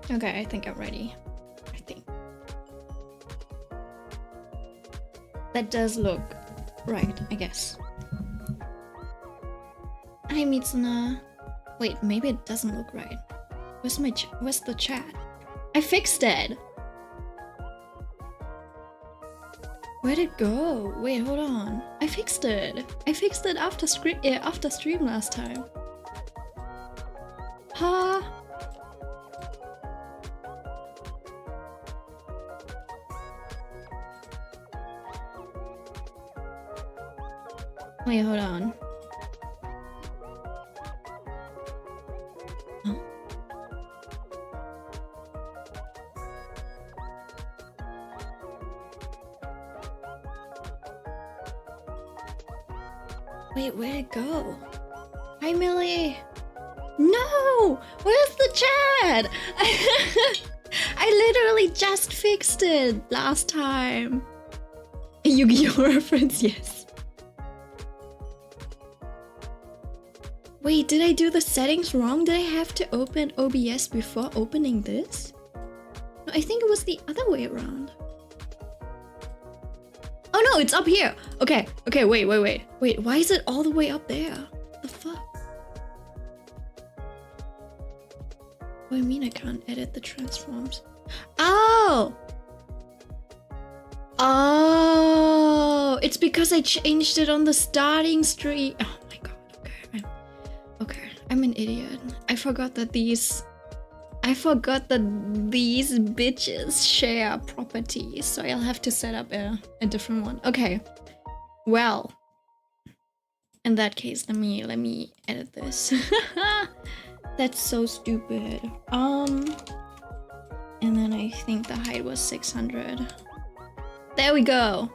Okay, I think I'm ready. I think. That does look right, I guess. Hi, Mitsuna. Wait, maybe it doesn't look right. Where's the chat? I fixed it! Where'd it go? Wait, hold on. I fixed it. I fixed it after stream last time. Huh? Wait, hold on. Oh. Wait, where'd it go? Hi, Millie! No! Where's the chat? I literally just fixed it last time. Yu-Gi-Oh reference, yes. Wait, did I do the settings wrong? Did I have to open OBS before opening this? No, I think it was the other way around. Oh no, it's up here. Okay, wait. Wait, why is it all the way up there? What the fuck? What do you mean I can't edit the transforms? Oh! Oh! It's because I changed it on the starting stream. Oh my god, okay. I'm an idiot. I forgot that these bitches share properties, so I'll have to set up a different one. Okay. Well, in that case, let me edit this. That's so stupid. And then I think the height was 600. There we go.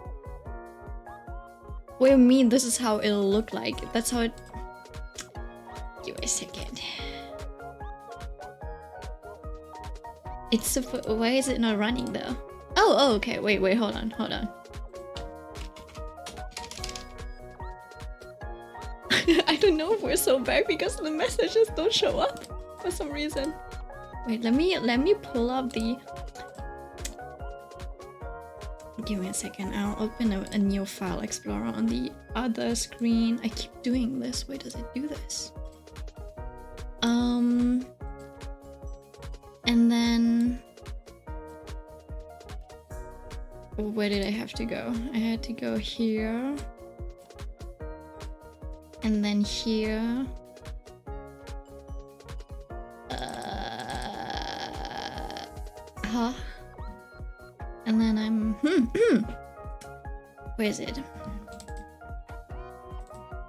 What do you mean this is how it'll look like? That's how it... Give me a second. It's why is it not running though? Oh, okay. Wait, hold on. I don't know if we're so bad because the messages don't show up for some reason. Wait, let me pull up the... Give me a second. I'll open a new file explorer on the other screen. I keep doing this. Why does it do this? And then... Where did I have to go? I had to go here. And then here. And then I'm... Where is it?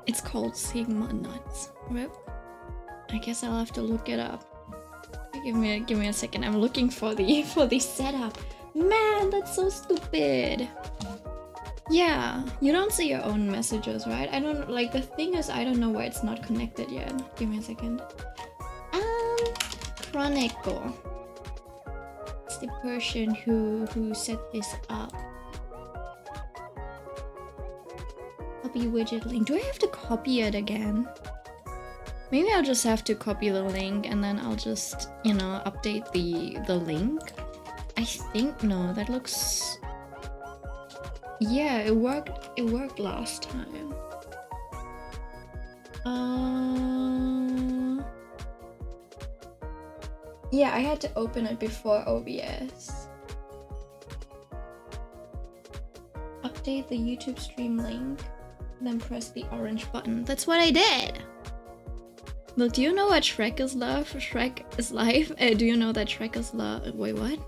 It's called Sigma Nuts. Right? I guess I'll have to look it up. Give me a second. I'm looking for the setup. Man, that's so stupid. Yeah, you don't see your own messages, right? I don't like the thing is I don't know why it's not connected yet. Give me a second. Chronicle. It's the person who set this up. Copy widget link. Do I have to copy it again? Maybe I'll just have to copy the link and then I'll just, you know, update the link. I think no, that looks... Yeah, it worked last time. Yeah, I had to open it before OBS. Update the YouTube stream link, then press the orange button. That's what I did! Well, do you know what Shrek is love? Shrek is life? Do you know that Shrek is love? Wait, what?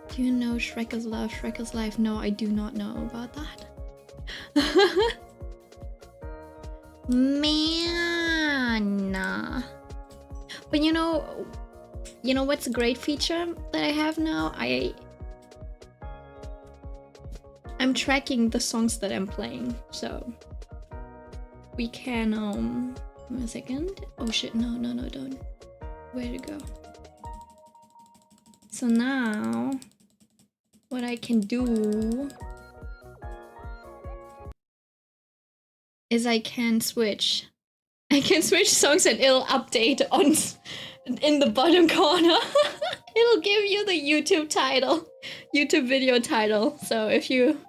Do you know Shrek is love, Shrek is life? No, I do not know about that. Man. But you know what's a great feature that I have now? I'm tracking the songs that I'm playing, so we can give me a second. Oh shit, no, don't. Where to go? So now what I can do is I can switch songs and it'll update in the bottom corner. It'll give you the YouTube title, YouTube video title. So if you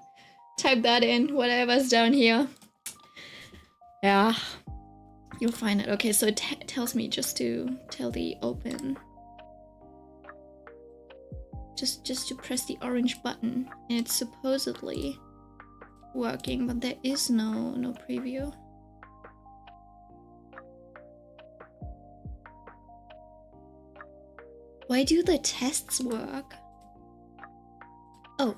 type that in, whatever's down here, yeah, you'll find it. Okay, so it tells me just to tell the open. Just to press the orange button, and it's supposedly working, but there is no preview. Why do the tests work? Oh.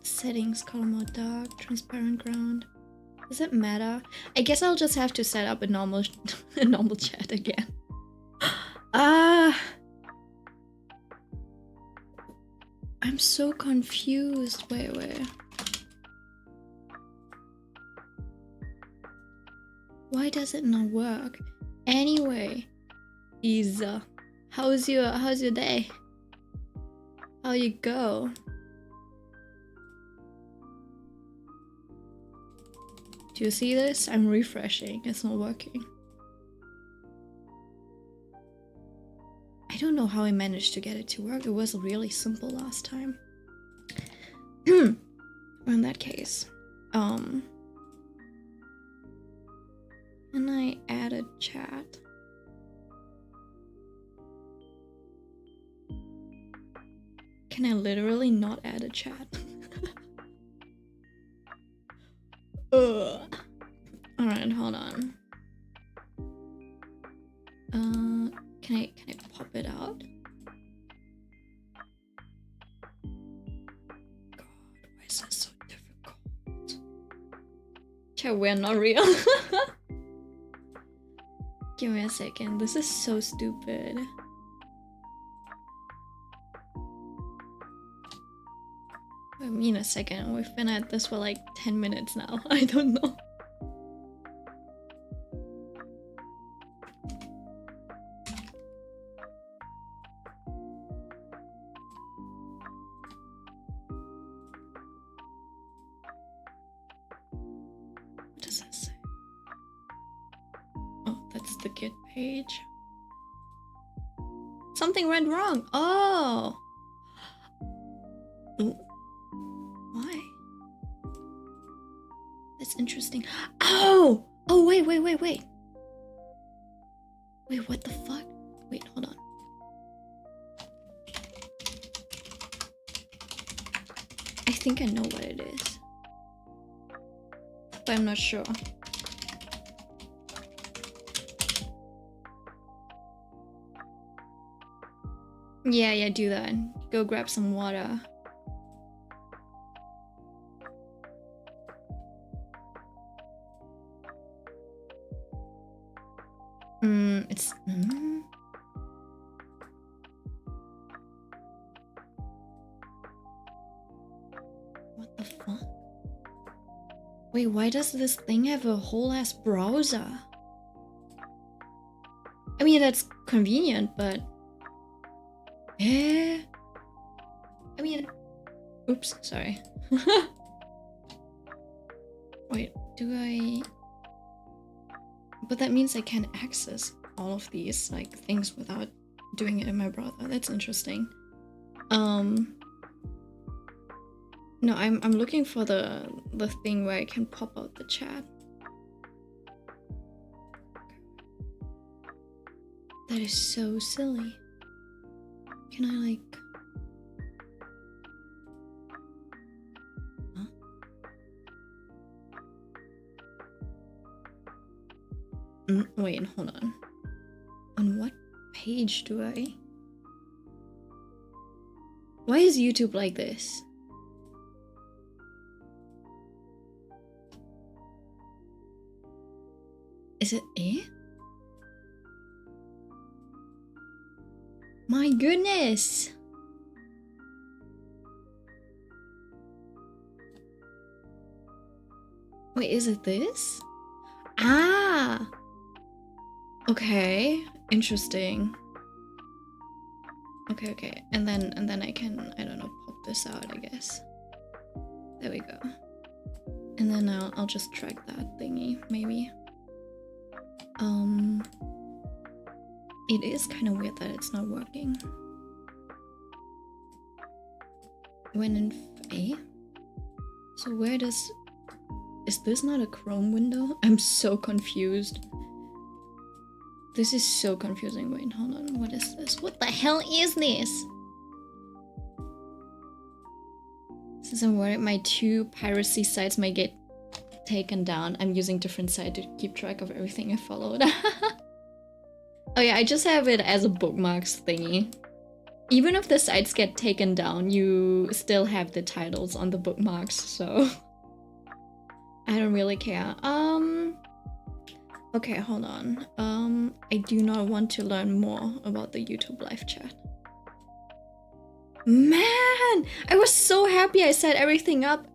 Settings, color mode dark, transparent ground. Does it matter? I guess I'll just have to set up a normal chat again. I'm so confused. Wait. Why does it not work? Anyway, Isa, how's your day? How you go? Do you see this? I'm refreshing. It's not working. I don't know how I managed to get it to work. It was really simple last time. In that case, can I add a chat? Can I literally not add a chat? Alright, hold on. Can I pop it out? God, why is this so difficult? Chat, we're not real. Give me a second. This is so stupid. I mean, a second. We've been at this for like 10 minutes now. I don't know. What does that say? Oh, that's the Git page. Something went wrong. Oh. Ooh. Why? That's interesting. Oh! Oh, wait. Wait, what the fuck? Wait, hold on. I think I know what it is, but I'm not sure. Yeah, do that. Go grab some water. It's... What the fuck? Wait, why does this thing have a whole ass browser? I mean, that's convenient, but... I mean... Oops, sorry. Wait, do I... But that means I can access all of these like things without doing it in my browser. That's interesting. No, I'm looking for the thing where I can pop out the chat. That is so silly. Can I like... Wait, hold on. On what page do I... Why is YouTube like this? Is it it? My goodness! Wait, is it this? Ah! Okay, interesting. Okay. And then I can, I don't know, pop this out, I guess. There we go. And then I'll just track that thingy, maybe. It is kind of weird that it's not working. When in so where does... Is this not a Chrome window? I'm so confused. This is so confusing. Wait, hold on. What is this? What the hell is this? Since I'm worried my 2 piracy sites might get taken down, I'm using different sites to keep track of everything I followed. Oh yeah, I just have it as a bookmarks thingy. Even if the sites get taken down, you still have the titles on the bookmarks, so I don't really care. Okay, hold on. I do not want to learn more about the YouTube live chat. Man, I was so happy I set everything up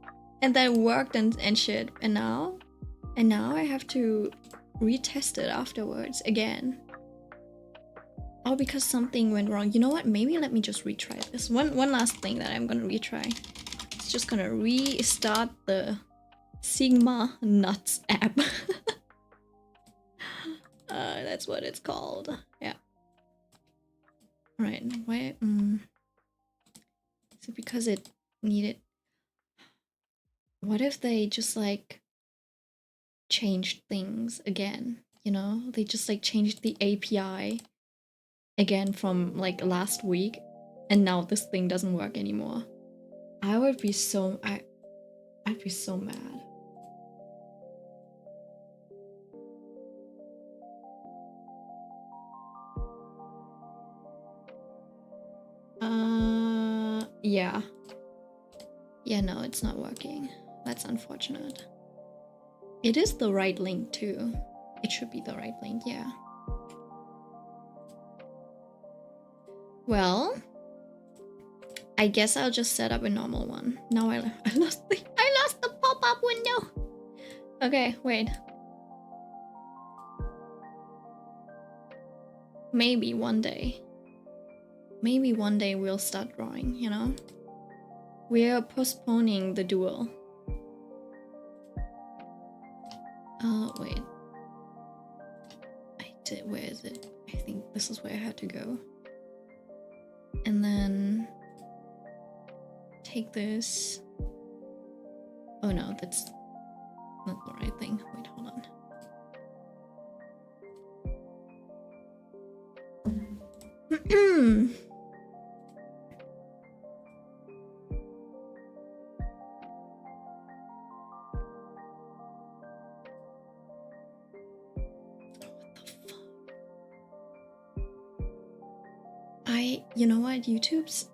and that worked and shit. And now I have to retest it afterwards again. Oh, because something went wrong. You know what? Maybe let me just retry this. One last thing that I'm gonna retry. It's just gonna restart the Sigma Nuts app. That's what it's called. Yeah. Right. Why? Is it because it needed... What if they just like changed things again? You know, they just like changed the API again from like last week, and now this thing doesn't work anymore. I would be so... I'd be so mad. Yeah. Yeah, no, it's not working. That's unfortunate. It is the right link too. It should be the right link, yeah. Well, I guess I'll just set up a normal one. Now I lost the pop-up window. Okay, wait. Maybe one day we'll start drawing, you know? We're postponing the duel. Wait. Where is it? I think this is where I had to go. And then take this. Oh no, that's not the right thing. Wait, hold on. You know what? YouTube's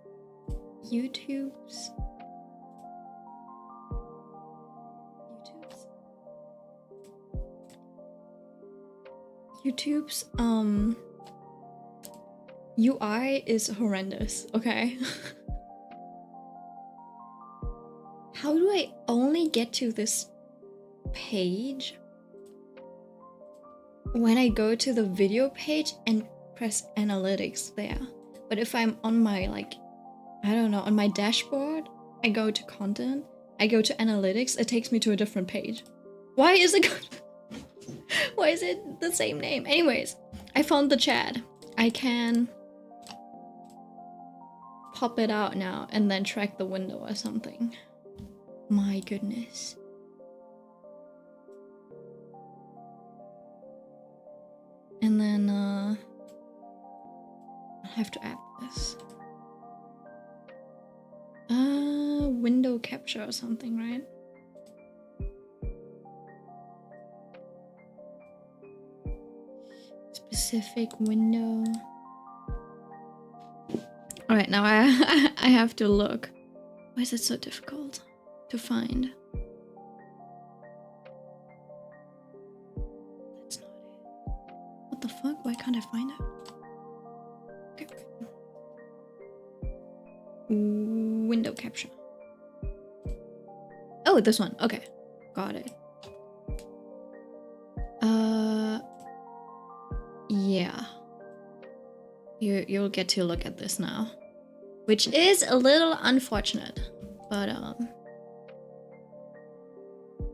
UI is horrendous, okay? How do I only get to this page when I go to the video page and press analytics there? But if I'm on my, like, I don't know, on my dashboard, I go to content, I go to analytics, it takes me to a different page. Why is it why is it the same name? Anyways, I found the chat. I can pop it out now and then track the window or something. My goodness. And then I'll have to add this. Window capture or something, right? Specific window. Alright, now I have to look. Why is it so difficult to find? That's not it. What the fuck? Why can't I find it? Okay. Window capture. Oh, this one. Okay. Got it. Yeah. You'll get to look at this now. Which is a little unfortunate. But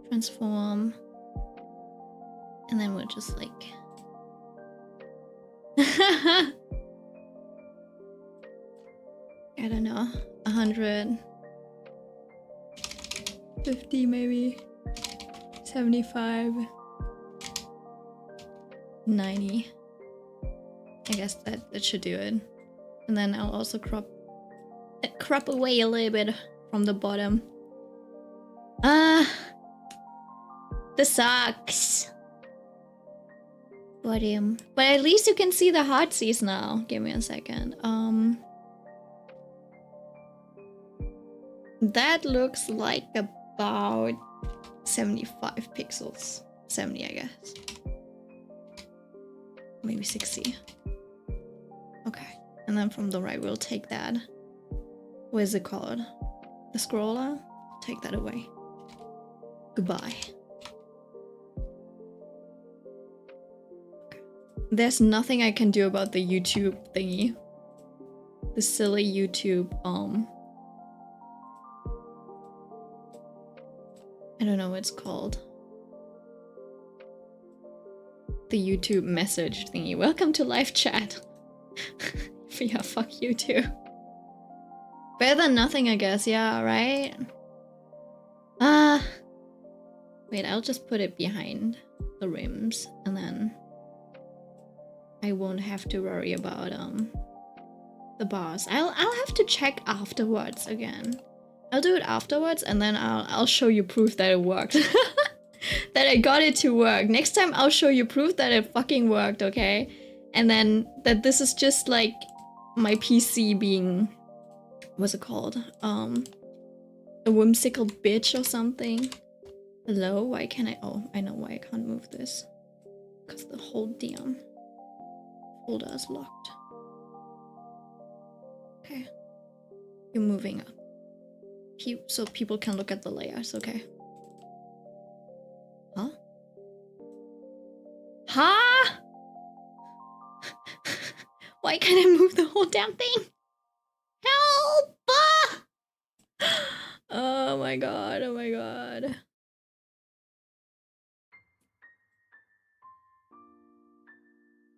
transform. And then we'll just like I don't know. 150 maybe. 75. 90. I guess that should do it. And then I'll also crop away a little bit from the bottom. This sucks. But at least you can see the heartsies now. Give me a second. That looks like about 75 pixels. 70, I guess. Maybe 60. Okay. And then from the right, we'll take that. What is it called? The scroller? Take that away. Goodbye. Okay. There's nothing I can do about the YouTube thingy. The silly YouTube, I don't know what it's called. The YouTube message thingy. Welcome to live chat. Yeah, fuck you too. Better than nothing, I guess. Yeah, right? Wait, I'll just put it behind the rims and then I won't have to worry about the bars. I'll have to check afterwards again. I'll do it afterwards and then I'll show you proof that it worked. That I got it to work. Next time I'll show you proof that it fucking worked, okay? And then that this is just like my PC being, what's it called? A whimsical bitch or something. Hello? Why can't I? Oh, I know why I can't move this. Because the whole damn folder is locked. Okay. You're moving up. So people can look at the layers, okay? Huh? Huh? Why can't I move the whole damn thing? Help! Oh my god, oh my god.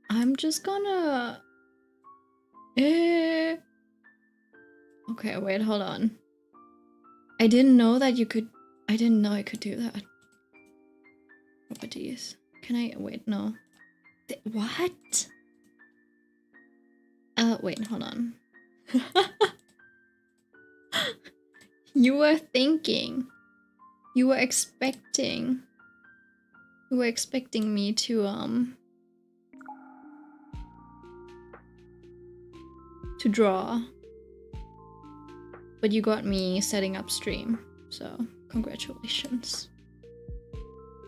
I'm just gonna... Okay, wait, hold on. I didn't know that you could... I didn't know I could do that. Properties. Can I... Wait, no. What? Wait, hold on. You were thinking. You were expecting. You were expecting me to draw. But you got me setting up stream. So, congratulations.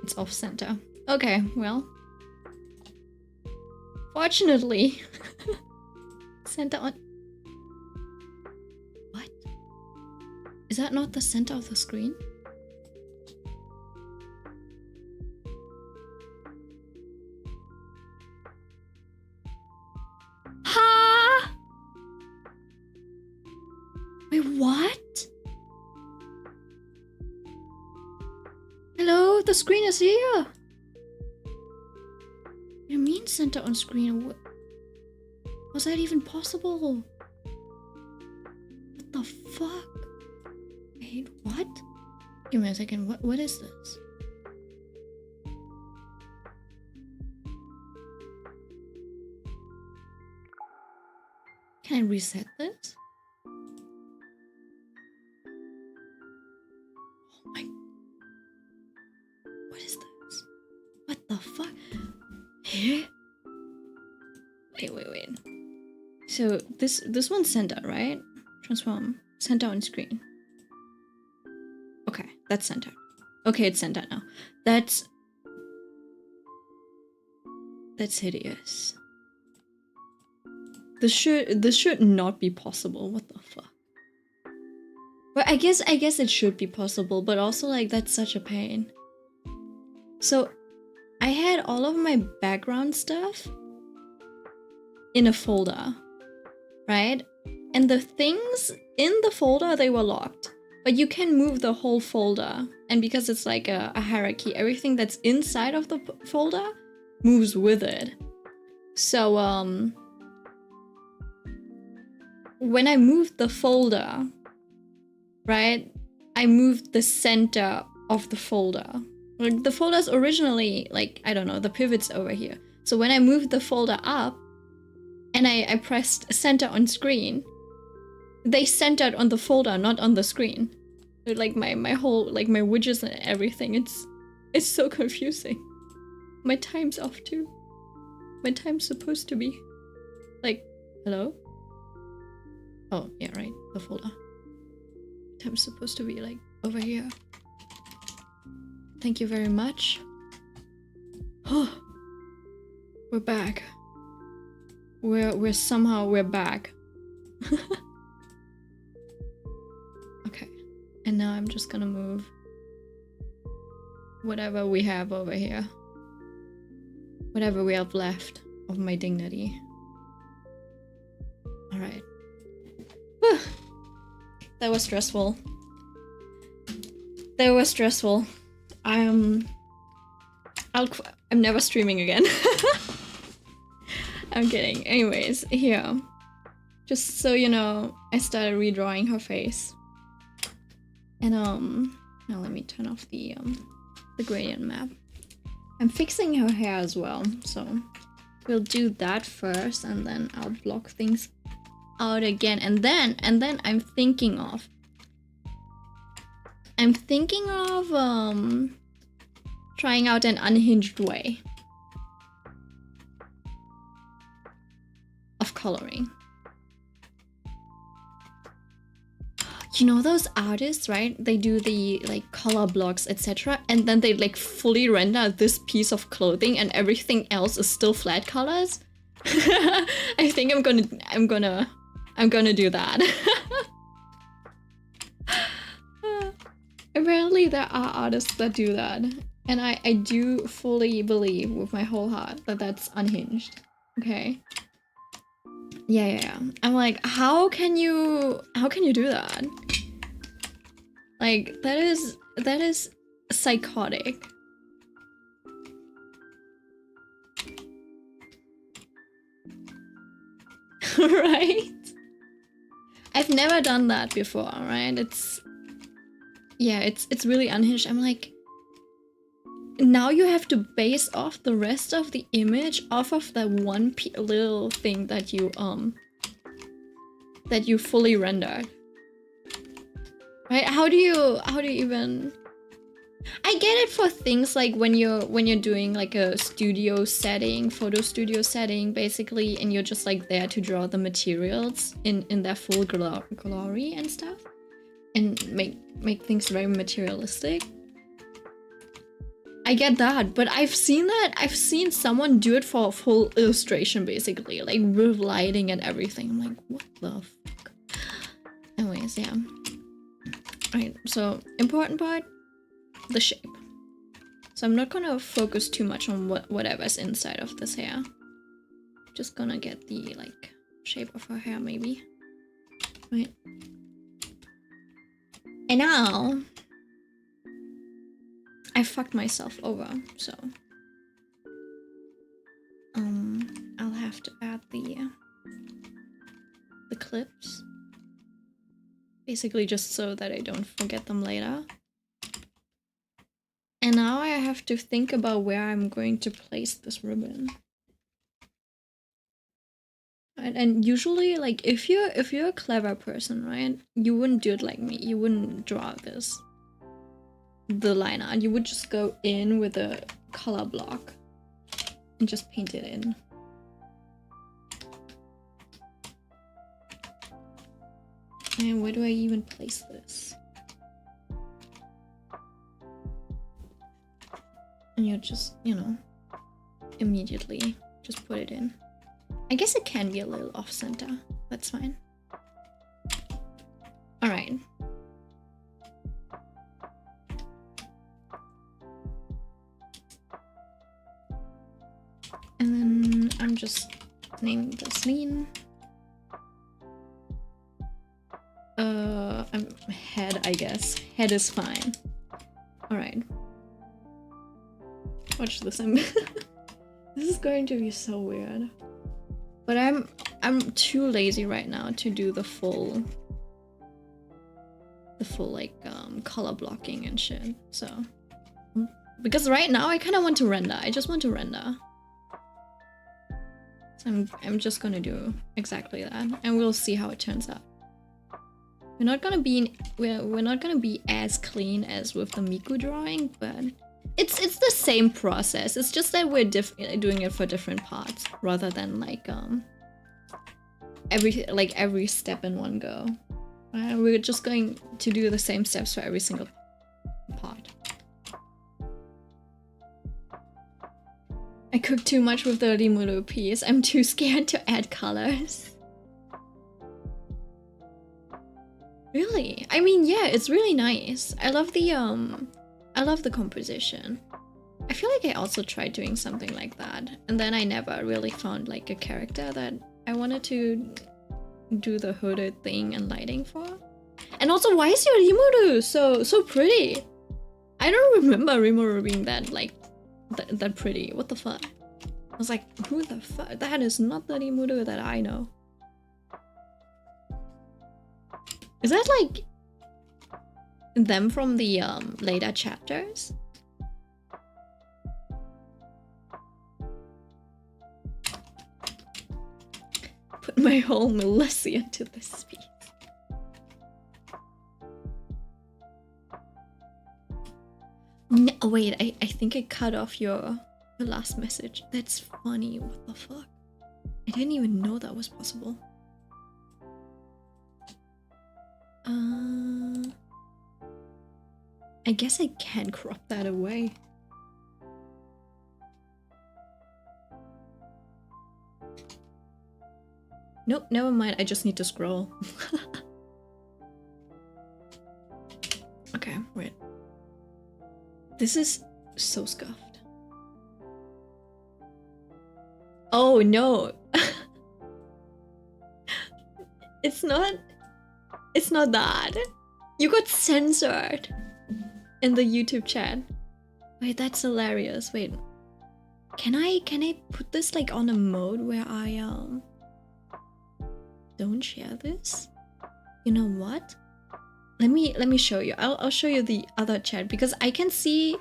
It's off center. Okay, well. Fortunately. Center on... What? Is that not the center of the screen? Ha! Wait, what? Hello, the screen is here. What do you mean center on screen? What? Was that even possible? What the fuck? Wait, what? Give me a second. What is this? Can I reset this? Oh my... What is this? What the fuck? Here? Wait. So this one's center, right? Transform. Center on screen. Okay, that's center. Okay, it's center now. That's hideous. This should not be possible. What the fuck? Well, I guess it should be possible, but also like that's such a pain. So I had all of my background stuff in a folder, right? And the things in the folder, they were locked. But you can move the whole folder. And because it's like a hierarchy, everything that's inside of the folder moves with it. So when I moved the folder, right, I moved the center of the folder. Like the folder's originally, like, I don't know, the pivot's over here. So when I moved the folder up and I pressed center on screen, they centered on the folder, not on the screen. Like my whole, like my widgets and everything, it's so confusing. My time's off too. My time's supposed to be like, hello? Oh, yeah, right, the folder. Time's supposed to be like over here. Thank you very much. Oh, we're back. We're somehow back. Okay, and now I'm just gonna move whatever we have over here. Whatever we have left of my dignity. Alright. That was stressful. That was stressful. I'm never streaming again. I'm kidding. Anyways, here. Just so you know, I started redrawing her face. And now let me turn off the gradient map. I'm fixing her hair as well, so we'll do that first and then I'll block things out again. And then I'm thinking of trying out an unhinged way of coloring. You know those artists, right? They do the like color blocks, etc. And then they like fully render this piece of clothing and everything else is still flat colors. I think I'm gonna do that. Apparently there are artists that do that. And I do fully believe with my whole heart that that's unhinged. Okay. Yeah. I'm like, how can you do that? Like, that is psychotic. Right? I've never done that before, right? It's really unhinged. I'm like, now you have to base off the rest of the image off of that one little thing that you fully rendered. Right? How do you even? I get it for things like when you're doing like a studio setting, photo studio setting, basically, and you're just like there to draw the materials in their full glory and stuff, and make things very materialistic. I get that, but I've seen someone do it for a full illustration, basically, like with lighting and everything. I'm like, what the fuck? Anyways, yeah. Right, so important part, the shape. So I'm not gonna focus too much on whatever's inside of this hair. Just gonna get the like shape of her hair, maybe. Right. And now I fucked myself over, so I'll have to add the clips, basically just so that I don't forget them later. And now I have to think about where I'm going to place this ribbon. Right? And usually, like, if you're a clever person, right, you wouldn't do it like me. You wouldn't draw the line art. You would just go in with a color block and just paint it in. And where do I even place this? And you just, you know, immediately just put it in. I guess it can be a little off center. That's fine. All right. And then I'm just naming this lean. I'm head, I guess. Head is fine. All right. Watch this. This is going to be so weird. But I'm too lazy right now to do the full like color blocking and shit. So because right now I kind of want to render. I just want to render. So I'm just gonna do exactly that, and we'll see how it turns out. We're not gonna be as clean as with the Miku drawing, but it's the same process. It's just that we're doing it for different parts rather than like every step in one go. We're just going to do the same steps for every single part. I cooked too much with the Rimuru piece. I'm too scared to add colors. Really? I mean, yeah, it's really nice. I love the composition. I feel like I also tried doing something like that, and then I never really found like a character that I wanted to do the hooded thing and lighting for. And also, why is your Rimuru so pretty? I don't remember Rimuru being that like that pretty. What the fuck? I was like, who the fuck? That is not the Rimuru that I know. Is that like them from the later chapters? Put my whole Melissa into this piece. No, wait, I think I cut off your last message. That's funny. What the fuck? I didn't even know that was possible. I guess I can crop that away. Nope, never mind. I just need to scroll. Okay, wait. This is so scuffed. Oh no. It's not that. You got censored in the YouTube chat. Wait, that's hilarious. Wait. Can I put this like on a mode where I don't share this? You know what? Let me show you. I'll show you the other chat because I can see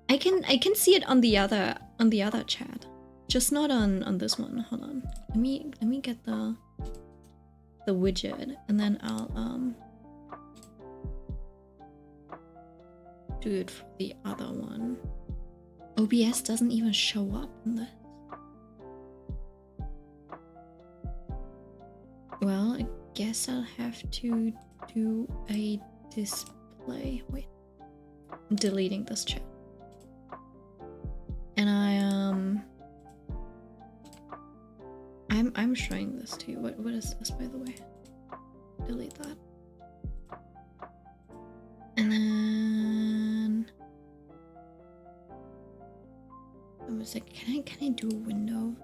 it on the other chat. Just not on this one. Hold on. Let me get the widget, and then I'll do it for the other one. OBS doesn't even show up in this. Well, I guess I'll have to do a display. Wait, I'm deleting this chat, and I'm showing this to you. What is this, by the way? Delete that. And then I was like, can I do a window?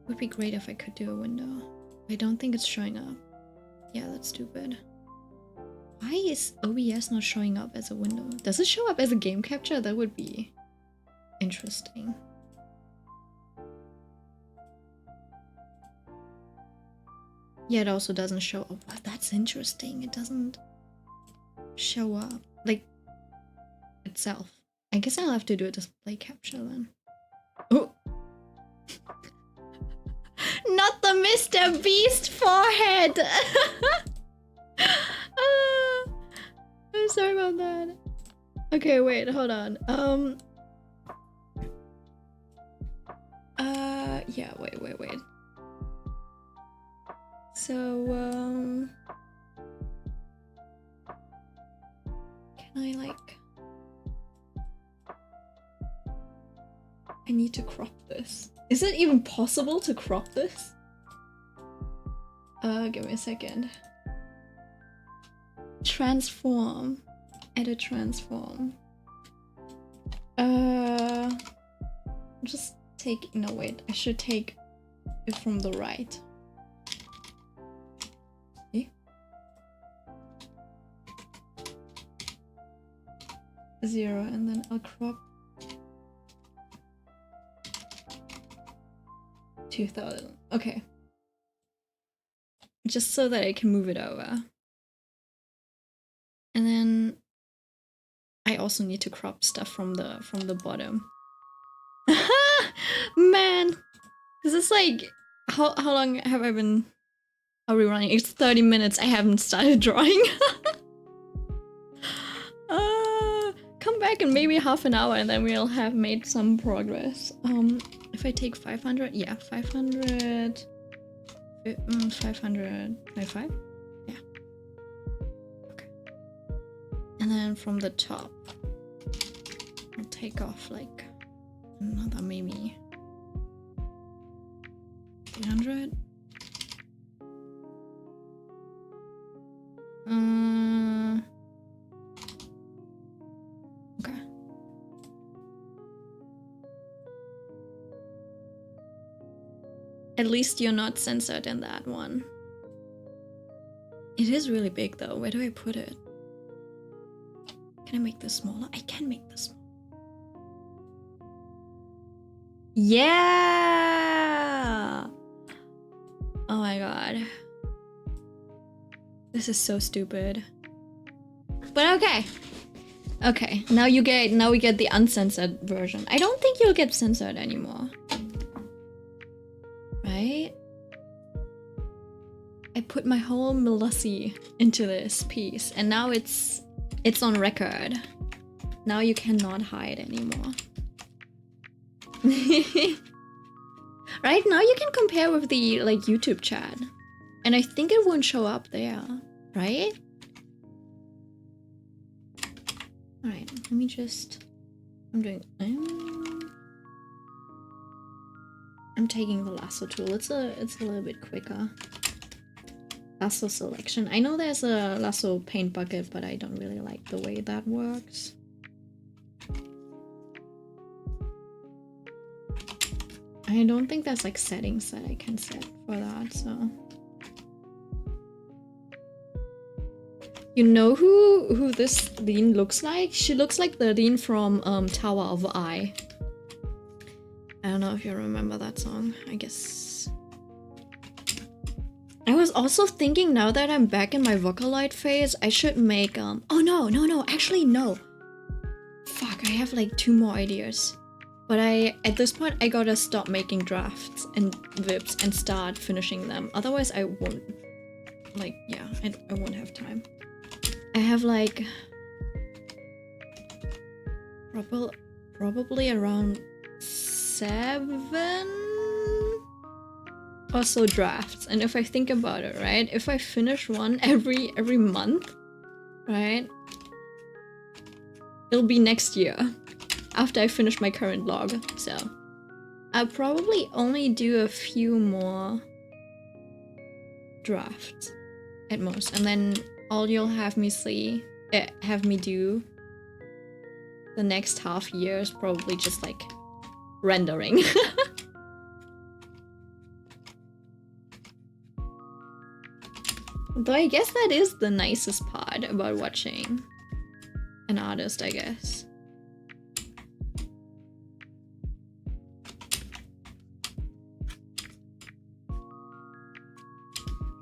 It would be great if I could do a window. I don't think it's showing up. Yeah, that's stupid. Why is OBS not showing up as a window? Does it show up as a game capture? That would be interesting. Yeah, it also doesn't show up. Oh, that's interesting. It doesn't show up like itself. I guess I'll have to do a display capture then. Oh. Not the Mr. Beast forehead! I'm sorry about that. Okay, wait, hold on. Yeah, wait. So, can I, like... I need to crop this. Is it even possible to crop this? Give me a second. Transform. Edit transform. Just take... No, wait. I should take it from the right. Okay. 0, and then I'll crop 2,000. Okay. Just so that I can move it over. And then I also need to crop stuff from the bottom. Man, this is like how long have I been? Are we running? It's 30 minutes. I haven't started drawing. Come back in maybe half an hour and then we'll have made some progress. If I take 500, yeah, 500, 595, yeah. Okay. And then from the top, I'll take off like another maybe 800. Okay. At least you're not censored in that one. It is really big though. Where do I put it? Can I make this smaller? I can make this smaller. Yeah! Oh my god. This is so stupid. But okay. Okay, now we get the uncensored version. I don't think you'll get censored anymore. Right? I put my whole Melussi into this piece and now it's on record. Now you cannot hide anymore. Right? Now you can compare with the like YouTube chat. And I think it won't show up there, right? Alright, let me just... I'm taking the lasso tool. It's a little bit quicker. Lasso selection. I know there's a lasso paint bucket, but I don't really like the way that works. I don't think there's like settings that I can set for that, so... You know who this Dean looks like? She looks like the Dean from Tower of I. I don't know if you remember that song, I guess. I was also thinking now that I'm back in my Vocaloid phase, I should make oh no, actually no. Fuck, I have like 2 more ideas. But at this point I gotta stop making drafts and vips and start finishing them. Otherwise I won't, like, yeah, I won't have time. I have like probably around 7 or so drafts, and if I think about it, right, if I finish one every month, right, it'll be next year after I finish my current log. So I'll probably only do a few more drafts at most, and then all you'll have me do the next half year is probably just like rendering. Though I guess that is the nicest part about watching an artist, I guess.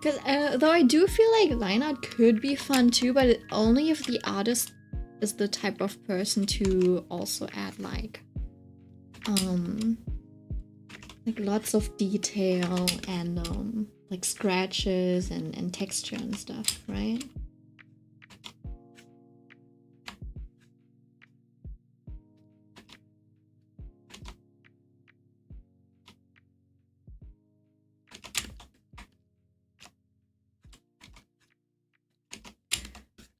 Because though I do feel like line art could be fun too, but only if the artist is the type of person to also add like lots of detail and like scratches and texture and stuff, right?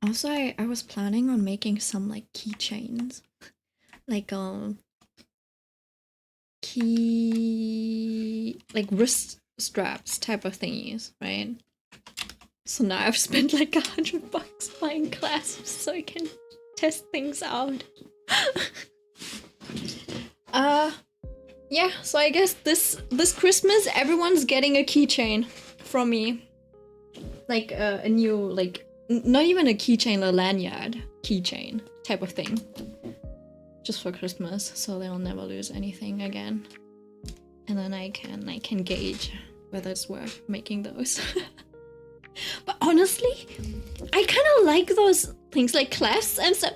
Also, I was planning on making some like keychains, like like wrist straps type of thingies, right? So now I've spent like $100 buying clasps so I can test things out. Yeah, so I guess this Christmas everyone's getting a keychain from me, like a new, like, not even a keychain, a lanyard keychain type of thing, just for Christmas, so they'll never lose anything again. and then I can gauge whether it's worth making those. But honestly, I kind of like those things like clasps and stuff.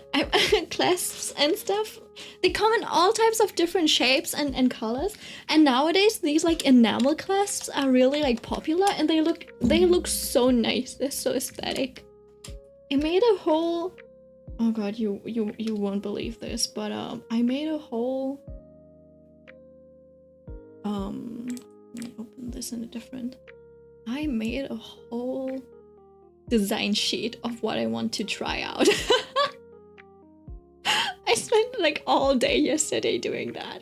Clasps and stuff. They come in all types of different shapes and colors. And nowadays, these like enamel clasps are really like popular, and they look so nice. They're so aesthetic. I made a whole. Oh god, you won't believe this, but I made a whole. Let me open this in a different. I made a whole design sheet of what I want to try out. I spent like all day yesterday doing that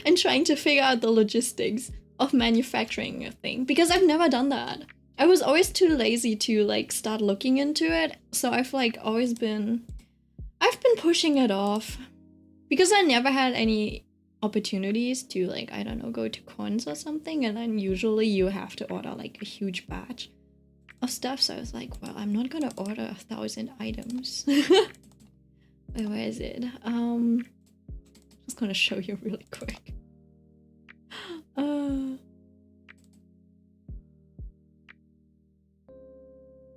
and trying to figure out the logistics of manufacturing a thing, because I've never done that. I was always too lazy to like start looking into it, so I've like always been pushing it off because I never had any opportunities to like, I don't know, go to cons or something, and then usually you have to order like a huge batch of stuff. So I was like, well, I'm not gonna order 1,000 items. Wait, where is it? Just gonna show you really quick.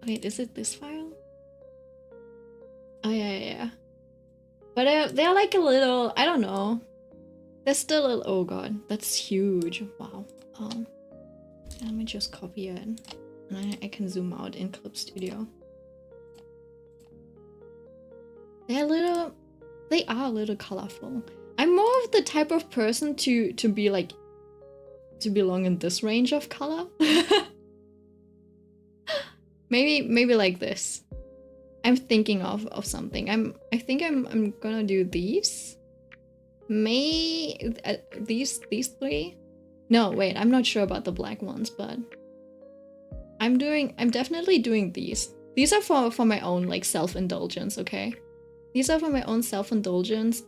Wait, is it this file? Oh yeah. But they're like a little, I don't know. They're still a, oh god, that's huge. Wow. Let me just copy it. And I can zoom out in Clip Studio. They are a little colorful. I'm more of the type of person to be like, to belong in this range of color. maybe like this. I'm thinking of something. I think I'm gonna do these. These three. No, wait, I'm not sure about the black ones, but I'm definitely doing these. These are for my own like self-indulgence, okay? These are for my own self-indulgence.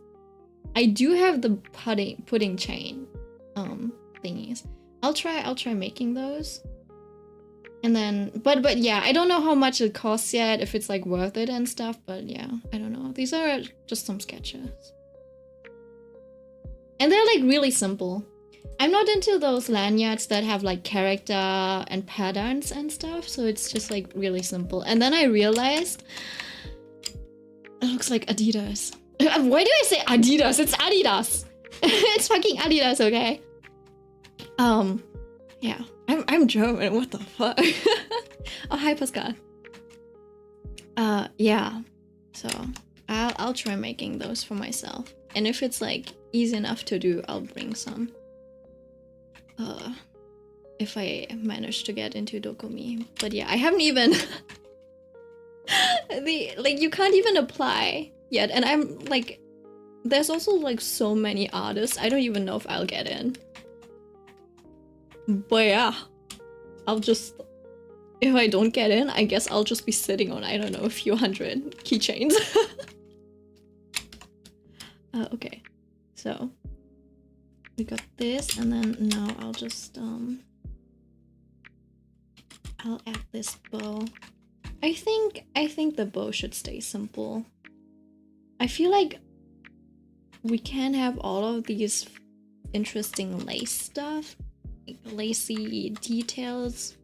I do have the pudding chain thingies. I'll try making those. And then but yeah, I don't know how much it costs yet, if it's like worth it and stuff, but yeah, I don't know. These are just some sketches. And they're like really simple. I'm not into those lanyards that have like character and patterns and stuff, so it's just like really simple. And then I realized it looks like Adidas. Why do I say Adidas? It's Adidas. It's fucking Adidas, okay? Yeah. I'm German, what the fuck? Oh, hi Pascal. Yeah. So I'll try making those for myself. And if it's like easy enough to do, I'll bring some. If I manage to get into Dokumi. But yeah, I haven't even you can't even apply yet, and I'm like, there's also like so many artists, I don't even know if I'll get in. But yeah, I'll just, if I don't get in, I guess I'll just be sitting on, I don't know, a few hundred keychains. Okay, so we got this, and then now I'll just I'll add this bow. I think the bow should stay simple. I feel like we can have all of these interesting lace stuff, like lacy details,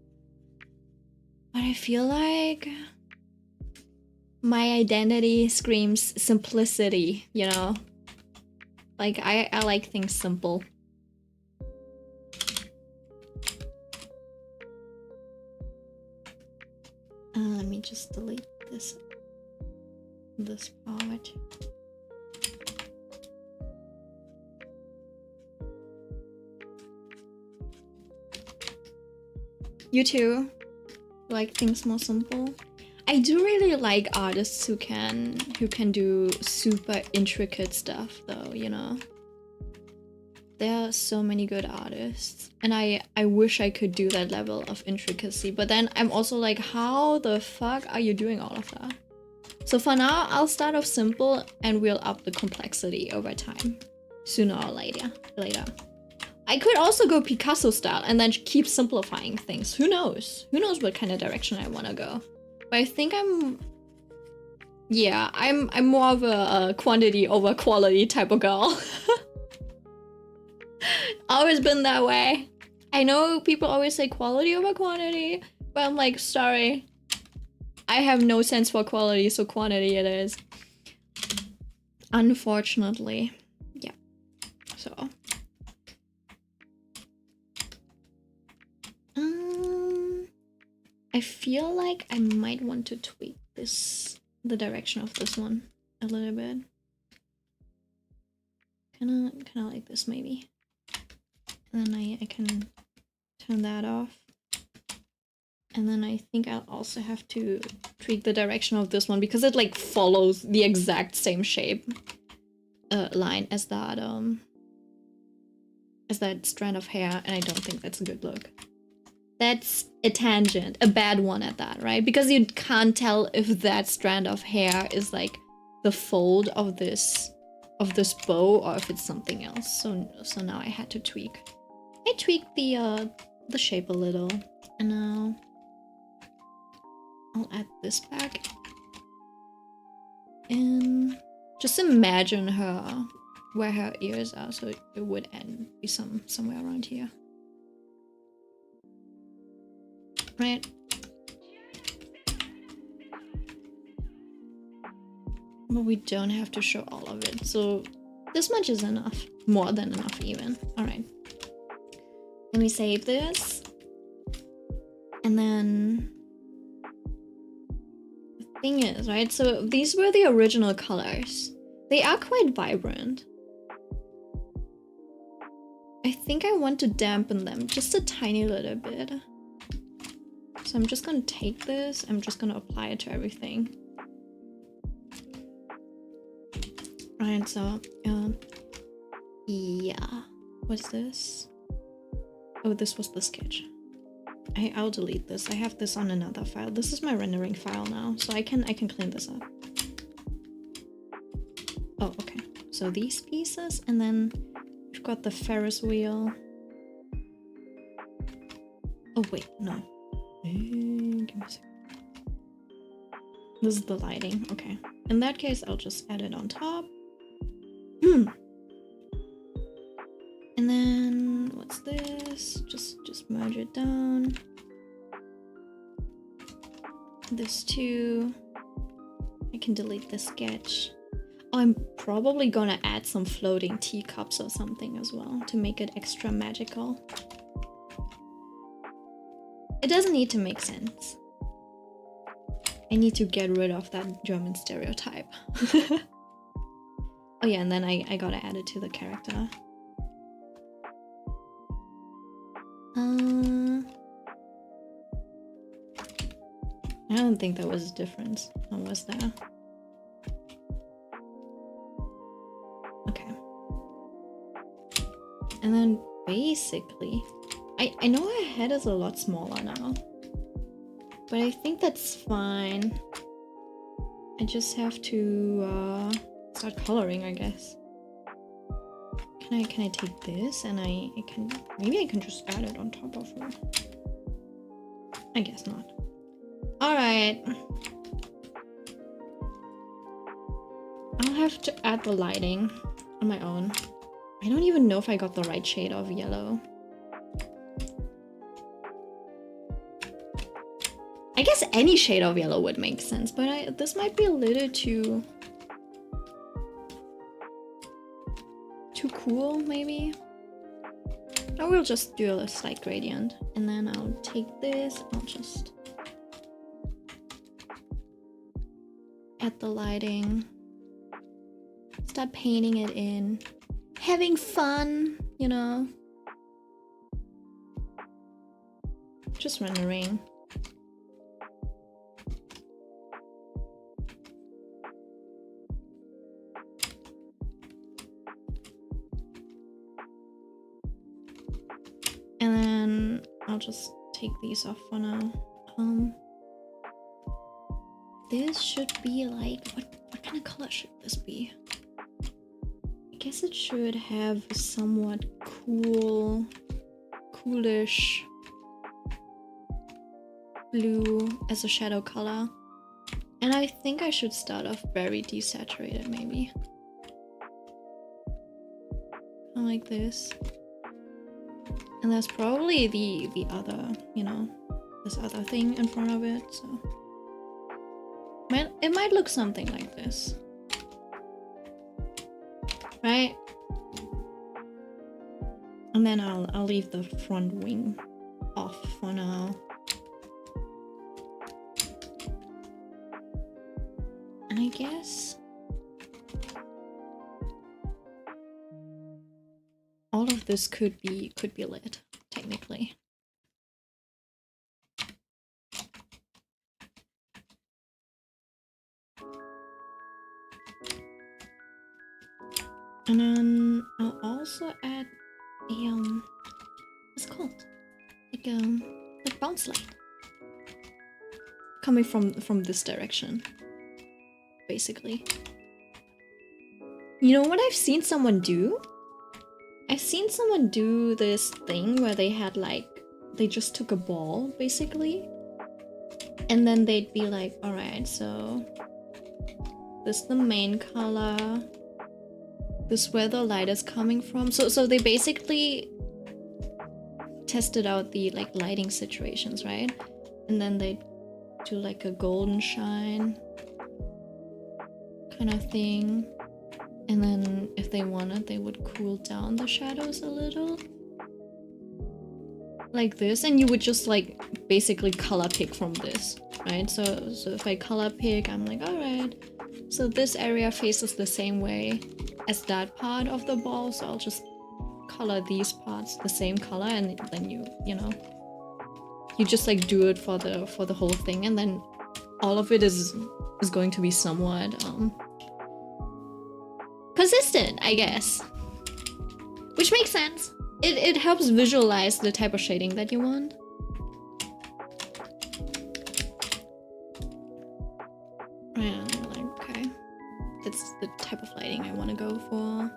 but I feel like my identity screams simplicity, you know? Like I like things simple. Let me just delete this part. You too like things more simple? I do really like artists who can do super intricate stuff though, you know? There are so many good artists, and I wish I could do that level of intricacy, but then I'm also like, how the fuck are you doing all of that? So for now, I'll start off simple and we'll up the complexity over time, sooner or later. I could also go Picasso style and then keep simplifying things. Who knows? Who knows what kind of direction I want to go? But I think I'm more of a quantity over quality type of girl. Always been that way. I know people always say quality over quantity, but I'm like, sorry. I have no sense for quality, so quantity it is. Unfortunately. Yeah. So. I feel like I might want to tweak the direction of this one a little bit. Kinda like this maybe. And then I can turn that off. And then I think I'll also have to tweak the direction of this one because it like follows the exact same shape line as that strand of hair, and I don't think that's a good look. That's a tangent, a bad one at that, right? Because you can't tell if that strand of hair is like the fold of this bow or if it's something else. So now I had to tweak. I tweaked the shape a little, and now I'll add this back. And just imagine her where her ears are, so it would be somewhere around here. Right? But we don't have to show all of it, so this much is enough. More than enough even. Alright. Let me save this. And then the thing is, right, so these were the original colors. They are quite vibrant. I think I want to dampen them just a tiny little bit. So I'm just gonna take this, I'm just gonna apply it to everything. Right, so, yeah. What's this? Oh, this was the sketch. I'll delete this. I have this on another file. This is my rendering file now, so I can clean this up. Oh, okay. So these pieces, and then we've got the Ferris wheel. Oh wait, no. Give me a second. This is the lighting. Okay. In that case, I'll just add it on top. And then what's this? Just merge it down. This too. I can delete the sketch. Oh, I'm probably gonna add some floating teacups or something as well to make it extra magical. It doesn't need to make sense. I need to get rid of that German stereotype. Oh yeah, and then I gotta add it to the character. I don't think there was a difference. Or was there? Okay. And then basically, I know her head is a lot smaller now, but I think that's fine. I just have to start coloring, I guess. Can I take this and maybe I can just add it on top of her. I guess not. Alright. I'll have to add the lighting on my own. I don't even know if I got the right shade of yellow. I guess any shade of yellow would make sense, but this might be a little too cool, maybe. Or we'll just do a slight gradient, and then I'll take this, I'll just add the lighting, start painting it in, having fun, you know, just rendering. And then I'll just take these off for now. This should be like, what kind of color should this be? I guess it should have a somewhat coolish blue as a shadow color. And I think I should start off very desaturated, maybe. Like this. And there's probably the other, you know, this other thing in front of it, so it might look something like this, right? And then I'll leave the front wing off for now. And I guess all of this could be lit, technically. And then I'll also add a what's it called? Like bounce light. Coming from this direction. Basically. You know what I've seen someone do? I've seen someone do this thing where they had like, they just took a ball basically, and then they'd be like, alright, so this is the main color, this is where the light is coming from. So they basically tested out the like lighting situations, right? And then they do like a golden shine kind of thing. And then if they wanted, they would cool down the shadows a little. Like this, and you would just like basically color pick from this, right? So if I color pick, I'm like, alright, so this area faces the same way as that part of the ball, so I'll just color these parts the same color, and then you know, you just like do it for the whole thing, and then all of it is going to be somewhat consistent, I guess. Which makes sense. It helps visualize the type of shading that you want. And like, okay, that's the type of lighting I want to go for.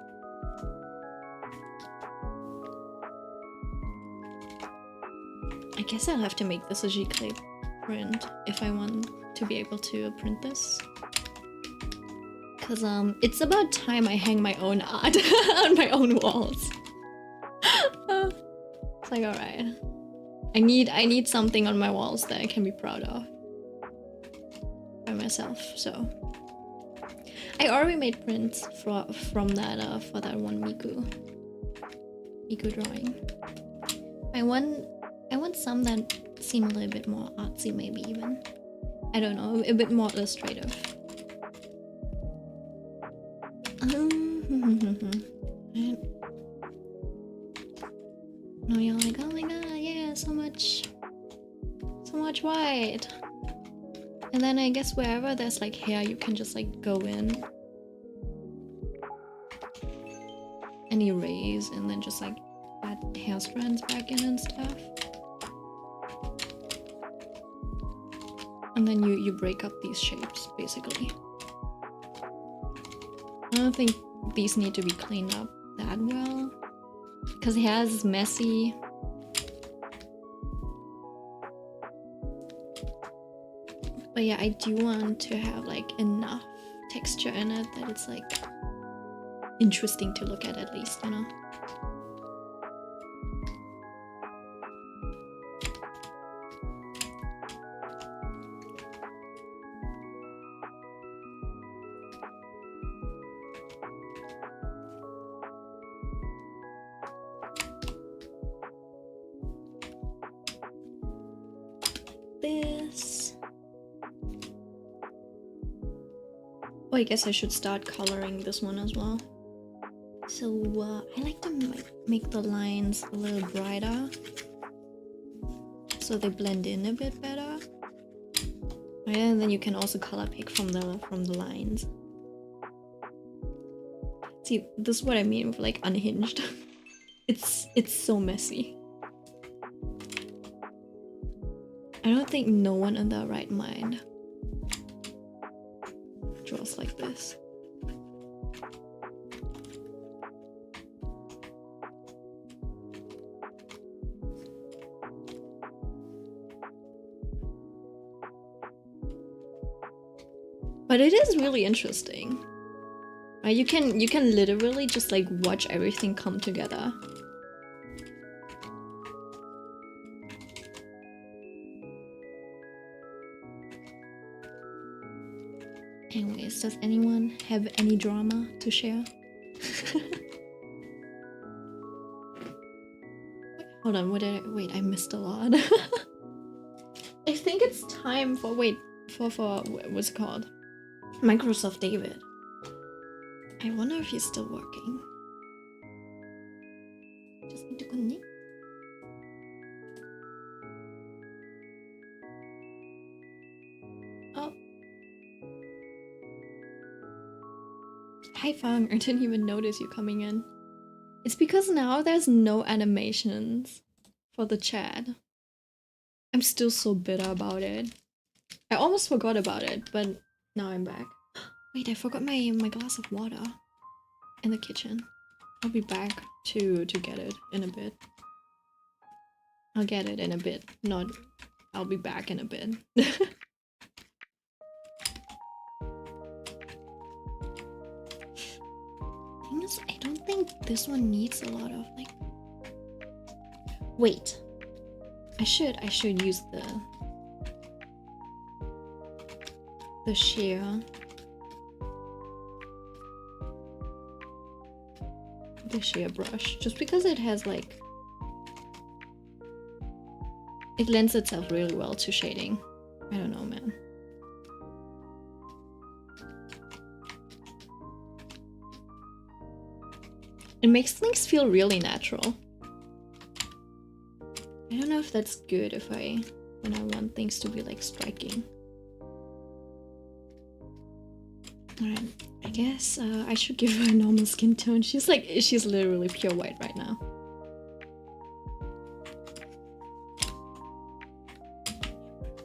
I guess I'll have to make this a G-Clay print if I want to be able to print this. Cause it's about time I hang my own art on my own walls. It's like, alright, I need something on my walls that I can be proud of by myself. So I already made prints from that for that one Miku drawing. I want some that seem a little bit more artsy, maybe even, I don't know, a bit more illustrative. No, you're like, oh my god, yeah, so much white. And then I guess wherever there's like hair, you can just like go in and erase, and then just like add hair strands back in and stuff. And then you break up these shapes, basically. I don't think these need to be cleaned up that well, because hair is messy. But yeah, I do want to have like enough texture in it that it's like interesting to look at least, you know? This. Oh, I guess I should start coloring this one as well. So I like to make the lines a little brighter so they blend in a bit better. And then you can also color pick from the lines. See, this is what I mean with like unhinged. It's so messy. I don't think no one in their right mind draws like this. But it is really interesting. You can literally just like watch everything come together. Anyways, does anyone have any drama to share? Hold on, wait, I missed a lot. I think it's time for what's it called? Microsoft David. I wonder if he's still working. Just need to connect. Oh. Hi Fang, I didn't even notice you coming in. It's because now there's no animations for the chat. I'm still so bitter about it. I almost forgot about it, but now I'm back. Wait, I forgot my glass of water in the kitchen. I'll be back to get it in a bit. I'll get it in a bit, not I'll be back in a bit. Thing is, I don't think this one needs a lot of like. Wait, I should use the shear. The shear brush, just because it has like. It lends itself really well to shading. I don't know, man. It makes things feel really natural. I don't know if that's good when I want things to be like striking. Alright, I guess I should give her a normal skin tone. She's literally pure white right now.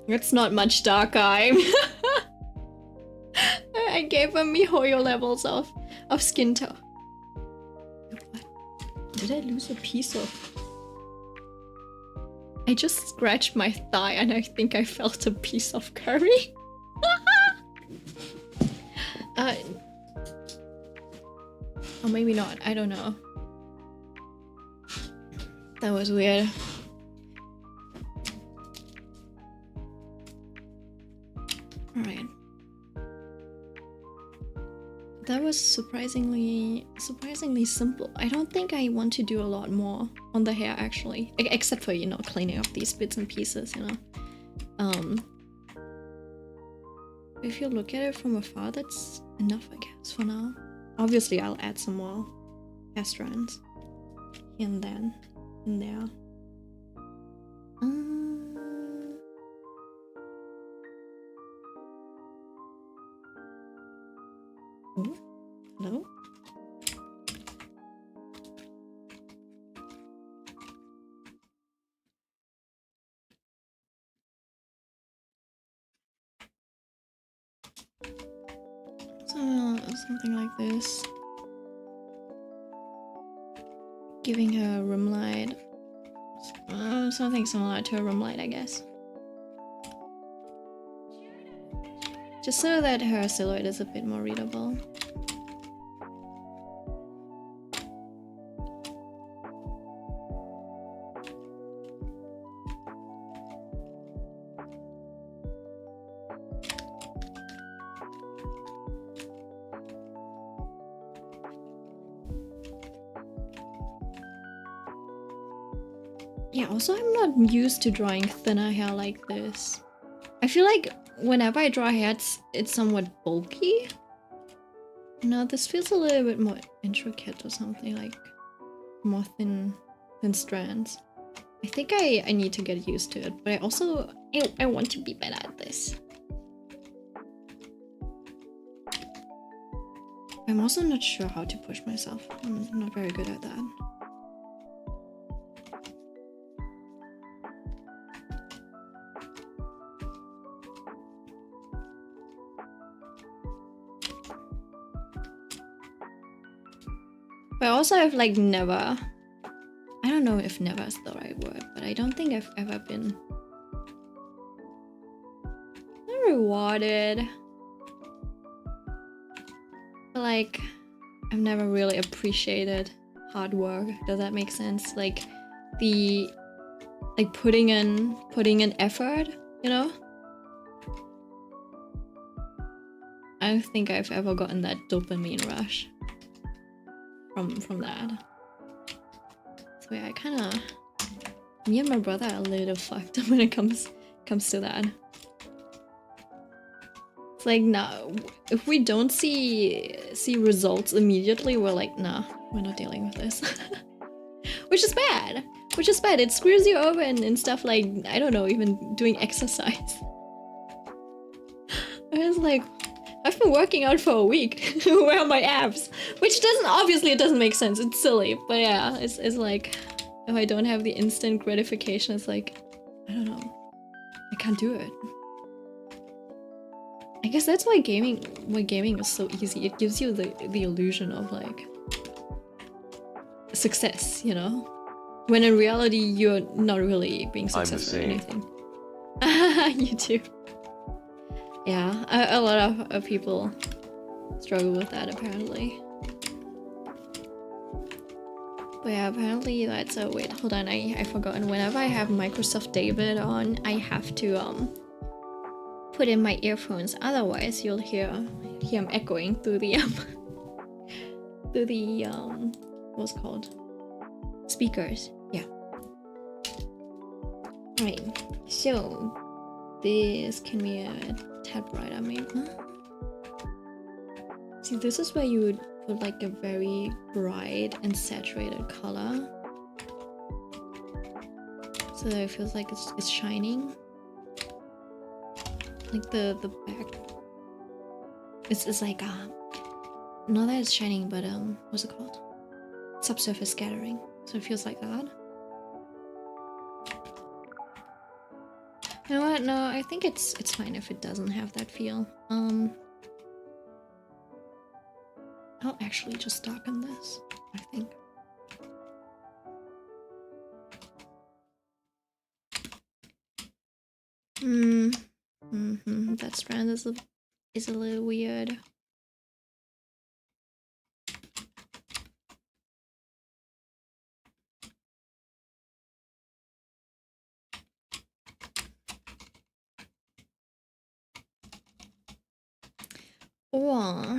It's not much darker. I gave her MiHoYo levels of skin tone. What? Did I lose a piece of? I just scratched my thigh and I think I felt a piece of curry. Or maybe not. I don't know. That was weird. Alright. That was surprisingly simple. I don't think I want to do a lot more on the hair actually. Except for, you know, cleaning up these bits and pieces, you know. If you look at it from afar, that's enough, I guess, for now. Obviously, I'll add some more hair strands. Here and then. In there. Ooh, hello? Something like this. Giving her a room light. Something similar to a room light, I guess. Just so that her silhouette is a bit more readable. Yeah, also I'm not used to drawing thinner hair like this. I feel like whenever I draw hair, it's somewhat bulky. No, this feels a little bit more intricate or something, like more thin strands. I think I need to get used to it, but I also I want to be better at this. I'm also not sure how to push myself. I'm not very good at that. But also I've like never, I don't know if never is the right word, but I don't think I've ever been rewarded. But like, I've never really appreciated hard work. Does that make sense? Like putting in effort, you know? I don't think I've ever gotten that dopamine rush from that. So yeah, I kind of, me and my brother are a little fucked when it comes to that. It's like, nah, if we don't see results immediately, we're like, nah, we're not dealing with this. Which is bad. Which is bad. It screws you over and stuff like, I don't know, even doing exercise. I was like, I've been working out for a week. Where are my abs? Which obviously it doesn't make sense. It's silly. But yeah, it's like, if I don't have the instant gratification, it's like, I don't know. I can't do it. I guess that's why gaming is so easy. It gives you the illusion of like success, you know? When in reality you're not really being successful at anything. You too. Yeah, a lot of people struggle with that apparently. But yeah, apparently that's a wait, hold on, I forgot. And whenever I have Microsoft David on, I have to put in my earphones, otherwise you'll hear him echoing through the what's it called? Speakers. Yeah. Right. So this can be a typewriter maybe. See, this is where you would put like a very bright and saturated color, so that it feels like it's shining. Like the back. It's like not that it's shining, but what's it called? Subsurface scattering. So it feels like that. You know what? No, I think it's fine if it doesn't have that feel. I'll actually just darken this, I think. That strand is a little weird. Or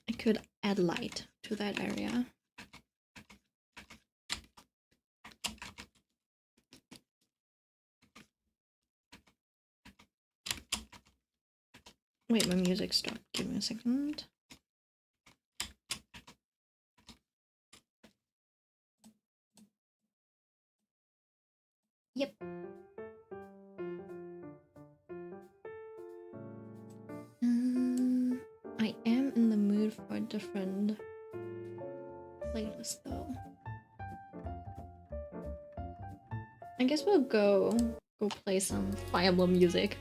I could add light to that area. Wait, my music stopped. Give me a second. Yep. I am in the mood for a different playlist though. I guess we'll go play some Fire Emblem music.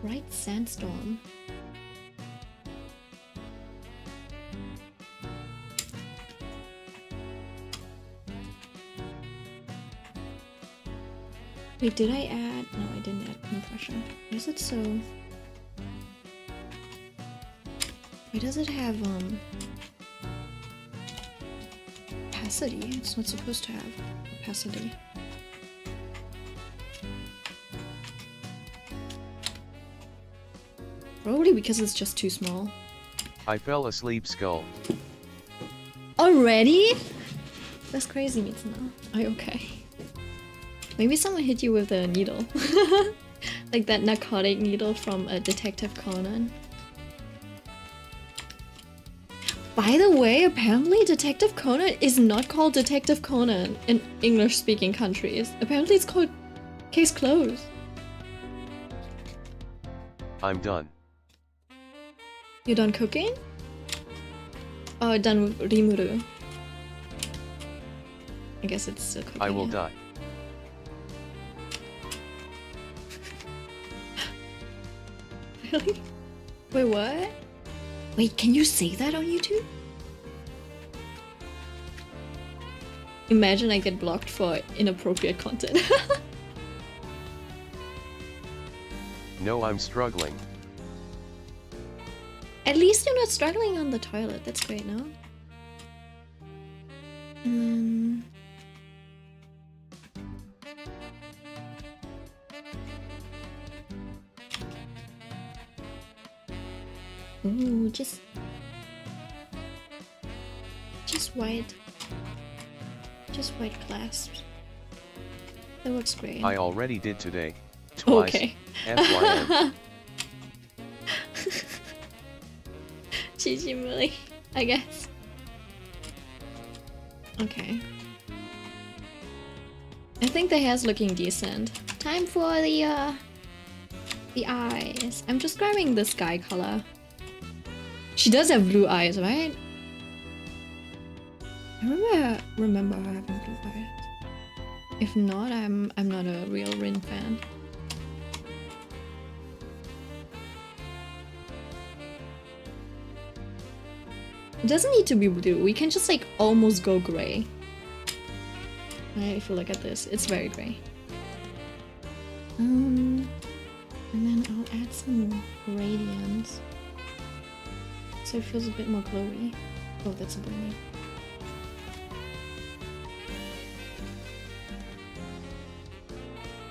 Bright Sandstorm. Wait, did I add? No, I didn't add compression. Why is it so? Why does it have opacity? It's not supposed to have opacity. Probably because it's just too small. I fell asleep, Skull. Already? That's crazy, Mitsuno. Are you okay? Maybe someone hit you with a needle. Like that narcotic needle from Detective Conan. By the way, apparently Detective Conan is not called Detective Conan in English-speaking countries. Apparently it's called Case Closed. I'm done. You done cooking? Oh, done with Rimuru. I guess it's still cooking. I will die. Really? Wait, what? Wait, can you say that on YouTube? Imagine I get blocked for inappropriate content. No, I'm struggling. At least you're not struggling on the toilet. That's great, no? And then... Ooh, just white. Just white clasps. That works great. I already did today. Twice. Okay. FYM. GG Millie, I guess. Okay. I think the hair's looking decent. Time for the eyes. I'm just grabbing the sky color. She does have blue eyes, right? I remember her having blue eyes. If not, I'm not a real Rin fan. It doesn't need to be blue. We can just like almost go gray. Right, if you look at this, it's very gray. And then I'll add some radiance so it feels a bit more glowy. Oh, that's a burning.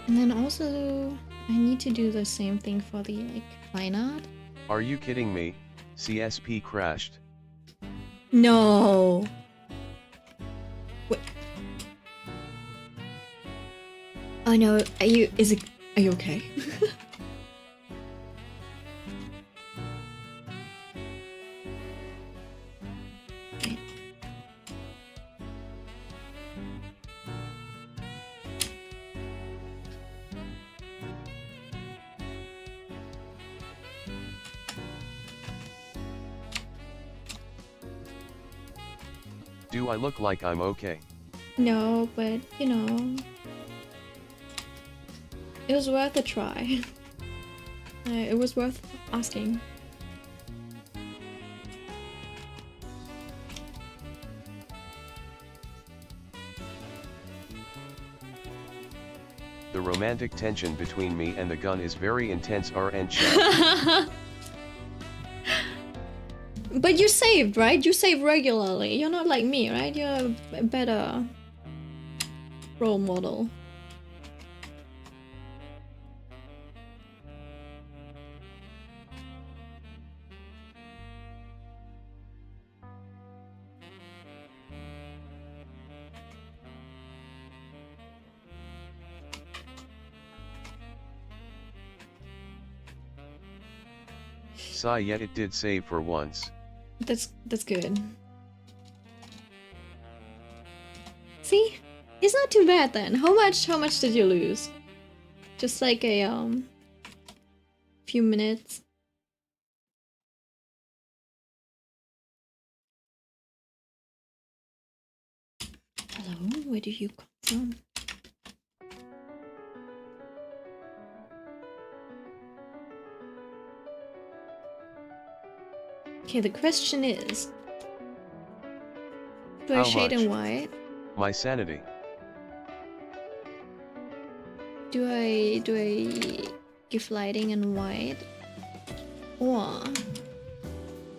And then also, I need to do the same thing for the like line art. Are you kidding me? CSP crashed. No. Wait. Oh no, are you okay? Wait. Do I look like I'm okay? No, but you know, it was worth a try. It was worth asking. The romantic tension between me and the gun is very intense. RN chat. But you saved, right? You save regularly. You're not like me, right? You're a better role model. Sigh, yet it did save for once. That's good. See? It's not too bad then. How much did you lose? Just like a few minutes. Hello, where do you come from? Okay, the question is, do I How shade much? in white? My sanity. Do I give lighting in white? Or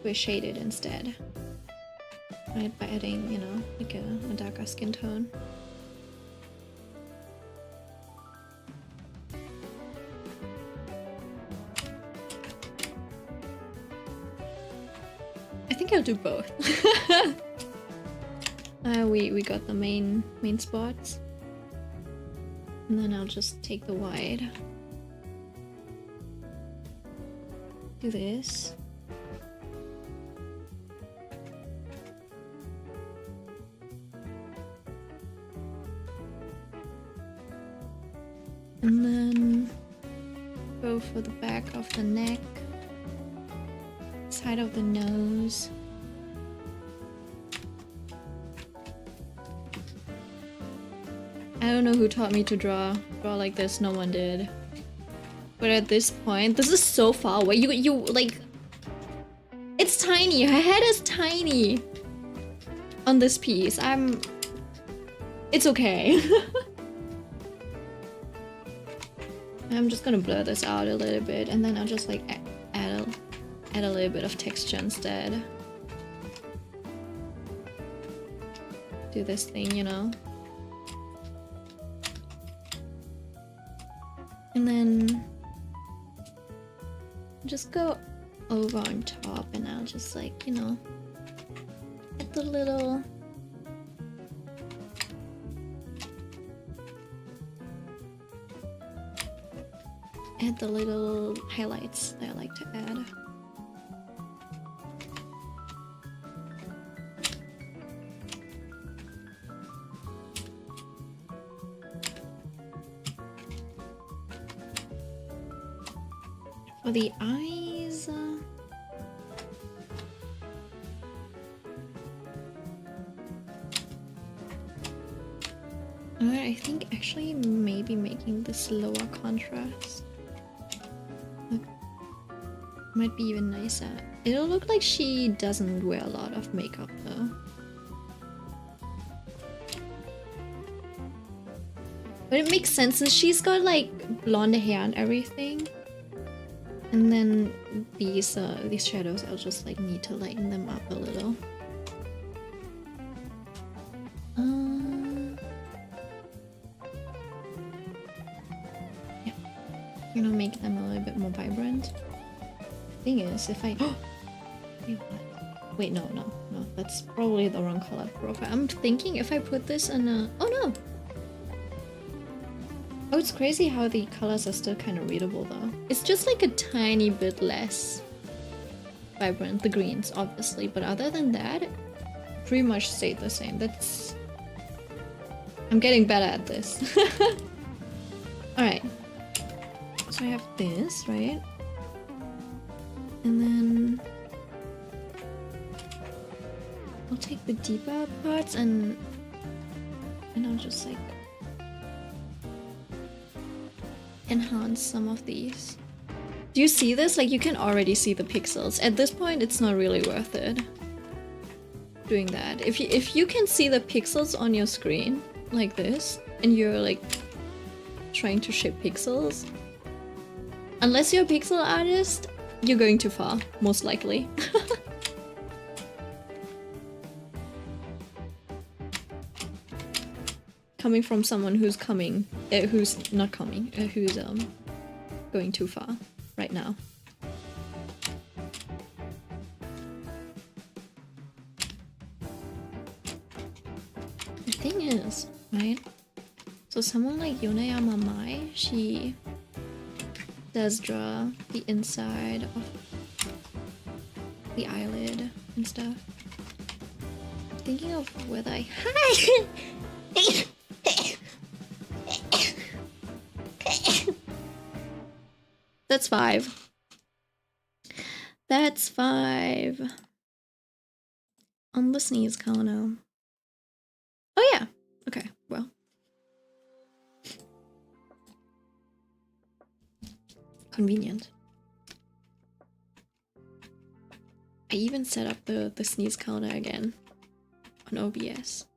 do I shade it instead? Right, by adding, you know, like a darker skin tone. I think I'll do both. We got the main spots. And then I'll just take the white. Do this. And then go for the back of the neck, side of the nose. I don't know who taught me to draw like this. No one did. But at this point, this is so far away. You like, it's tiny. Her head is tiny on this piece. It's okay. I'm just gonna blur this out a little bit, and then I'll just like add a little bit of texture instead. do this thing, you know? And then just go over on top, and I'll just like, you know, add the little highlights that I like to add. For the eyes, I think actually maybe making this lower contrast might be even nicer. It'll look like she doesn't wear a lot of makeup though. But it makes sense since she's got like blonde hair and everything. And then these shadows, I'll just like need to lighten them up a little. Yeah, you know, make them a little bit more vibrant. Thing is, if I wait, no, that's probably the wrong color profile. I'm thinking if I put this in a no. Oh, it's crazy how the colors are still kind of readable though. It's just like a tiny bit less vibrant, the greens obviously, but other than that, pretty much stayed the same. I'm getting better at this. Alright. So I have this, right? And then I'll take the deeper parts and I'll just like enhance some of these. Do you see this? Like, you can already see the pixels. At this point, it's not really worth it doing that. If you can see the pixels on your screen like this, and you're like trying to ship pixels, unless you're a pixel artist, you're going too far, most likely. Coming from someone who's going too far right now. The thing is, right? So someone like Yonaya Mamai, she does draw the inside of the eyelid and stuff. I'm thinking of whether I That's 5. That's 5. On the sneeze counter. Oh yeah. Okay, well. Convenient. I even set up the sneeze counter again on OBS.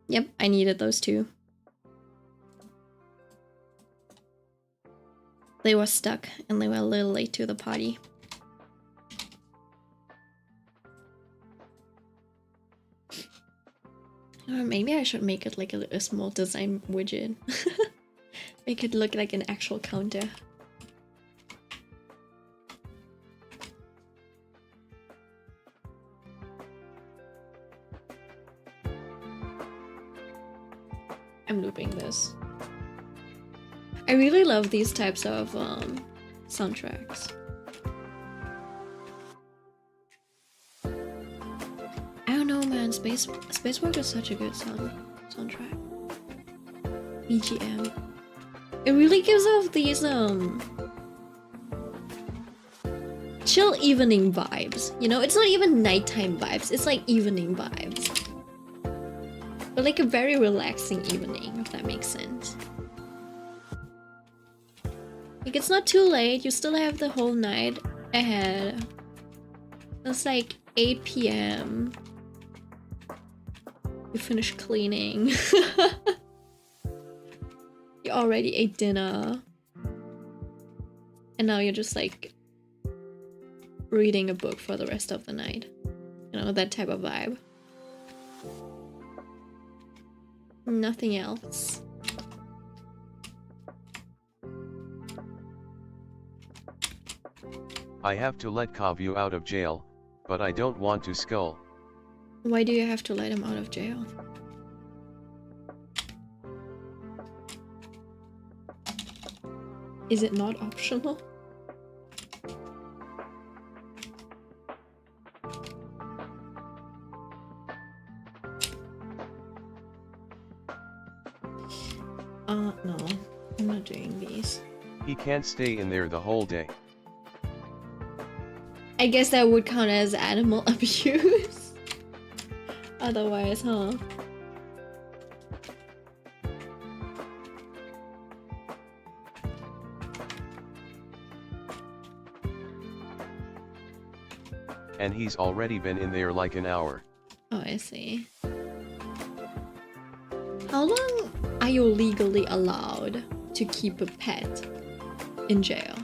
Yep, I needed those two. They were stuck and they were a little late to the party. Or maybe I should make it like a small design widget. Make it look like an actual counter. I'm looping this. I really love these types of soundtracks. I don't know, man. Spacewalk is such a good soundtrack. BGM. It really gives off these chill evening vibes. You know, it's not even nighttime vibes. It's like evening vibes. But like a very relaxing evening, if that makes sense. Like, it's not too late, you still have the whole night ahead. It's like 8 PM. You finish cleaning. You already ate dinner. And now you're just like reading a book for the rest of the night. You know, that type of vibe. Nothing else. I have to let Kavu out of jail, but I don't want to skull. Why do you have to let him out of jail? Is it not optional? No, I'm not doing these. He can't stay in there the whole day. I guess that would count as animal abuse. Otherwise, huh? And he's already been in there like an hour. Oh, I see. How long are you legally allowed to keep a pet in jail?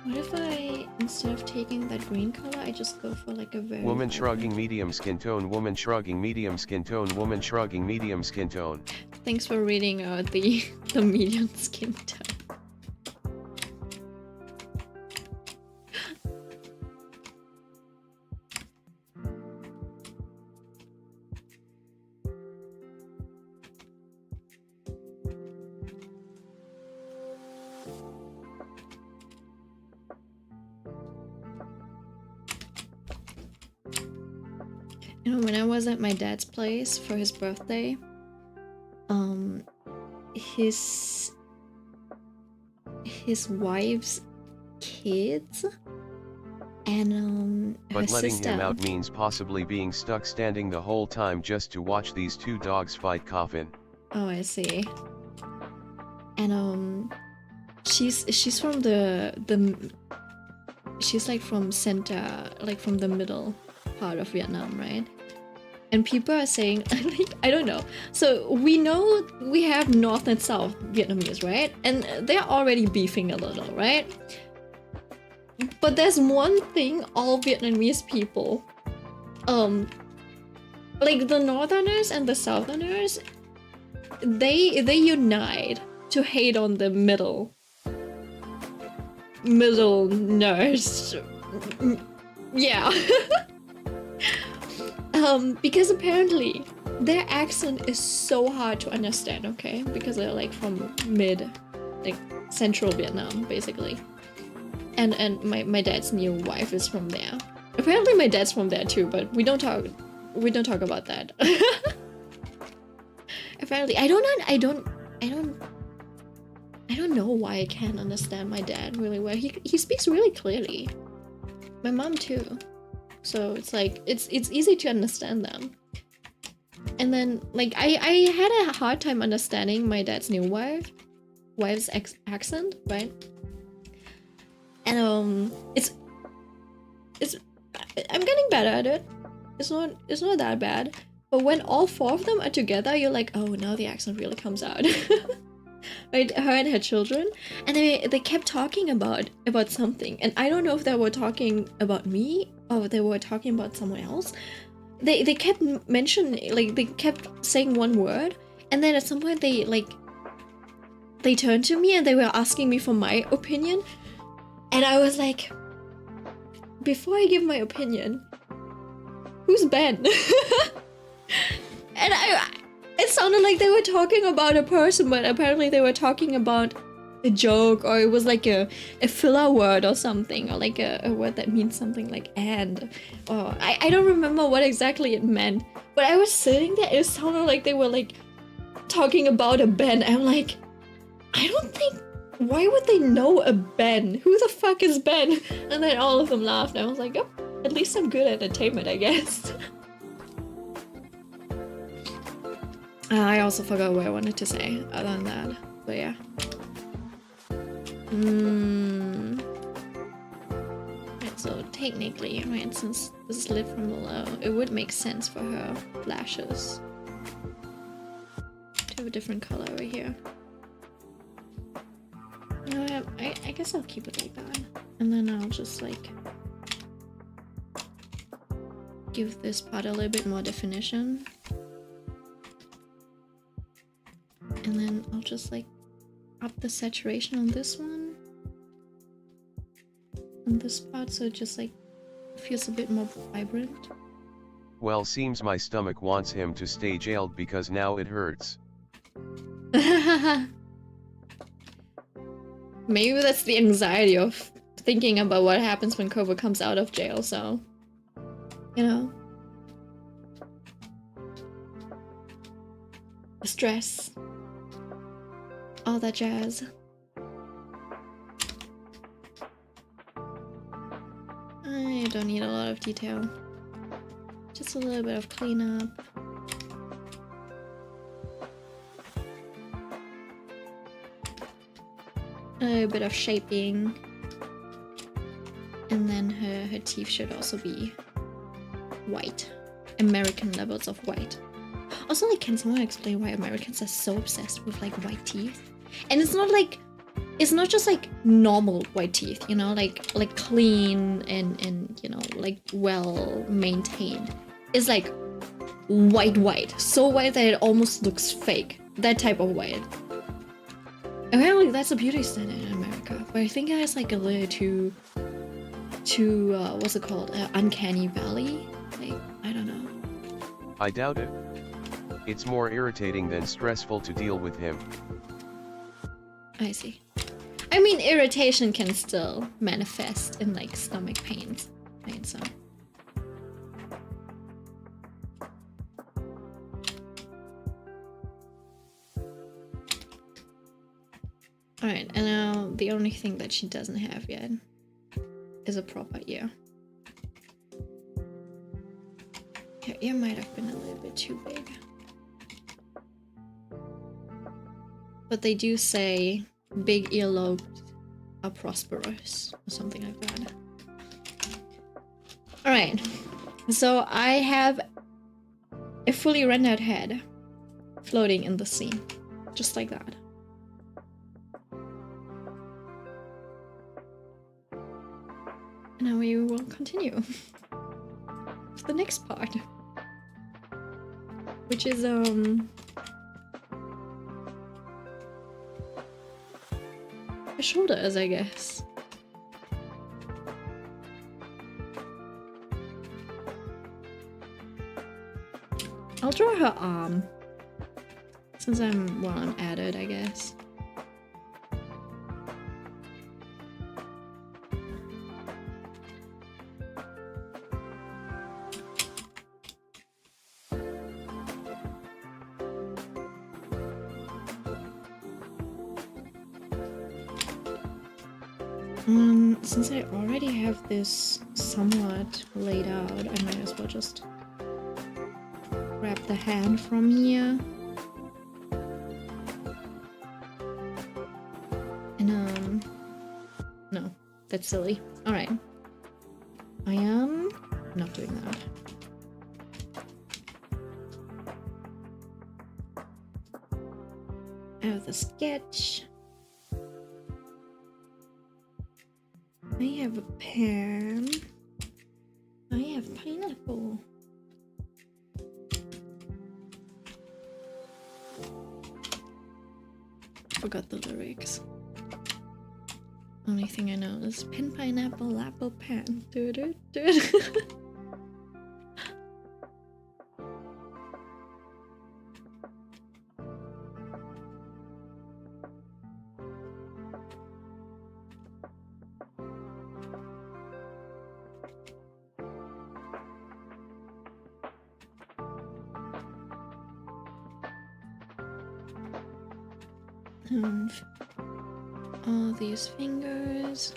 What if I, instead of taking that green color, I just go for like a very... Woman shrugging medium skin tone, woman shrugging medium skin tone, woman shrugging medium skin tone. Thanks for reading out the medium skin tone. You know, when I was at my dad's place for his birthday, his wife's kids and her But letting sister. him out means possibly being stuck standing the whole time just to watch these two dogs fight coffin. Oh, I see. And she's from the she's like from center, like from the middle part of Vietnam, right? And people are saying, like, I don't know. So we know we have North and South Vietnamese, right? And they're already beefing a little, right? But there's one thing all Vietnamese people, like the Northerners and the Southerners, they unite to hate on the middle-ners. Yeah. Because apparently their accent is so hard to understand, okay? Because they're like from like central Vietnam, basically. And my dad's new wife is from there. Apparently my dad's from there too, but we don't talk about that. Apparently, I don't know why I can't understand my dad really well. He speaks really clearly. My mom too. So it's like it's easy to understand them. And then like I had a hard time understanding my dad's new wife's accent, right? And it's I'm getting better at it. It's not that bad. But when all four of them are together, you're like, oh, now the accent really comes out. Right, her and her children, and they kept talking about something, and I don't know if they were talking about me or if they were talking about someone else. They kept mentioning, like, they kept saying one word, and then at some point they turned to me and they were asking me for my opinion, and I was like, before I give my opinion, who's Ben? And it sounded like they were talking about a person, but apparently they were talking about a joke, or it was like a filler word or something, or like a word that means something like and. Or I don't remember what exactly it meant, but I was sitting there, it sounded like they were like talking about a Ben. I'm like, I don't think, why would they know a Ben? Who the fuck is Ben? And then all of them laughed, and I was like, oh, at least I'm good at entertainment, I guess. I also forgot what I wanted to say other than that, but yeah. Right, so technically, right, since this is lit from below, it would make sense for her lashes to have a different color over here. You know, I guess I'll keep it like that. And then I'll just like give this part a little bit more definition. And then I'll just like up the saturation on this one. On this part, so it just like feels a bit more vibrant. Well, seems my stomach wants him to stay jailed because now it hurts. Maybe that's the anxiety of thinking about what happens when Cobra comes out of jail, so... You know? The stress. All that jazz. I don't need a lot of detail. Just a little bit of cleanup. A bit of shaping. And then her teeth should also be white. American levels of white. Also, like, can someone explain why Americans are so obsessed with like white teeth? And it's not just like normal white teeth, you know, like clean and you know, like well maintained. It's like white, so white that it almost looks fake. That type of white. Apparently that's a beauty standard in America, but I think it's like a little too what's it called? Uncanny valley? Like, I don't know. I doubt it. It's more irritating than stressful to deal with him. I see. I mean, irritation can still manifest in like stomach pains, right? So. Alright, and now the only thing that she doesn't have yet is a proper ear. Her ear might have been a little bit too big. But they do say big earlobes are prosperous, or something like that. Alright, so I have a fully rendered head floating in the sea, just like that. Now we will continue with the next part, which is her shoulders, I guess. I'll draw her arm since I'm at it, I guess. Since I already have this somewhat laid out, I might as well just grab the hand from here. And no, that's silly. Alright. I am not doing that. I have the sketch. I have a pen. I have pineapple. Forgot the lyrics. Only thing I know is pin, pineapple, apple, pen. All these fingers.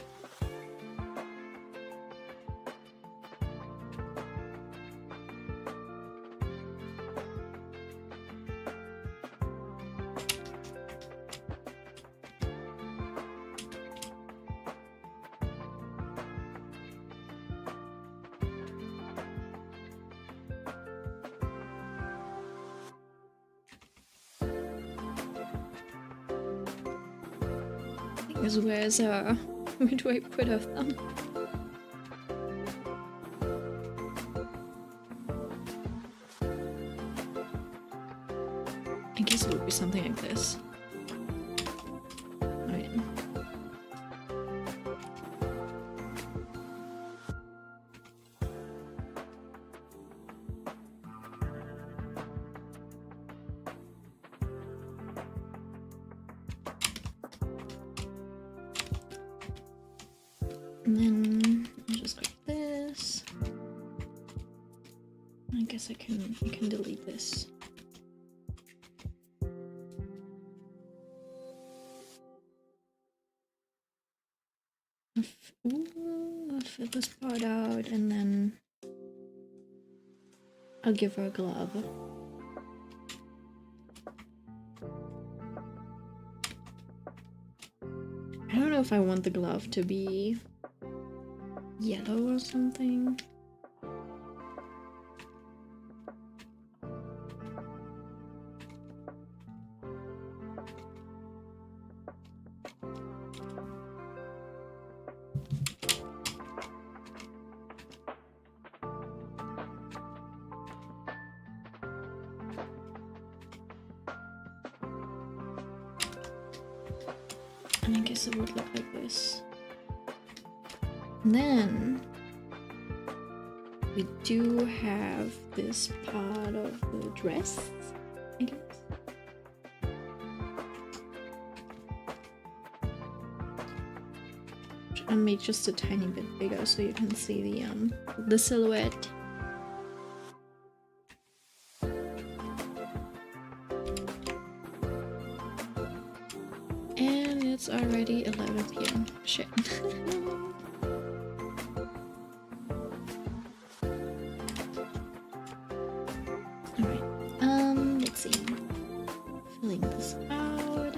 Because where's where do I put her thumb? I guess it would be something like this. Right. And then just like this. I guess I can delete this. Ooh, I'll fill this part out and then I'll give her a glove. I don't know if I want the glove to be yellow or something. And I guess it would look like this. And then we do have this part of the dress, I guess. Which I'll make just a tiny bit bigger so you can see the silhouette. And it's already 11 PM. Shit. Alright, let's see. Filling this out.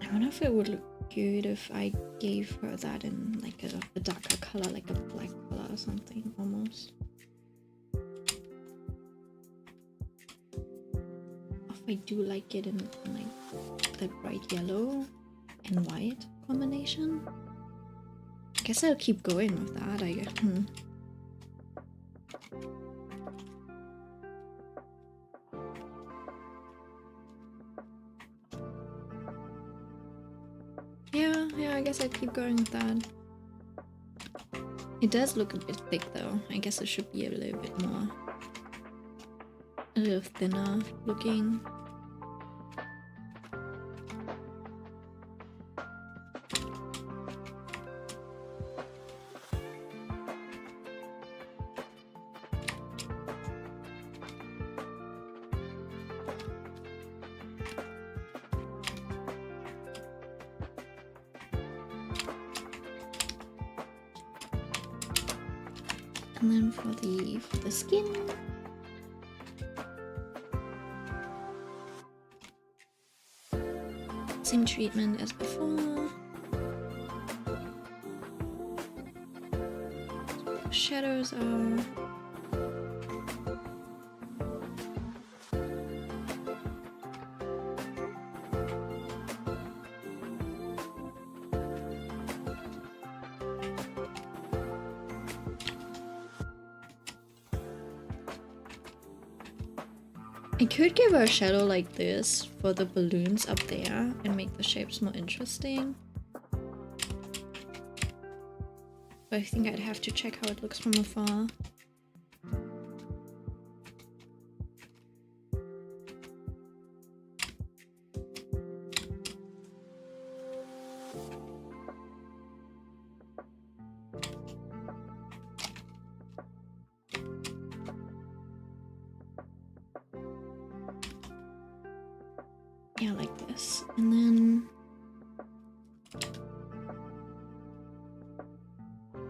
I wonder if it would look good if I gave her that in like a darker color, like a black color or something, almost. If I do like it in like the bright yellow and white combination. I guess I'll keep going with that, I guess. Yeah, I guess I'd keep going with that. It does look a bit thick though. I guess it should be a little bit more... a little thinner looking. And then for the skin, same treatment as before. Shadows are I could give her a shadow like this for the balloons up there and make the shapes more interesting. But I think I'd have to check how it looks from afar. Yeah, like this. And then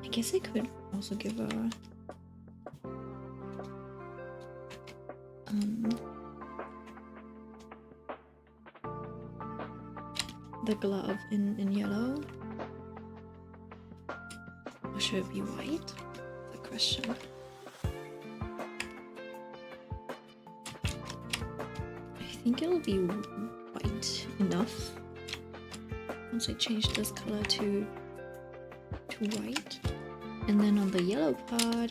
I guess I could also give her the glove in yellow. should it be white? The question. I think it'll be white enough once I change this color to white. And then on the yellow part,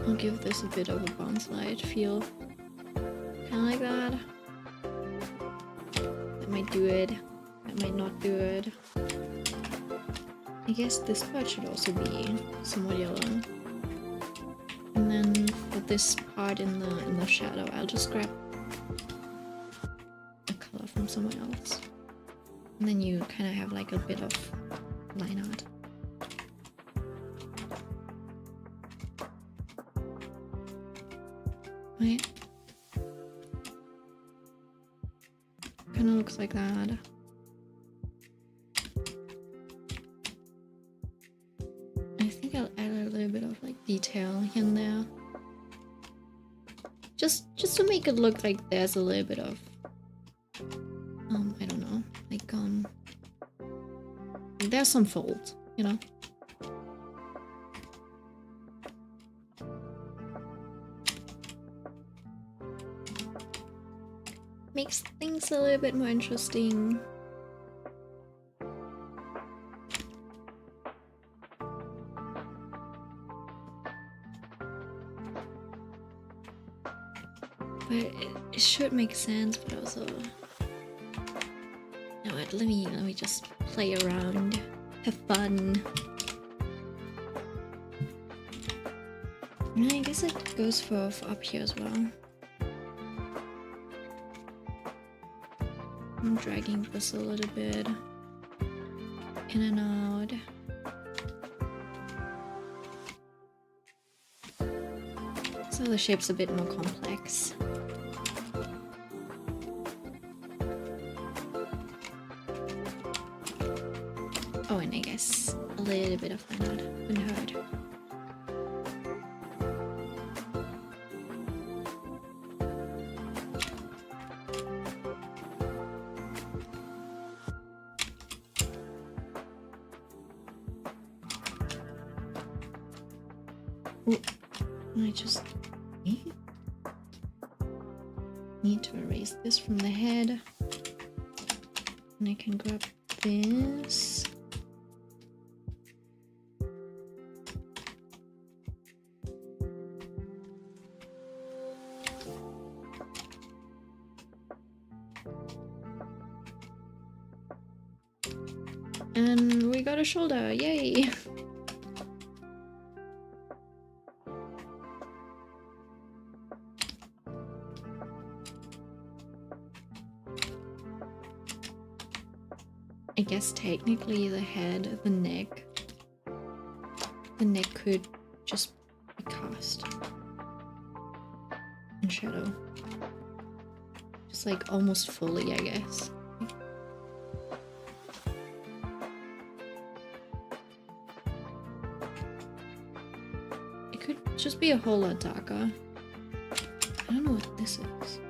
I'll give this a bit of a bounce light feel. Kind of like that. That might do it. That might not do it. I guess this part should also be somewhat yellow. And then for this part in the shadow, I'll just grab a color from somewhere else. And then you kind of have like a bit of line art. Right? Kind of looks like that. I think I'll add a little bit of like detail here and there. Just to make it look like there's a little bit of I don't know, like there's some folds, you know. Makes things a little bit more interesting. But it should make sense, but also... No, let me just play around. Have fun. And I guess it goes for up here as well. I'm dragging this a little bit in and out. So the shape's a bit more complex. Oh, and I guess a little bit of line art wouldn't hurt. Ooh, I just need to erase this from the head. And I can grab this. And we got a shoulder, yay! I guess technically the head, the neck could just be cast in shadow. Just like almost fully, I guess. It could just be a whole lot darker. I don't know what this is.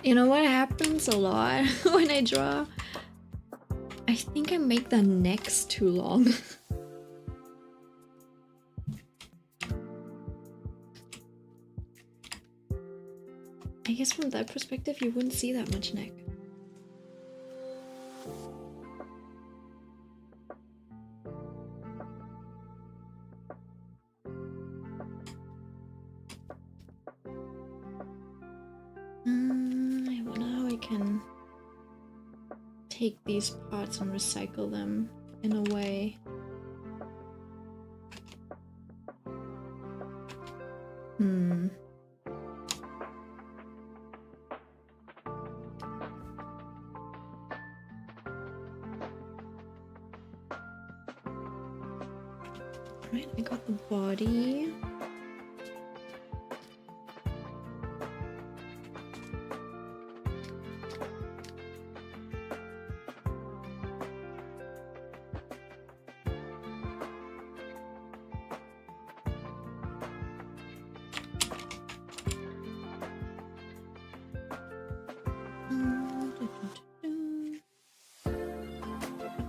You know what happens a lot when I draw? I think I make the necks too long. I guess from that perspective you wouldn't see that much neck. take these parts and recycle them in a way. Right, I got the body.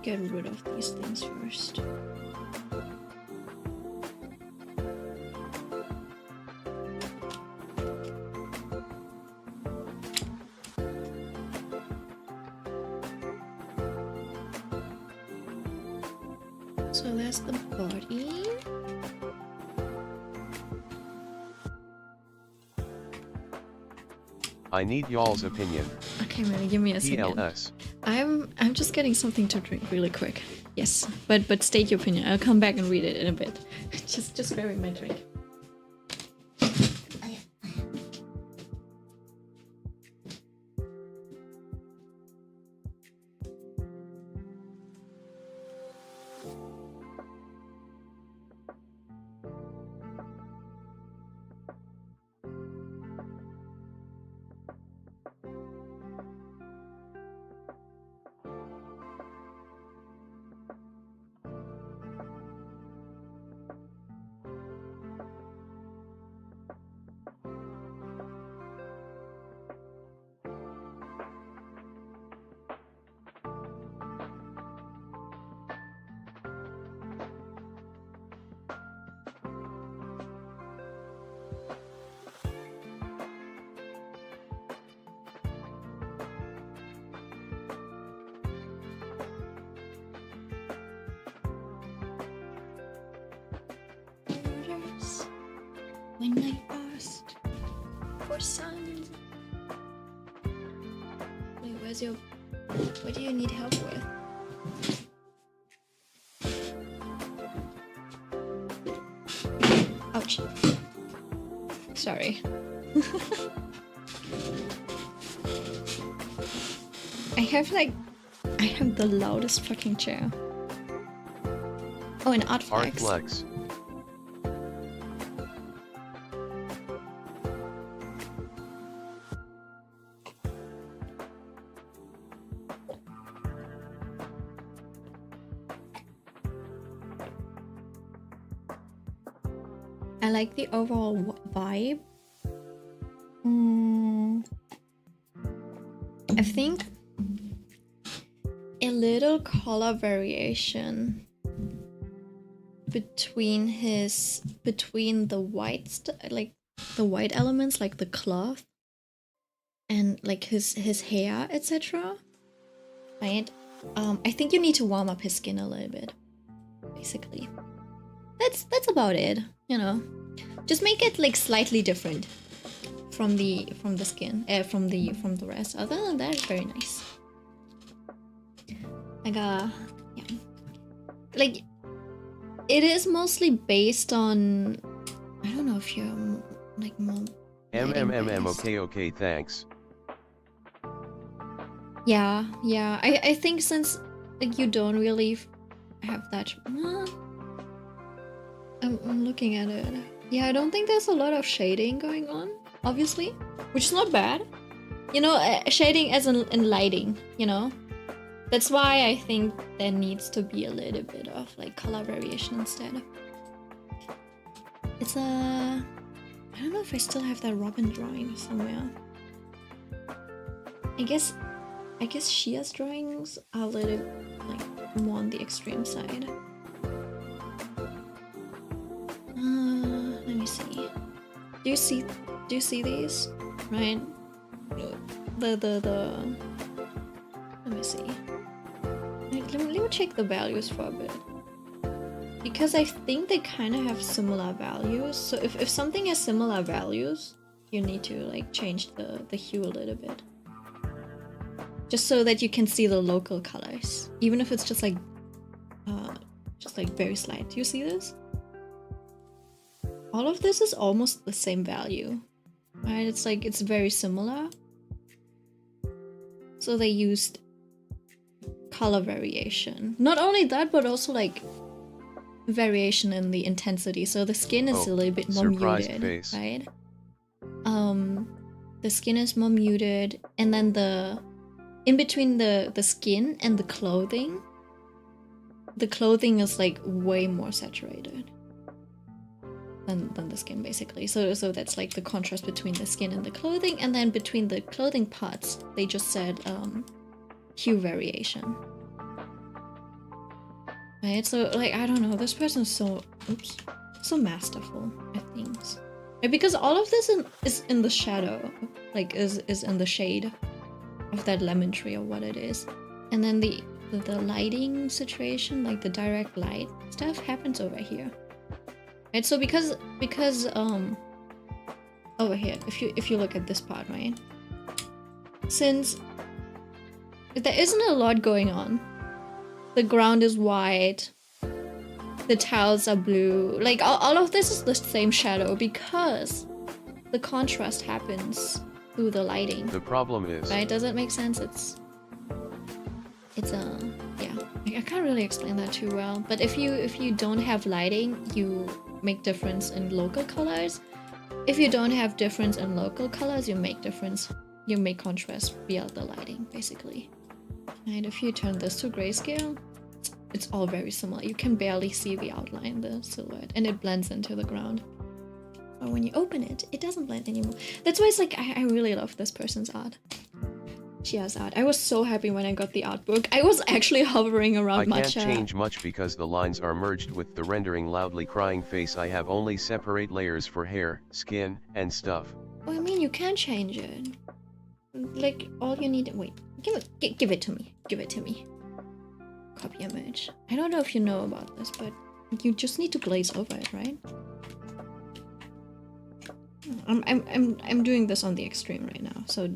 Get rid of these things first. So that's the body. I need y'all's opinion. Okay, Mary, give me a second. PLS. I'm just getting something to drink really quick. Yes, but state your opinion. I'll come back and read it in a bit. just grabbing my drink. When I asked for sun. Wait, where's your... What do you need help with? Ouch. Sorry. I have the loudest fucking chair. Oh, an art flex. Art flex. I like the overall vibe. I think a little color variation between the white like the white elements, like the cloth, and like his hair, etc. Right? I think you need to warm up his skin a little bit. Basically, that's about it. You know, just make it like slightly different from the skin, from the rest. Other than that, it's very nice. Like yeah, like it is mostly based on. I don't know if you're like more. Okay, thanks. Yeah. I think since like you don't really have that. I'm looking at it. Yeah, I don't think there's a lot of shading going on, obviously, which is not bad. You know, shading as in lighting, you know? That's why I think there needs to be a little bit of like color variation instead. It's I don't know if I still have that Robin drawing somewhere. I guess Shia's drawings are a little like more on the extreme side. Let me see. Do you see these? Right? The let me see. Let me check the values for a bit. Because I think they kind of have similar values. So if something has similar values, you need to like change the hue a little bit. just so that you can see the local colors, even if it's just like very slight. Do you see this? All of this is almost the same value, right? It's like, it's very similar. So they used color variation. Not only that, but also like variation in the intensity. So the skin is a little bit more muted, face. right? The skin is more muted, and then in between the skin and the clothing is like way more saturated than the skin, basically. So that's like the contrast between the skin and the clothing, and then between the clothing parts, they just said hue variation. Right, so like, I don't know, this person's so masterful at things. Right, because all of this is in the shadow, like is in the shade of that lemon tree or what it is. And then the lighting situation, like the direct light stuff, happens over here. Right, so because over here, if you look at this part, right? Since there isn't a lot going on, the ground is white, the tiles are blue, like all of this is the same shadow because the contrast happens through the lighting. The problem is, right? Does it make sense? It's yeah, I can't really explain that too well, but if you don't have lighting, you make difference in local colors. If you don't have difference in local colors, you make contrast via the lighting, basically. And if you turn this to grayscale, it's all very similar. You can barely see the outline, the silhouette, and it blends into the ground. But when you open it, it doesn't blend anymore. That's why it's like, I really love this person's art. She has art. I was so happy when I got the art book. I was actually hovering around Matcha. I can't change much because the lines are merged with the rendering loudly crying face. I have only separate layers for hair, skin, and stuff. Oh, I mean, you can change it. Like, all you need... Wait, give it to me. Give it to me. Copy image. I don't know if you know about this, but you just need to glaze over it, right? I'm doing this on the extreme right now, so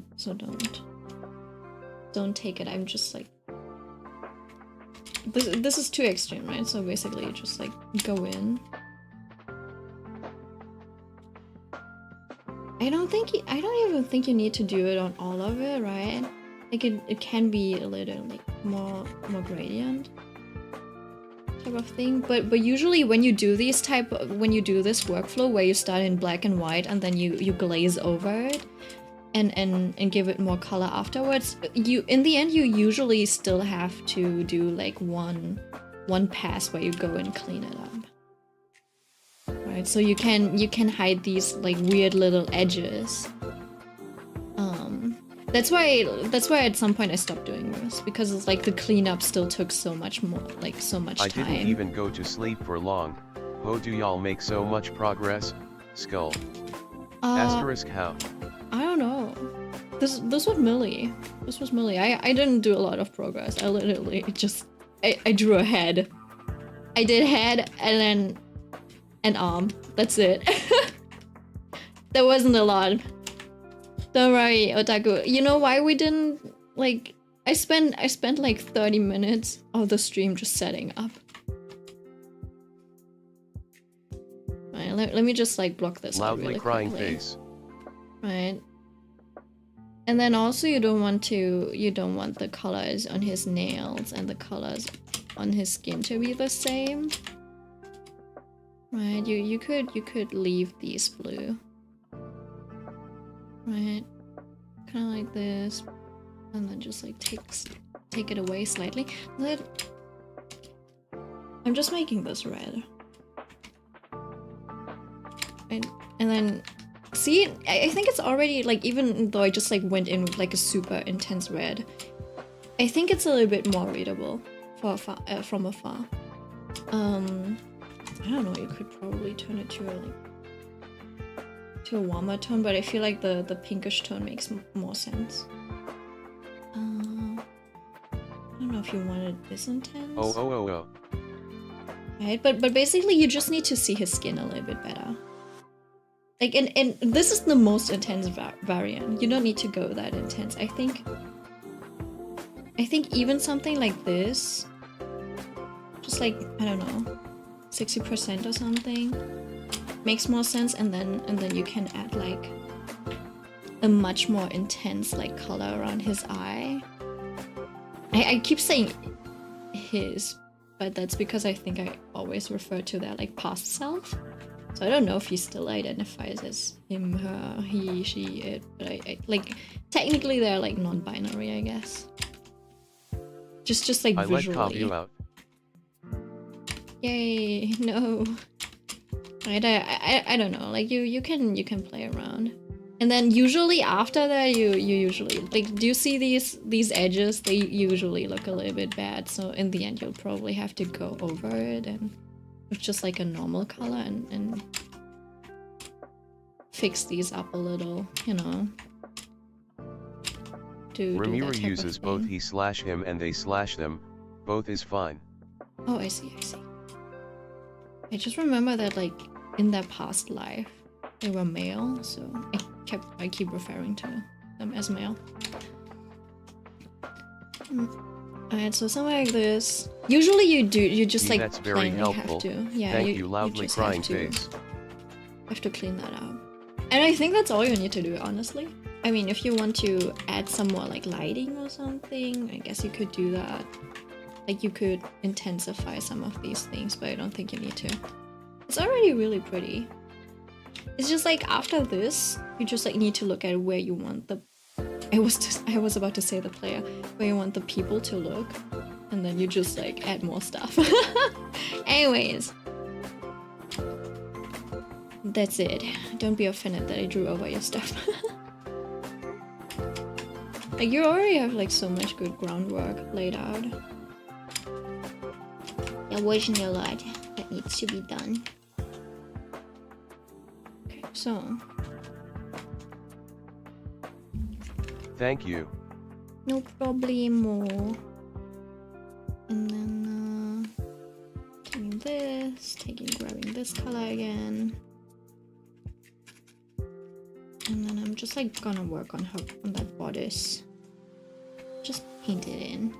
don't take it. I'm just like, this is too extreme, right? So basically you just like go in. I don't even think you need to do it on all of it, right? Like it can be a little like more gradient type of thing, but usually when you do this workflow where you start in black and white and then you glaze over it and give it more color afterwards, in the end you usually still have to do like one pass where you go and clean it up, right? So you can hide these like weird little edges. That's why at some point I stopped doing this, because it's like the cleanup still took so much time. I didn't even go to sleep for long. Oh, do y'all make so much progress? Skull. Asterisk how? I don't know. This was Millie. This was Millie. I didn't do a lot of progress. I literally just I drew a head. I did head and then an arm. That's it. There wasn't a lot. Don't worry, Otaku. You know why we didn't, like, I spent like 30 minutes of the stream just setting up. Right, let me just like block this out loudly really crying quickly. Face. Right. And then also you don't want the colors on his nails and the colors on his skin to be the same. Right, you could leave these blue. Right, kind of like this, and then just like take it away slightly. I'm just making this red, and then see, I think it's already like, even though I just like went in with like a super intense red, I think it's a little bit more readable from afar. I don't know. You could probably turn it to a warmer tone, but I feel like the pinkish tone makes more sense. I don't know if you wanted this intense. Oh. Right, but basically you just need to see his skin a little bit better. Like, and this is the most intense variant. You don't need to go that intense. I think I think even something like this, just like, I don't know, 60% or something, makes more sense, and then you can add like a much more intense like color around his eye. I keep saying his, but that's because I think I always refer to their like past self. So I don't know if he still identifies as him, her, he, she, it, but I like technically they're like non-binary, I guess. Just like visually. I let you out. Yay! No. Right? I don't know. Like you can play around, and then usually after that you usually like, do you see these edges? They usually look a little bit bad. So in the end you'll probably have to go over it and with just like a normal color and fix these up a little, you know. Remira uses both he/him and they/them. Both is fine. Oh, I see. I just remember that like in their past life they were male, so I keep referring to them as male. Alright, so something like this. Usually you just like that's very helpful. Have to. Yeah, Thank you loudly crying face. Have to clean that up. And I think that's all you need to do, honestly. I mean, if you want to add some more like lighting or something, I guess you could do that. Like you could intensify some of these things, but I don't think you need to. It's already really pretty. It's just like after this, you just like need to look at where you want the... I was about to say the player, where you want the people to look, and then you just like add more stuff. Anyways. That's it. Don't be offended that I drew over your stuff. Like you already have like so much good groundwork laid out. There wasn't a lot that needs to be done. Okay, so. Thank you. No problemo. And then grabbing this color again. And then I'm just like gonna work on that bodice. Just paint it in.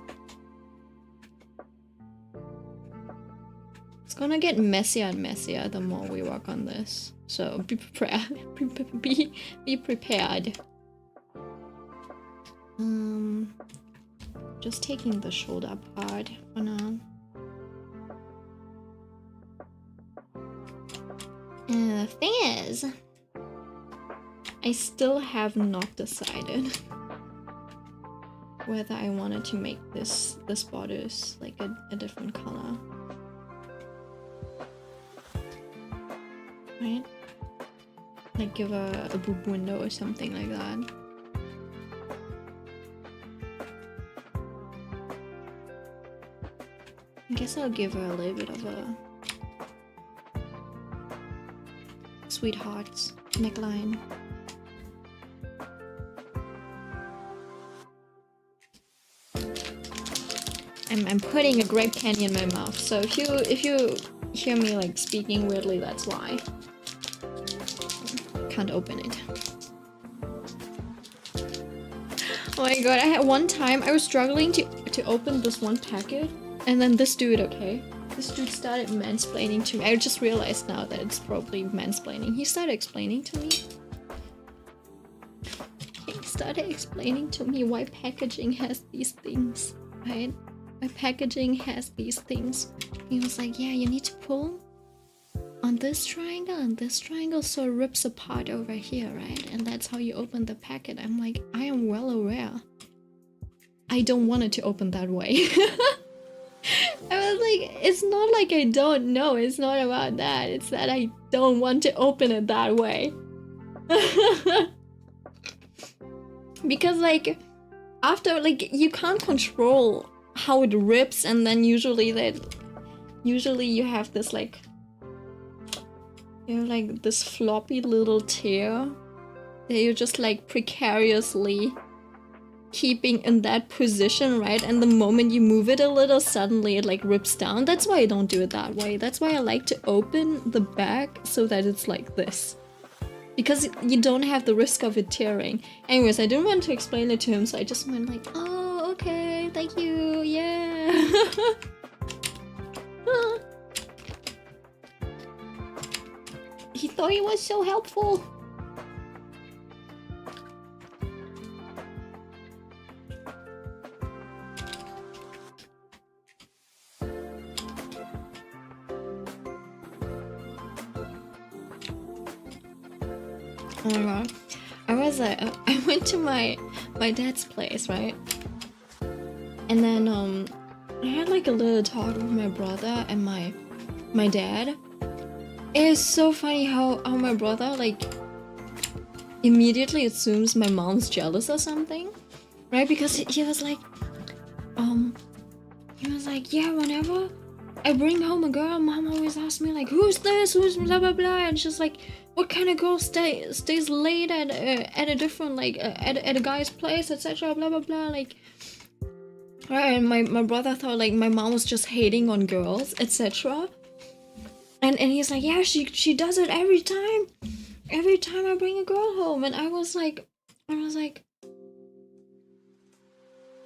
It's gonna get messier and messier the more we work on this. So be prepared. Be prepared. Just taking the shoulder part for now. And the thing is, I still have not decided whether I wanted to make this bodice like a different color. Right? Like give a boob window or something like that. I guess I'll give her a little bit of a sweethearts neckline. I'm putting a grape candy in my mouth, so if you hear me like speaking weirdly, that's why. Can't open it. Oh my god, I had one time I was struggling to open this one packet, and then this dude started mansplaining to me. I just realized now that it's probably mansplaining. He started explaining to me. He started explaining to me why packaging has these things, right? My packaging has these things. He was like, yeah, you need to pull on this triangle and this triangle so it rips apart over here, right? And that's how you open the packet. I'm like, I am well aware. I don't want it to open that way. I was like, it's not like I don't know. It's not about that. It's that I don't want to open it that way. Because like, after, like, you can't control how it rips, and then usually you have this like, you know, like this floppy little tear that you're just like precariously keeping in that position, right? And the moment you move it a little, suddenly it like rips down. That's why I don't do it that way. That's why I like to open the back so that it's like this, because you don't have the risk of it tearing. Anyways, I didn't want to explain it to him, so I just went like, oh, okay, thank you. Yeah. He thought he was so helpful. Oh my god. I went to my dad's place, right? And then I had like a little talk with my brother and my dad. It is so funny how my brother like immediately assumes my mom's jealous or something, right? Because he was like, yeah, whenever I bring home a girl, mom always asks me like, who's this, who's blah blah blah, and she's like, what kind of girl stays late at a different like at a guy's place, etc. Blah blah blah, like. Right, and my brother thought like my mom was just hating on girls, etc. And he's like, yeah, she does it every time I bring a girl home. And I was like,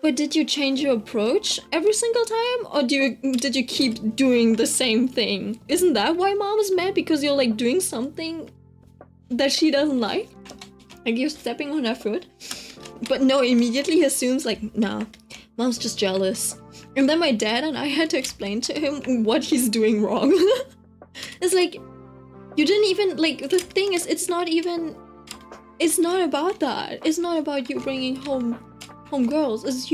but did you change your approach every single time, or did you keep doing the same thing? Isn't that why mom is mad? Because you're like doing something that she doesn't like you're stepping on her foot? But no, immediately he assumes like, nah, mom's just jealous. And then my dad and I had to explain to him what he's doing wrong. It's like, you didn't even, like, the thing is, it's not about that. It's not about you bringing home girls. It's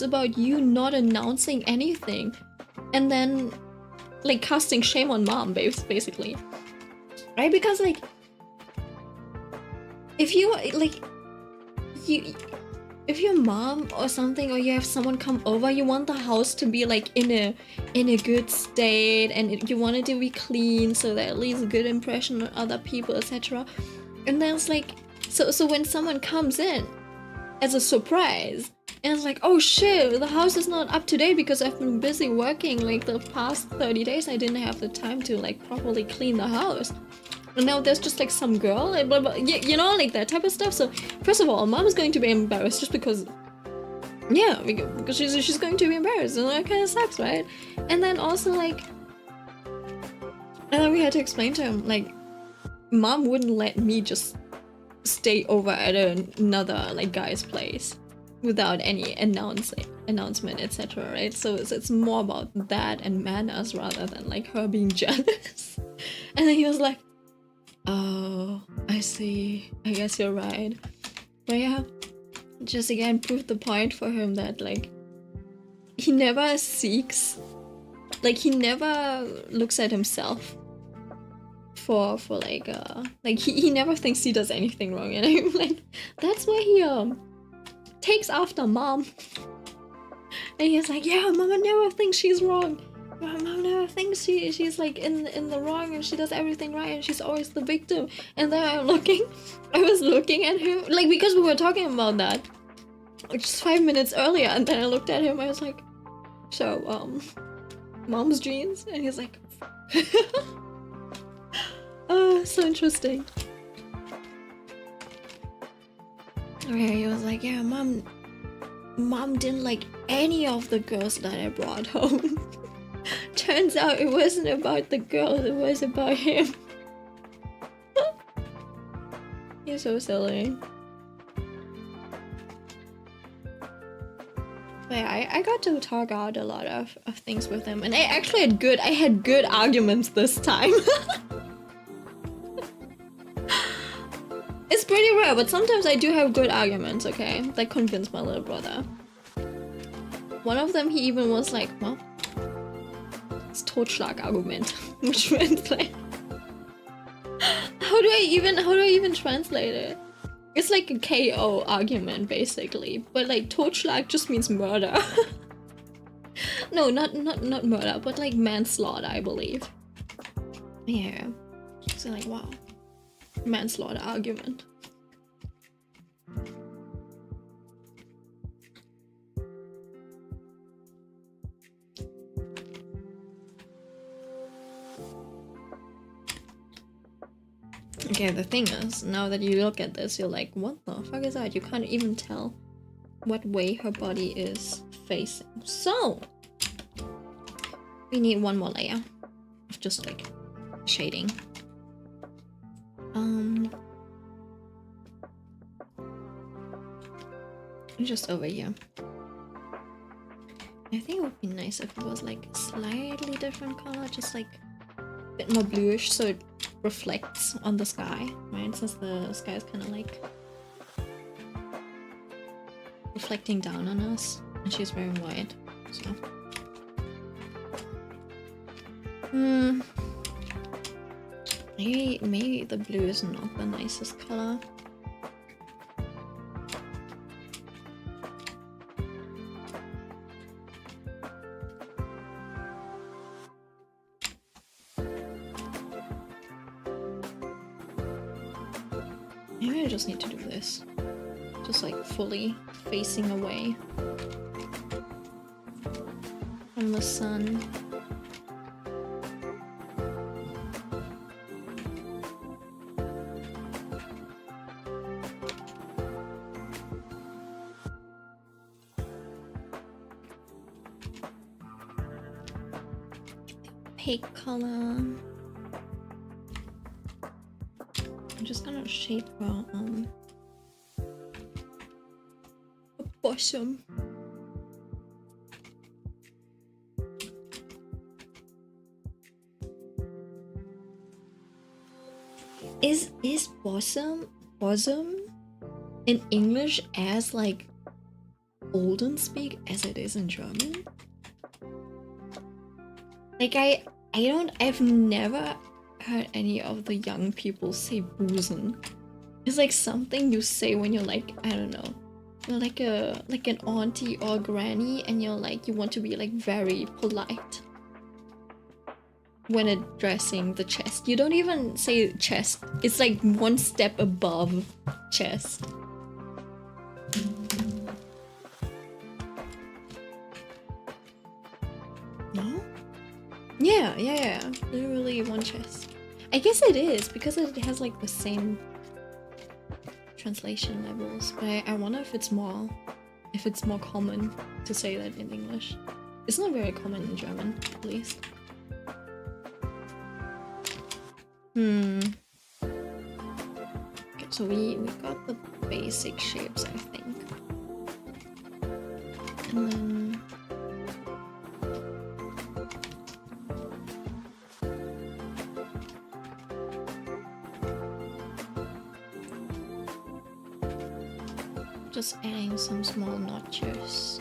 about you not announcing anything. And then, like, casting shame on mom, basically. Right? Because, like, if you, like, if your mom or something, or you have someone come over, you want the house to be like in a good state, and you want it to be clean so that it leaves a good impression on other people, etc. And then it's like, so when someone comes in as a surprise, and it's like, oh shit, the house is not up to date because I've been busy working like the past 30 days. I didn't have the time to like properly clean the house. And now there's just like some girl, like, blah, blah, you know, like that type of stuff. So first of all, mom is going to be embarrassed just because, yeah, because she's going to be embarrassed, and that kind of sucks, right? And then also like, and then we had to explain to him like, mom wouldn't let me just stay over at another like guy's place without any announcement, etc. Right? So it's more about that and manners rather than like her being jealous. And then he was like, oh, I see. I guess you're right. But yeah, just again proved the point for him that like he never seeks, like he never looks at himself for like he never thinks he does anything wrong, and I'm like, that's why he takes after mom. And he's like, yeah, mama never thinks she's wrong. Mom never thinks she's like in the wrong, and she does everything right, and she's always the victim. And then I was looking at him, like, because we were talking about that just 5 minutes earlier, and then I looked at him, I was like, so mom's jeans? And he's like, oh, so interesting. Okay, he was like, yeah, mom didn't like any of the girls that I brought home. Turns out it wasn't about the girls, it was about him. He's so silly. But yeah, I got to talk out a lot of things with him, and I actually had good arguments this time. It's pretty rare, but sometimes I do have good arguments, okay? That convinced my little brother. One of them, he even was like, well, it's Totschlag-Argument, which means like, how do I even translate it? It's like a KO argument basically, but like Totschlag just means murder. No, not murder, but like manslaughter, I believe. Yeah. So like, wow, manslaughter argument. Okay, the thing is, now that you look at this, you're like, what the fuck is that? You can't even tell what way her body is facing. So we need one more layer of just like shading. Just over here. I think it would be nice if it was like a slightly different color, just like a bit more bluish so it reflects on the sky, right? Since the sky is kind of like reflecting down on us, and she's wearing white, so. Maybe the blue is not the nicest color. Maybe I just need to do this. Just like fully facing away from the sun. Opaque color. I'm just gonna shape her a bosom. Is bosom in English as like olden speak as it is in German? Like I've never heard any of the young people say Busen. It's like something you say when you're like, I don't know, you're like an auntie or granny, and you're like, you want to be like very polite when addressing the chest. You don't even say chest. It's like one step above chest. No? Yeah. Literally one chest. I guess it is because it has like the same translation levels, but I wonder if it's more common to say that in English. It's not very common in German, at least. Okay, so we got the basic shapes, I think. And then just adding some small notches.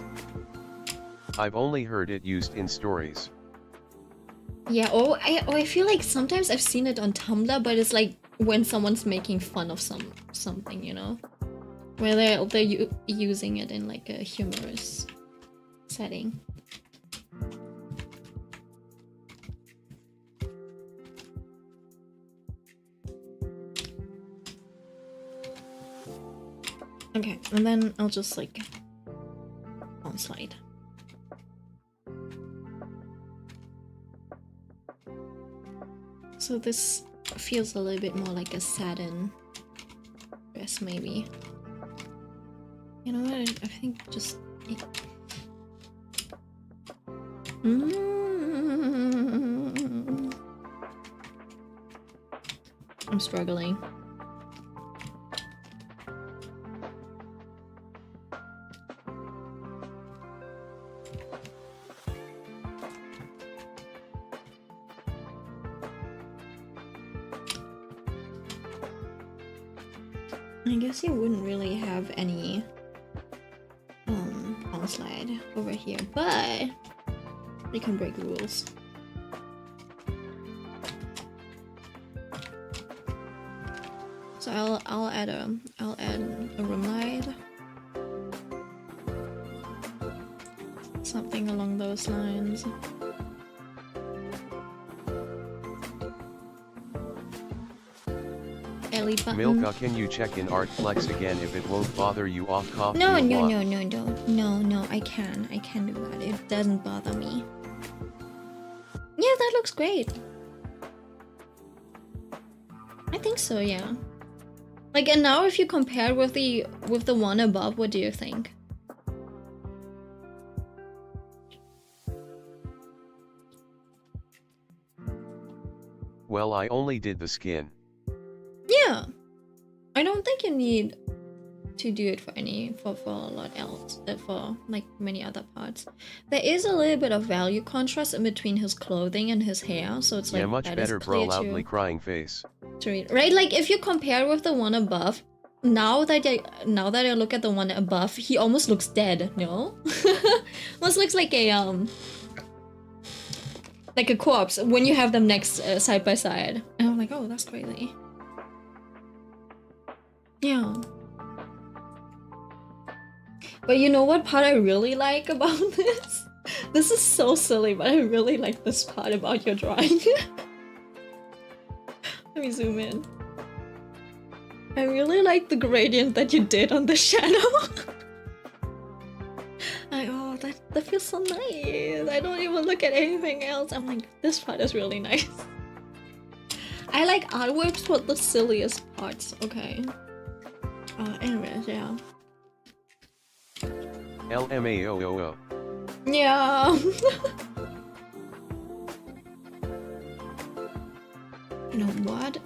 I've only heard it used in stories. Yeah, I feel like sometimes I've seen it on Tumblr, but it's like when someone's making fun of something, you know? Where they're using it in like a humorous setting. Okay, and then I'll just like on slide. So this feels a little bit more like a satin dress, maybe. You know what? I think just. I'm struggling. I guess you wouldn't really have any on slide over here, but we can break the rules. So I'll add a room light, something along those lines. Milka, can you check in Artflex again if it won't bother you off coffee? No, I can do that. It doesn't bother me. Yeah, that looks great. I think so, yeah. Like, and now if you compare with the one above, what do you think? Well, I only did the skin. Yeah. I don't think you need to do it for a lot else, for like many other parts. There is a little bit of value contrast in between his clothing and his hair, so it's like, Yeah, much that better, is bro. clear Loudly crying face. to read. Right, like if you compare with the one above, now that I look at the one above, he almost looks dead, no? Almost looks like a corpse when you have them next side by side. And I'm like, oh, that's crazy. Yeah. But you know what part I really like about this? This is so silly, but I really like this part about your drawing. Let me zoom in. I really like the gradient that you did on the shadow. Oh, that feels so nice. I don't even look at anything else. I'm like, this part is really nice. I like artworks for the silliest parts. Okay. Anyways, yeah. LMAOOO. Yeah. You know what?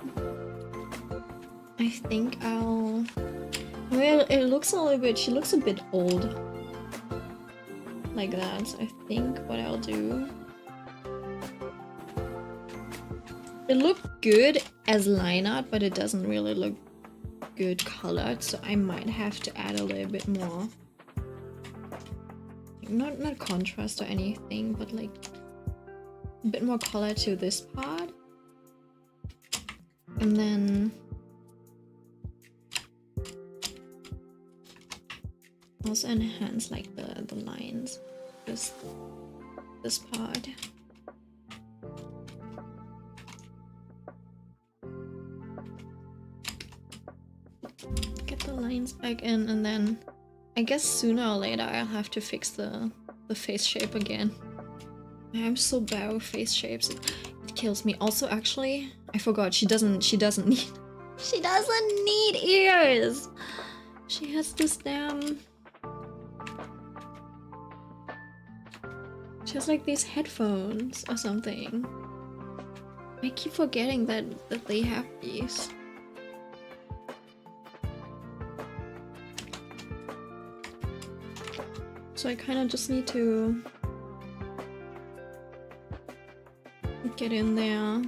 I think I'll... Well, it looks a little bit... She looks a bit old. Like that. So I think what I'll do... It looked good as line art, but it doesn't really look good colored, so I might have to add a little bit more. Not contrast or anything, but like a bit more color to this part. And then also enhance like the lines. This part. Get the lines back in, and then I guess sooner or later I'll have to fix the face shape again. I'm so bad with face shapes. It kills me. Also, actually, I forgot she doesn't need ears. She has this damn... She has like these headphones or something. I keep forgetting that they have these. So I kind of just need to get in there.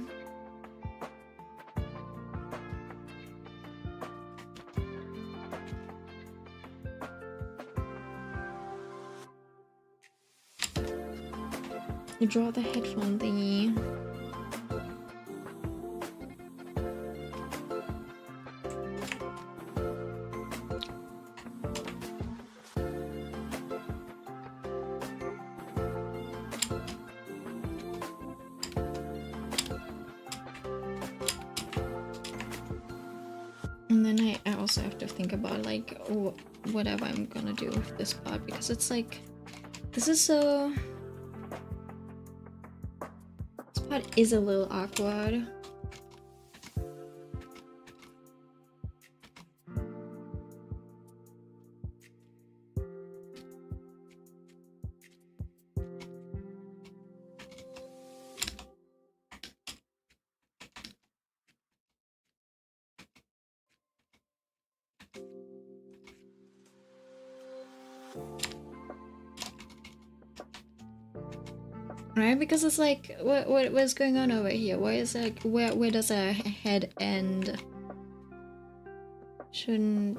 You draw the headphone thingy. And then I also have to think about like whatever I'm gonna do with this part, because it's like, this is so... This part is a little awkward. Right, because it's like, what's going on over here? Why is like, where does a head end? Shouldn't...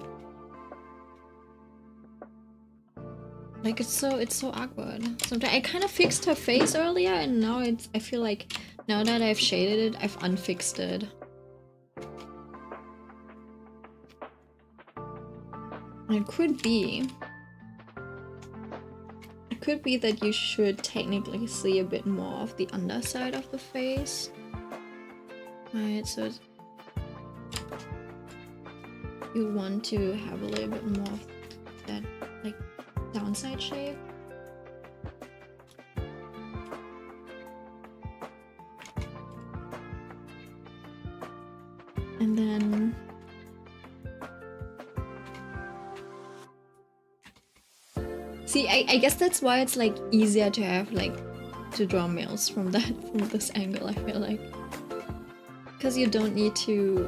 Like, it's so awkward. Sometimes I kind of fixed her face earlier, and now I feel like now that I've shaded it, I've unfixed it. It could be that you should technically see a bit more of the underside of the face. Right, so you want to have a little bit more of that, like, downside shape. And then see, I guess that's why it's like easier to have like to draw males from this angle, I feel like. Because you don't need to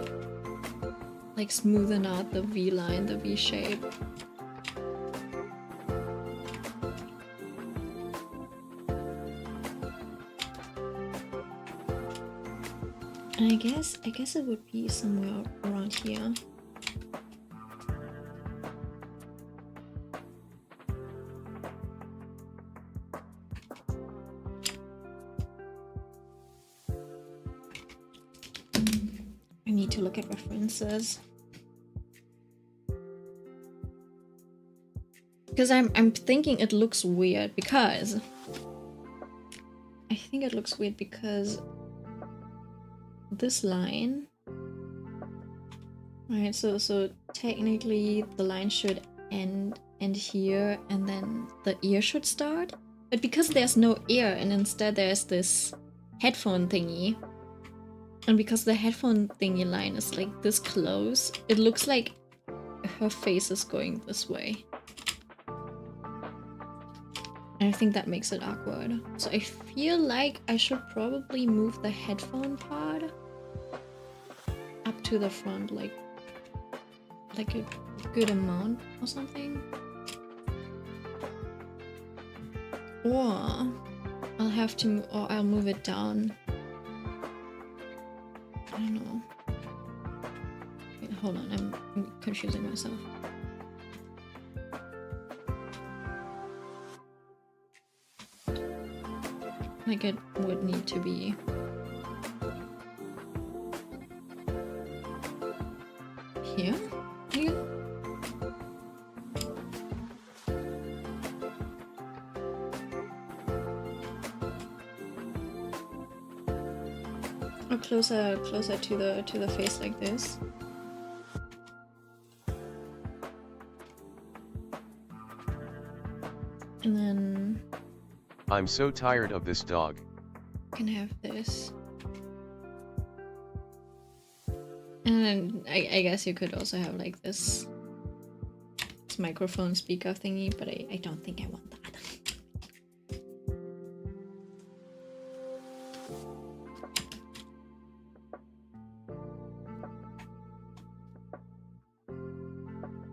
like smoothen out the V line, the V shape. And I guess it would be somewhere around here. I need to look at references. Because I'm thinking it looks weird because I think it looks weird because this line, right? So technically the line should end here, and then the ear should start. But because there's no ear, and instead there's this headphone thingy, and because the headphone thingy line is like this close, it looks like her face is going this way. And I think that makes it awkward. So I feel like I should probably move the headphone part up to the front, like a good amount or something. Or I'll have to, or I'll move it down. I don't know. Wait, hold on, I'm confusing myself. Like it would need to be here? Here? Or closer to the face like this. And then I'm so tired of this dog. Can have this. And then I guess you could also have like this microphone speaker thingy, but I don't think I want that.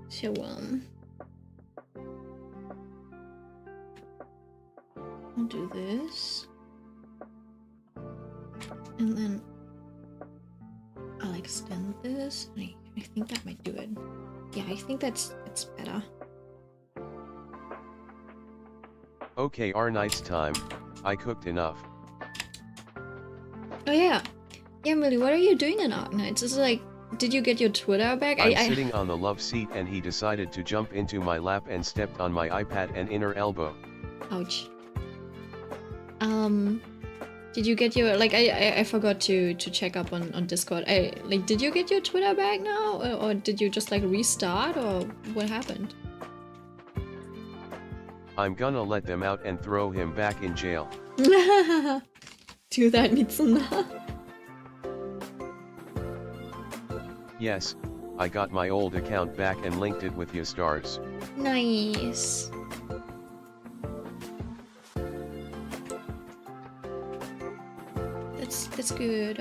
So I'll do this, and then I'll extend this. I think that might do it. Yeah, I think it's better. Okay, our night's time. I cooked enough. Oh yeah, Millie, what are you doing in Arknights? Is it like, did you get your Twitter back? I'm sitting on the love seat and he decided to jump into my lap and stepped on my iPad and inner elbow. Ouch. Did you get your, like, I forgot to check up on Discord. Did you get your Twitter back now? Or did you just like restart, or what happened? I'm gonna let them out and throw him back in jail. Do that, Mitsuna. Yes, I got my old account back and linked it with your stars. Nice. That's good.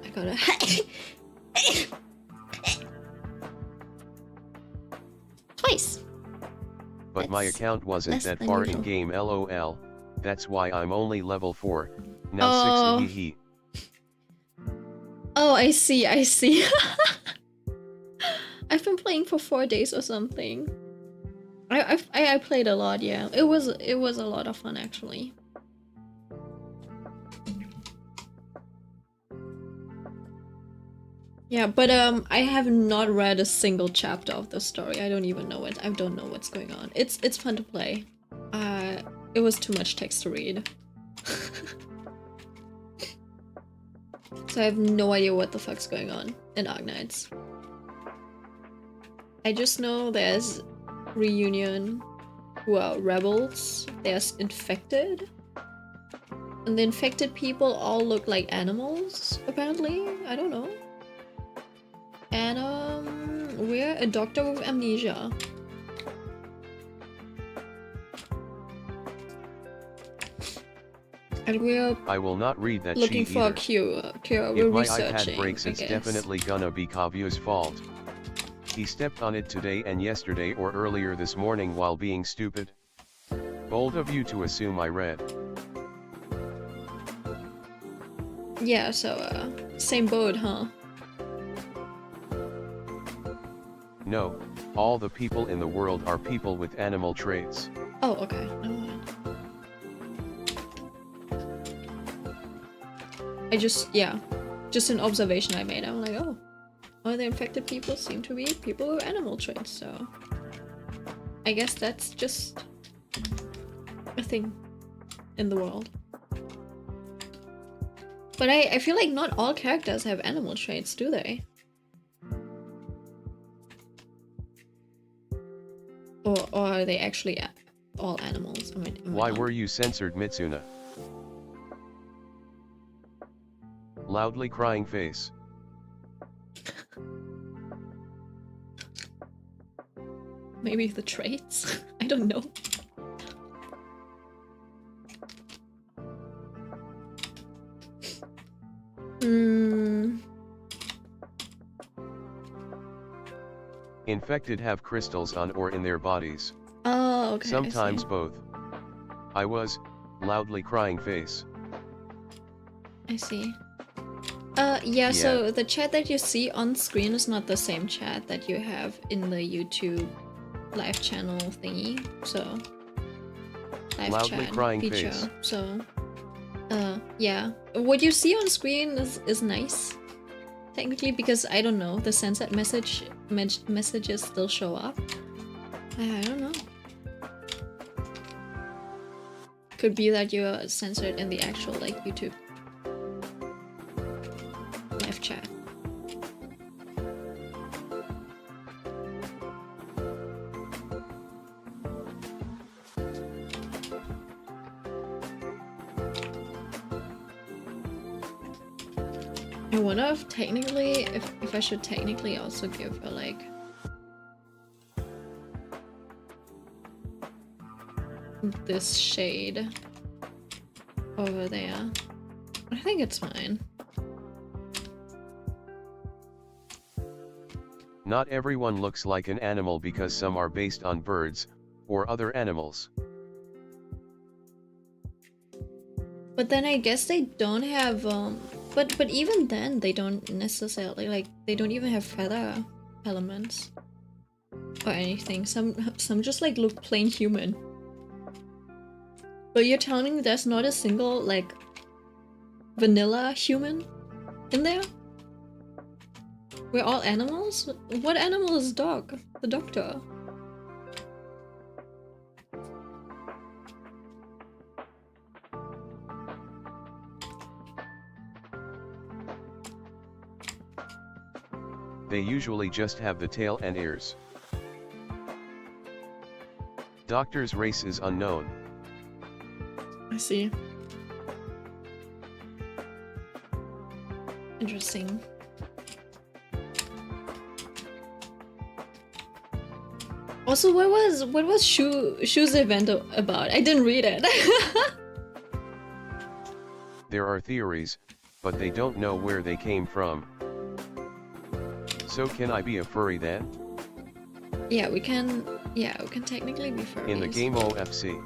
I gotta twice. But my account wasn't that far in game, lol. That's why I'm only level 4, now 6 hee. Oh, I see. I've been playing for 4 days or something. I played a lot, yeah. It was a lot of fun, actually. Yeah, but I have not read a single chapter of the story. I don't even know it. I don't know what's going on. It's fun to play. It was too much text to read. So I have no idea what the fuck's going on in Arknights. I just know there's Reunion, who are rebels. There's infected. And the infected people all look like animals, apparently. I don't know. And we're a doctor with amnesia. And we're I will not read that looking sheet for either. a cure. If We're my researching, iPad breaks, it's definitely gonna be Kavyu's fault. He stepped on it today and yesterday or earlier this morning while being stupid. Bold of you to assume I read. Yeah, so, same boat, huh? No, all the people in the world are people with animal traits. Oh, okay. Never mind. Just an observation I made. I'm like, oh, all the infected people seem to be people with animal traits, so I guess that's just a thing in the world. But I feel like not all characters have animal traits, do they? Or are they actually all animals? Why were you censored, Mitsuna? Loudly crying face. Maybe the traits? I don't know. Infected have crystals on or in their bodies. Oh, okay. Sometimes both. I was, loudly crying face. I see. Yeah, so the chat that you see on screen is not the same chat that you have in the YouTube live channel thingy, so... Live Loudly chat crying feature, face. so... yeah. What you see on screen is nice. Technically, because, I don't know, the censored messages still show up. I don't know. Could be that you're censored in the actual, like, YouTube live chat. I wonder if technically, if I should technically also give her, like... this shade over there. I think it's fine. Not everyone looks like an animal because some are based on birds, or other animals. But then I guess they don't have, but even then they don't necessarily, like, they don't even have feather elements. Or anything. Some just, like, look plain human. But you're telling me there's not a single, like, vanilla human in there? We're all animals? What animal is dog? The doctor. They usually just have the tail and ears. Doctor's race is unknown. I see. Interesting. Also, what was Shu's event about? I didn't read it. There are theories, but they don't know where they came from. So can I be a furry then? Yeah, we can technically be furries. In the game OFC.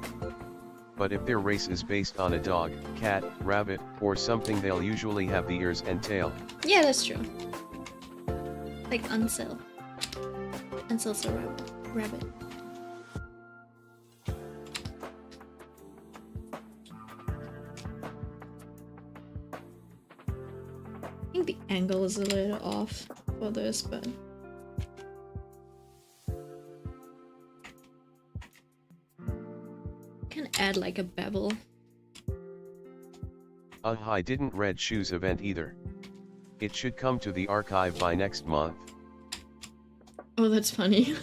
But if their race is based on a dog, cat, rabbit, or something, they'll usually have the ears and tail. Yeah, that's true. Like Uncill. Uncill's a rabbit. I think the angle is a little off for this, but... can add like a bevel. I didn't read Shu's event either. It should come to the archive by next month. Oh, that's funny.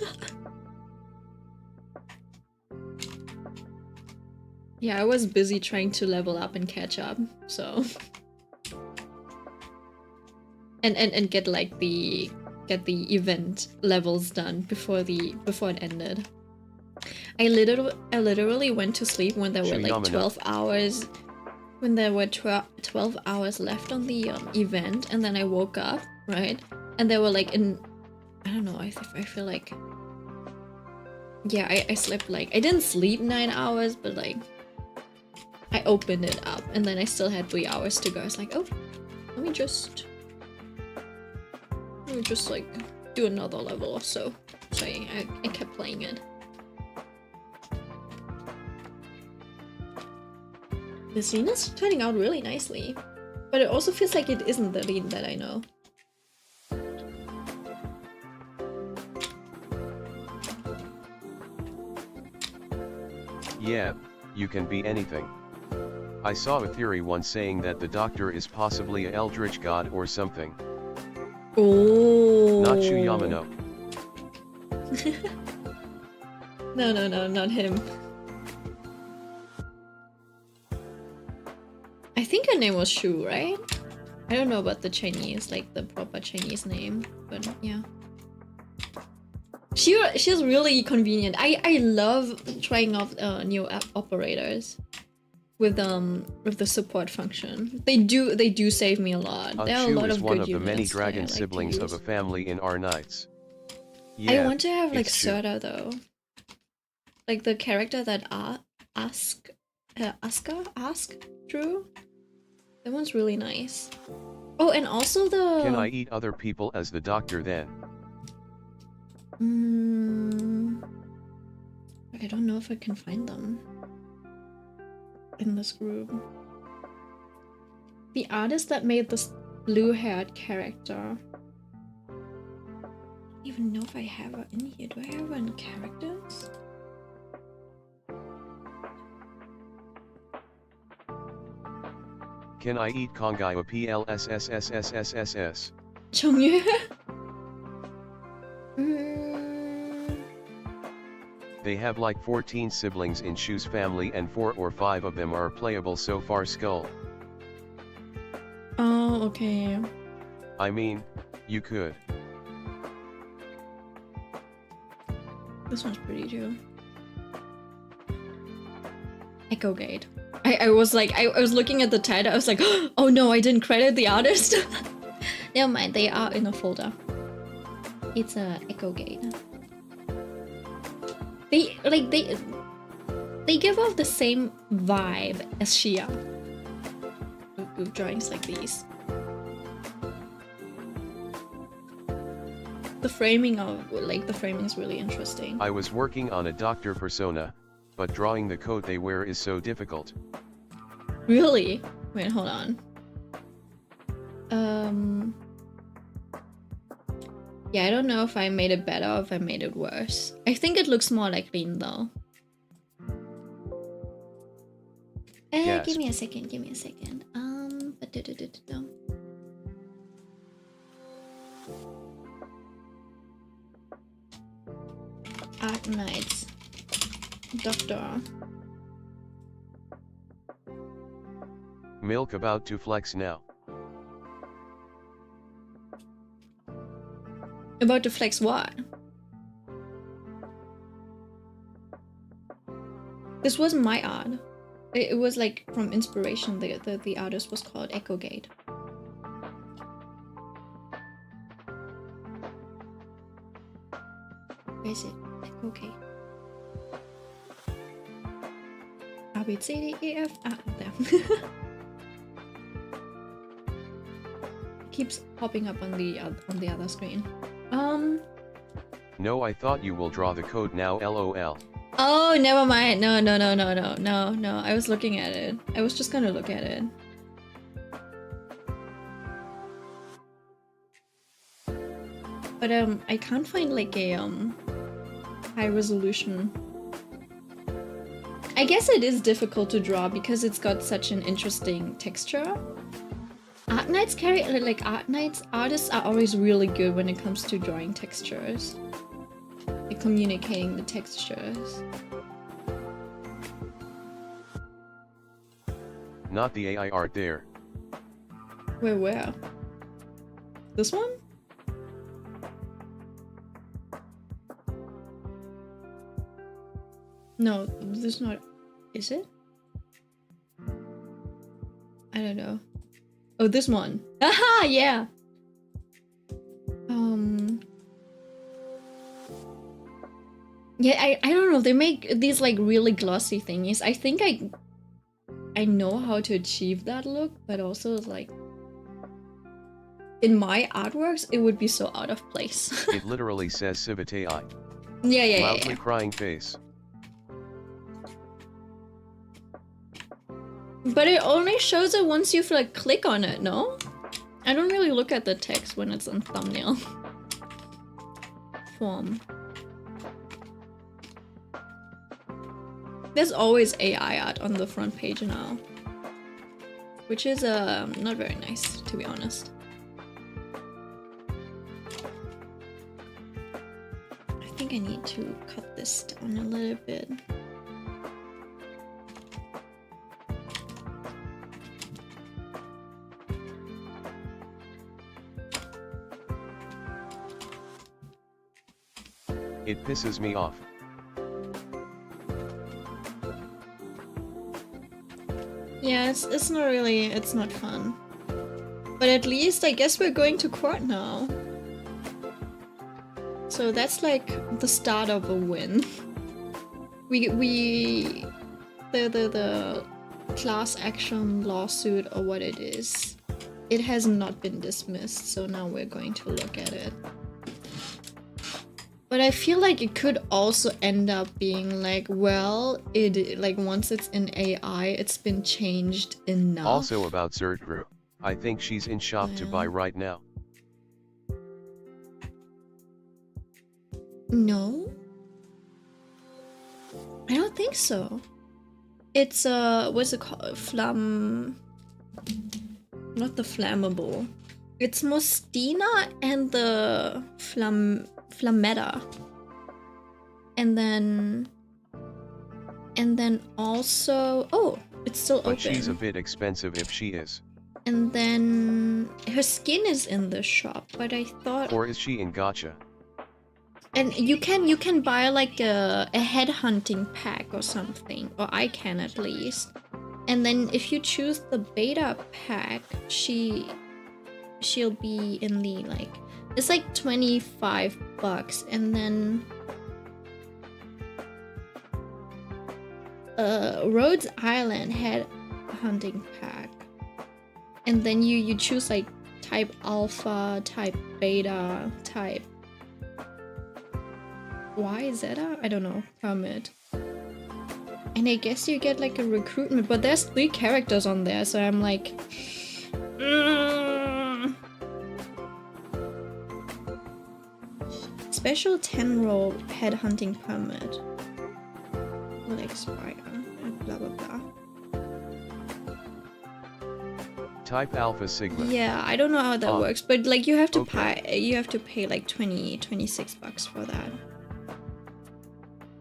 Yeah, I was busy trying to level up and catch up, so... and get like the event levels done before it ended. I literally went to sleep when there were like 12 hours when there were 12 hours left on the event, and then I woke up, right? And they were like in, I don't know, I feel like, yeah, I slept like, I didn't sleep 9 hours, but like, I opened it up, and then I still had 3 hours to go. I was like, oh, let me just like do another level or so. So I kept playing it. The scene is turning out really nicely, but it also feels like it isn't the Lean that I know. Yeah, you can be anything. I saw a theory once saying that the Doctor is possibly a eldritch god or something. Oh. Not Shuyamano. No, not him. I think her name was Shu, right? I don't know about the Chinese, like the proper Chinese name, but yeah. She's really convenient. I love trying out new app operators with the support function. They do save me a lot. There are a Shu lot is of one good of the many units that I dragon like to siblings of a use. family in our knights. I Yeah, want to have like it's Shu. Serta though. Like the character that Ask Drew. That one's really nice. Oh, and also the... Can I eat other people as the Doctor then? I don't know if I can find them in this group. The artist that made this blue-haired character. I don't even know if I have her in here. Do I have her in characters? Can I eat Kongai PLSSSSSSS? Chongyue? They have like 14 siblings in Shu's family and 4 or 5 of them are playable so far. Skull. Oh, okay. I mean, you could. This one's pretty too. Echo Gate. I was like, I was looking at the title, I was like, oh no, I didn't credit the artist. Never mind, they are in a folder. It's a Echo Gate. They give off the same vibe as Shia. With drawings like these. The framing is really interesting. I was working on a Doctor persona, but drawing the coat they wear is so difficult. Really? Wait, hold on. Yeah, I don't know if I made it better or if I made it worse. I think it looks more like Lean though. Give me a second, Art Knights. Doctor. Milk about to flex now. About to flex what? This wasn't my art. It was like from inspiration. The artist was called Echo Gate. Where is it? Echo Gate. A B C D E F. Ah, there. Keeps popping up on the other screen. No, I thought you will draw the code now. LOL. Oh, never mind. No. I was looking at it. I was just gonna look at it. But I can't find like a high resolution. I guess it is difficult to draw because it's got such an interesting texture. Art Knights artists are always really good when it comes to drawing textures. Like communicating the textures. Not the AI art there. Where? This one? No, this is not. Is it? I don't know. Oh, this one. Haha, yeah. Yeah, I don't know. They make these like really glossy thingies. I think I know how to achieve that look, but also like in my artworks, it would be so out of place. It literally says Civitai. Yeah. Loudly crying face. But it only shows it once you like click on it, no? I don't really look at the text when it's on thumbnail form. There's always AI art on the front page now, which is not very nice, to be honest. I think I need to cut this down a little bit. It pisses me off. Yeah, it's not really, it's not fun. But at least I guess we're going to court now. So that's like the start of a win. The class action lawsuit or what it is, it has not been dismissed, so now we're going to look at it. But I feel like it could also end up being like, well, it like once it's in AI, it's been changed enough. Also about redrew, I think she's in shop to buy right now. No, I don't think so. It's what's it called? Not the flammable. It's Mostina and the Flametta, and then also, oh, it's still open. But she's a bit expensive if she is. And then her skin is in the shop, but I thought. Or is she in gacha? And you can buy like a headhunting pack or something, or I can at least. And then if you choose the beta pack, she'll be in the like. It's like $25, and then Rhodes Island had a hunting pack, and then you choose like type alpha, type beta, type Y, zeta, I don't know, permit. And I guess you get like a recruitment, but there's 3 characters on there, so I'm like Special 10-roll headhunting permit will expire, blah blah blah. Type Alpha Sigma. Yeah, I don't know how that works, but like you have to pay like $26 for that.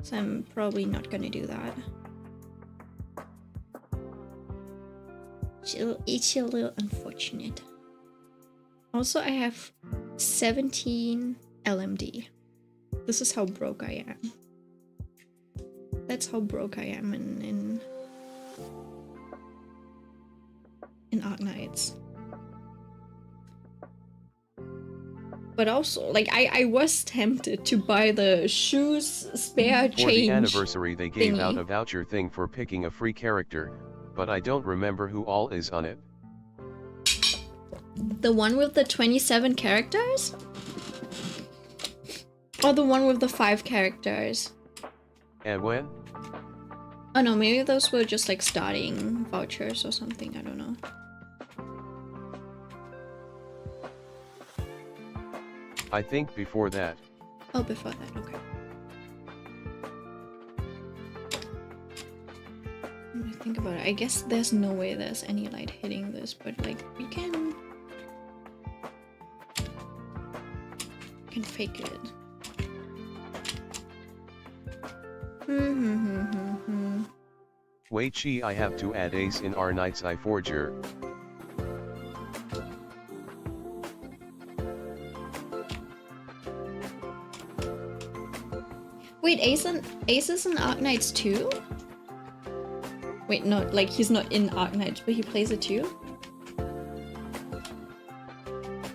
So I'm probably not gonna do that. It's a little unfortunate. Also, I have 17 LMD. This is how broke I am. That's how broke I am in Arknights. But also, like, I was tempted to buy the shoes spare change. For the anniversary, they gave thingy. out a voucher thing for picking a free character, but I don't remember who all is on it. The one with the 27 characters? Or the one with the 5 characters? And when? Oh no, maybe those were just like starting vouchers or something, I don't know. I think before that. Oh, before that, okay. Let me think about it. I guess there's no way there's any light hitting this, but like we can fake it. Wait, I have to add Ace in our Knight's Eye Forger. Wait, Ace is in Arknights too? Wait, no, like he's not in Arknights, but he plays it too?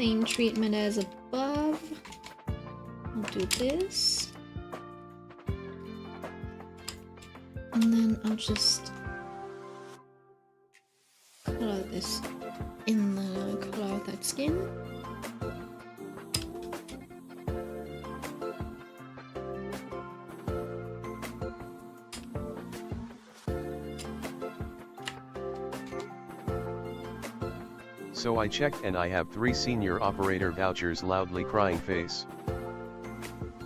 same treatment as above. I'll do this. And then I'll just color this in the color of that skin. So I checked and I have 3 senior operator vouchers, loudly crying face.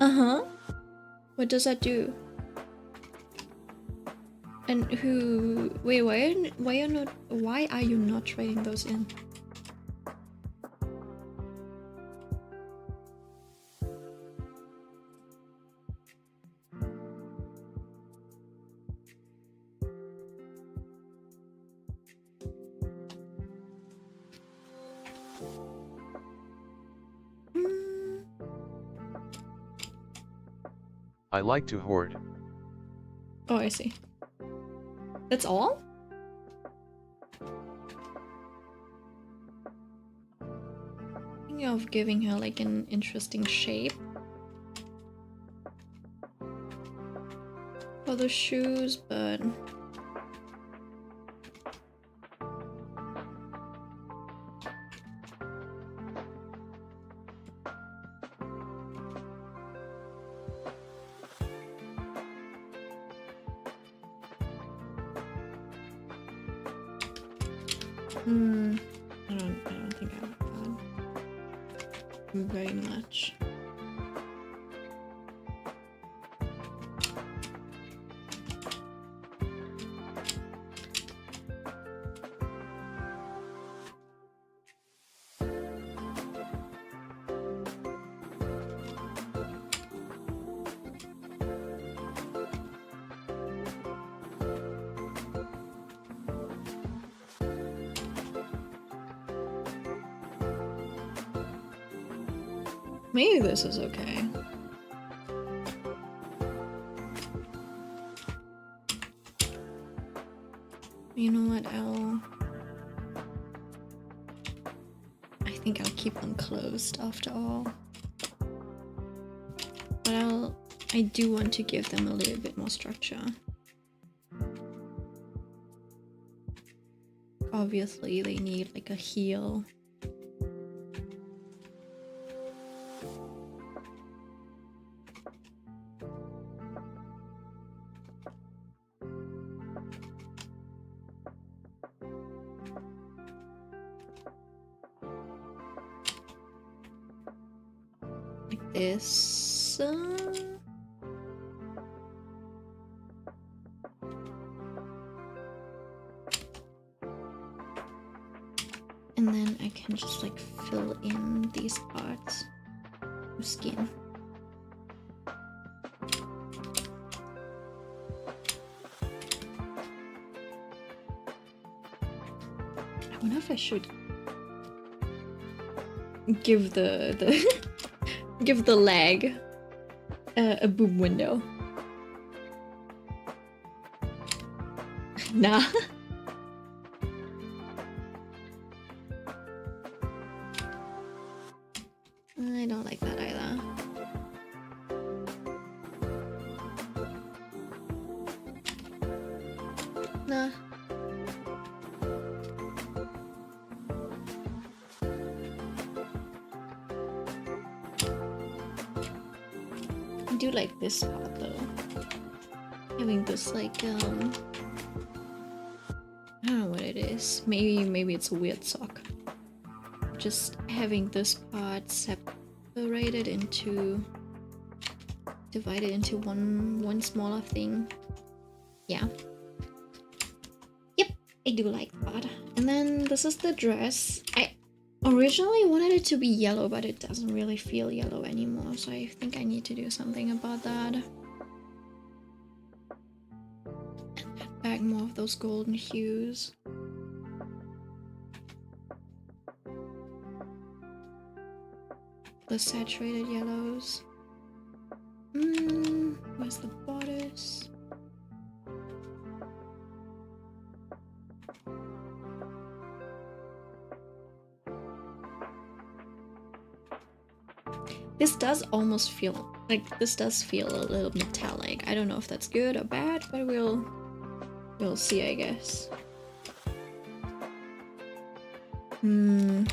Uh-huh. What does that do? And who... Wait, why are you not trading those in? I like to hoard. Oh, I see. That's all? Thinking of giving her like an interesting shape for the shoes, but I don't think I like that very much. Maybe this is okay. You know what, I think I'll keep them closed after all. But I do want to give them a little bit more structure. Obviously, they need like a heel. This and then I can just like fill in these parts of skin. I wonder if I should give the give the leg a boob window. Nah. I don't like that either. Nah. I do like this part though. Having this like I don't know what it is. Maybe it's a weird sock. Just having this part separated into divided into one smaller thing. Yeah. Yep, I do like that. And then this is the dress. I originally wanted it to be yellow, but it doesn't really feel yellow anymore, so I think I need to do something about that. And add back more of those golden hues. The saturated yellows. Where's the bodice? This does almost feel like this does feel a little metallic. I don't know if that's good or bad, but we'll see, I guess. The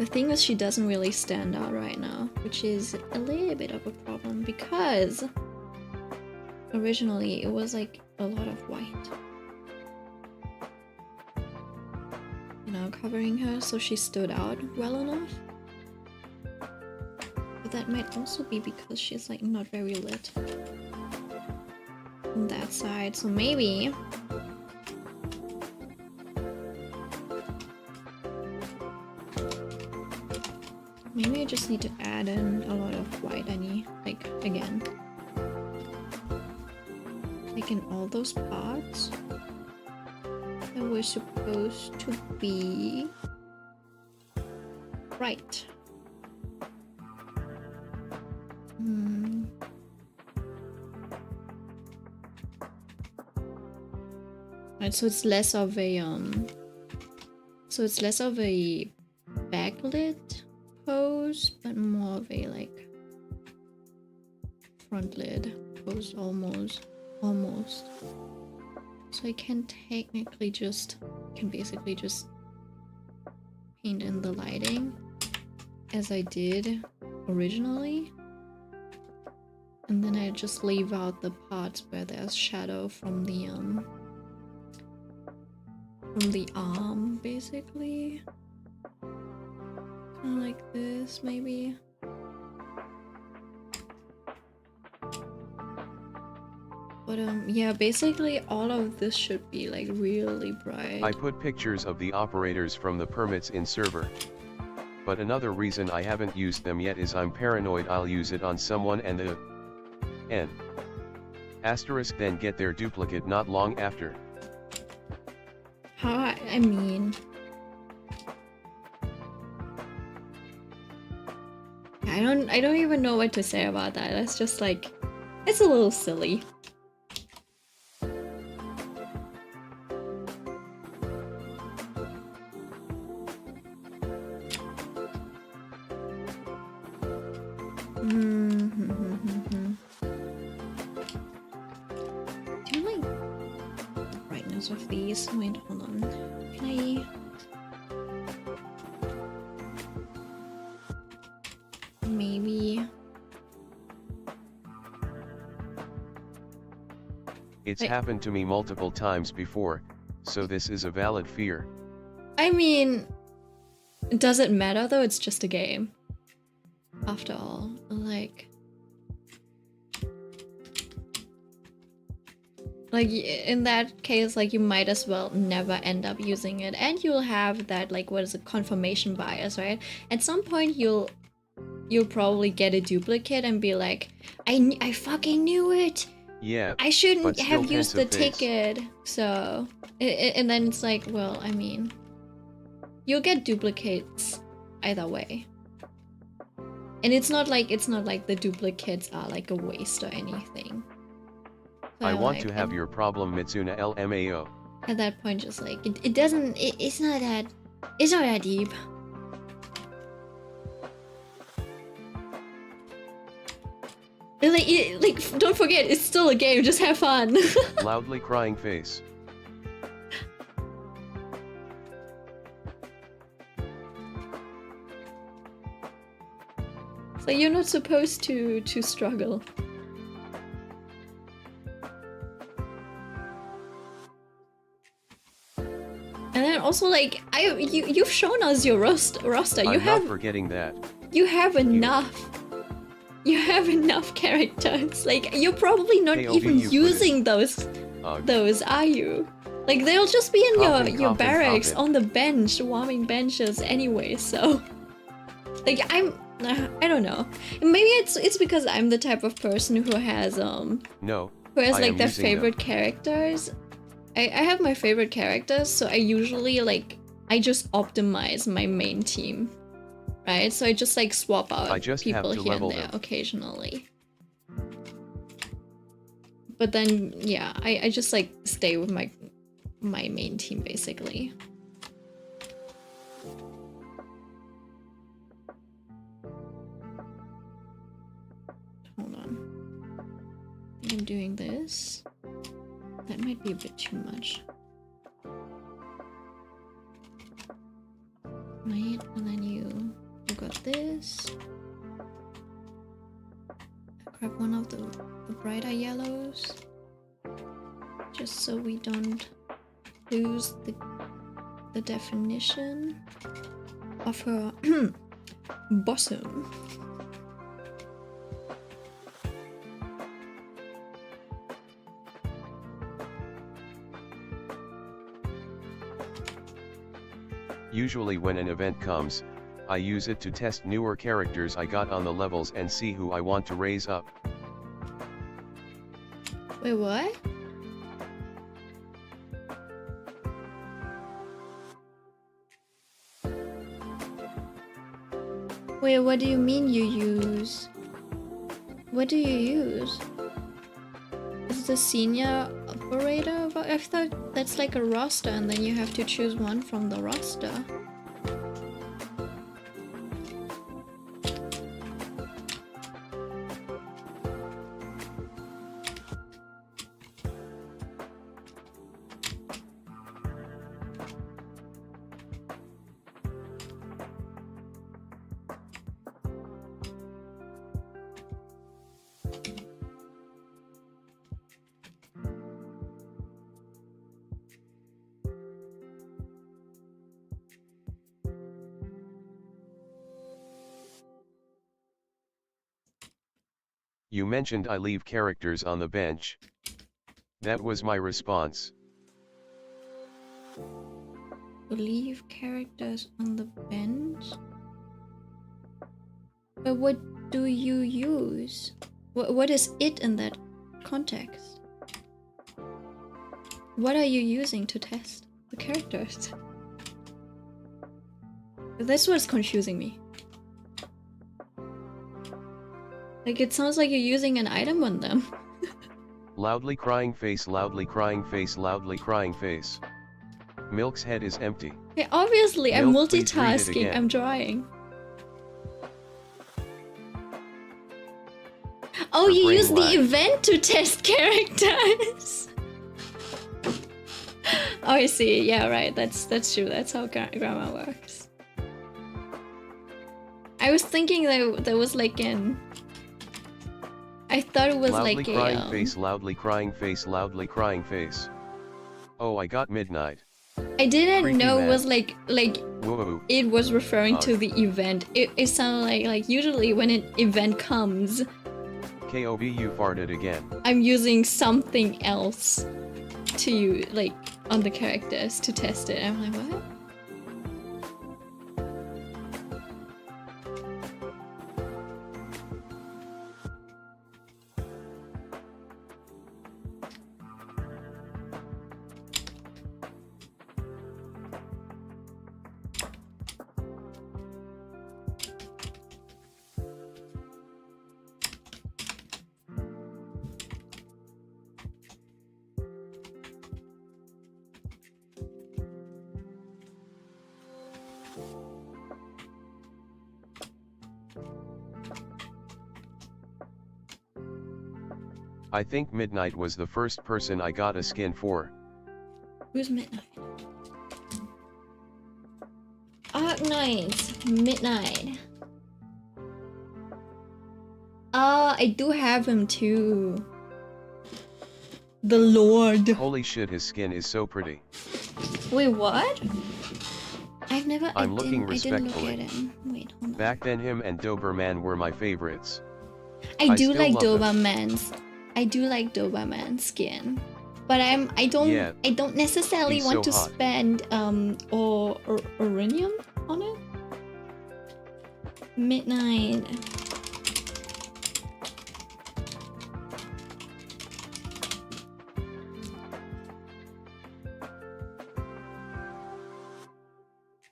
thing is, she doesn't really stand out right now, which is a little bit of a problem because originally it was like a lot of white, you know, covering her, so she stood out well enough. But that might also be because she's like not very lit on that side, so maybe I just need to add in a lot of white. Like again, like in all those parts that were supposed to be right. Right, so it's less of a backlit pose, but more of a like front lid pose almost. So I can basically just paint in the lighting as I did originally, and then I just leave out the parts where there's shadow from the arm, basically. Kind of like this, maybe. But yeah, basically all of this should be like really bright. I put pictures of the operators from the permits in server. But another reason I haven't used them yet is I'm paranoid I'll use it on someone and the N asterisk then get their duplicate not long after. I mean, I don't even know what to say about that. That's just like, it's a little silly. Do you like the brightness of these? Wait, hold on. Can I? Maybe. It's happened to me multiple times before, so this is a valid fear. I mean, does it matter though? It's just a game. After all, like in that case, like you might as well never end up using it, and you'll have that, like, what is it, confirmation bias, right? At some point you'll probably get a duplicate and be like, I fucking knew it. Yeah, I shouldn't have used the face. ticket. So and then it's like, well, I mean, you'll get duplicates either way. And it's not like the duplicates are like a waste or anything. So I want to have your problem, Mitsuna LMAO. At that point, just like it's not that deep. Like don't forget, it's still a game. Just have fun. Loudly crying face. So you're not supposed to struggle. And then also, like, you've shown us your roster. I'm not forgetting that. You have enough. You have enough characters. Like, you're probably not even using those, are you? Like, they'll just be in your barracks on the bench, warming benches anyway. So, like, I don't know. Maybe it's because I'm the type of person who has like their favorite characters. I have my favorite characters, so I usually I just optimize my main team, right? So I just like swap out people here and there occasionally. But then yeah, I just like stay with my main team basically. I'm doing this. That might be a bit too much. Right, and then you got this. Grab one of the brighter yellows. Just so we don't lose the definition of her bottom. Usually when an event comes, I use it to test newer characters I got on the levels and see who I want to raise up. Wait, what? Wait, what do you mean you use? What do you use? Is the senior operator? I thought that's like a roster and then you have to choose one from the roster. You mentioned I leave characters on the bench. That was my response. Leave characters on the bench? But what do you use? What is it in that context? What are you using to test the characters? That's what's confusing me. Like, it sounds like you're using an item on them. Loudly crying face, loudly crying face, loudly crying face. Milk's head is empty. Yeah, obviously, Milk, I'm please read it multitasking, again. I'm drawing. Oh, Her you brain use the lag. event to test characters! Oh, I see. Yeah, right. That's true. That's how grammar works. I was thinking that there was like an... I thought it was Loudly like crying a... face, loudly crying face, loudly crying face. Oh, I got midnight. I didn't Creepy know it man. was like Whoa. it was referring to Ugh. the event. It sounded like usually when an event comes, KOB, you farted again. I'm using something else to like on the characters to test it. I'm like, what? I think Midnight was the first person I got a skin for. Who's Midnight? Arknight. Midnight. I do have him too. The Lord. Holy shit, his skin is so pretty. Wait, what? I've never. I'm looking I didn't look respectfully. at him. Wait, hold on. Back then him and Doberman were my favorites. I I do still like love them. Doberman's. I do like Doberman's skin, but I don't Yeah, necessarily he's want so to hot. spend or uranium on it. Midnight.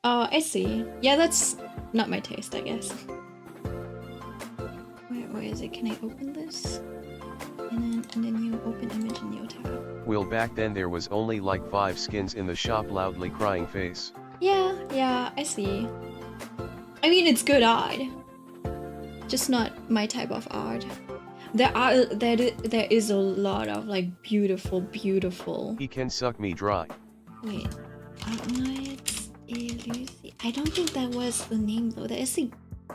Oh, I see. Yeah, that's not my taste, I guess. Where is it? Can I open this? And then you open image in your tab. Well, back then there was only like 5 skins in the shop. Loudly crying face. Yeah, I see. I mean, it's good art. Just not my type of art. There is a lot of like beautiful. He can suck me dry. Wait, Nights Lucy. I don't think that was the name though. There is a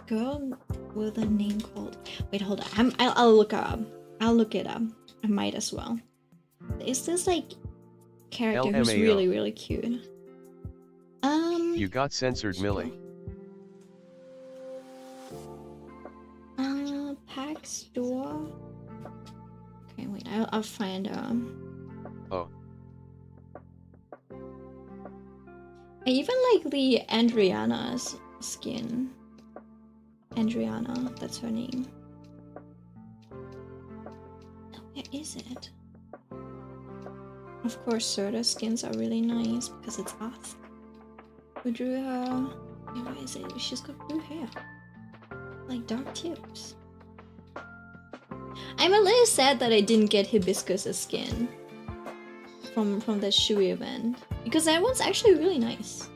girl with a name called. Wait, hold on. I'll look up. I'll look it up. I might as well. Is this like character who's LMAO. really cute? You got censored, Millie. Pack store. Okay, wait. I'll find Oh. I even like the Andriana's skin. Andriana, that's her name. Oh, where is it? Of course, Serta's skins are really nice because it's us. Who drew her? Yeah, where is it? She's got blue hair. Like dark tips. I'm a little sad that I didn't get Hibiscus' skin from that Shui event. Because that one's actually really nice.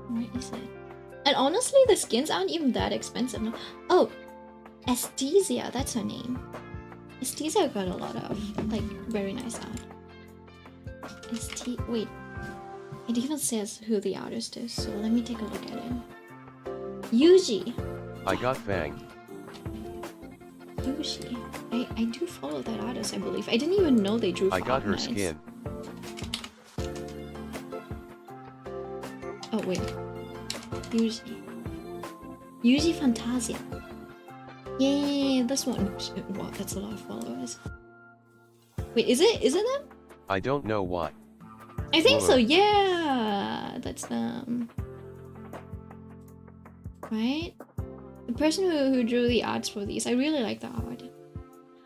Where is it? And honestly, the skins aren't even that expensive. No. Oh, Aesthesia, that's her name. Aesthesia got a lot of, like, very nice art. Wait. It even says who the artist is, so let me take a look at it. Yuji. I got Fang. Yuji. I do follow that artist, I believe. I didn't even know they drew for I got her Nights. skin. Oh, wait. Yuji. Yuji Fantasia. Yay, this one. Wow, that's a lot of followers. Wait, is it them? I don't know why. I think so, yeah! That's them. Right? The person who drew the arts for these, I really like the art.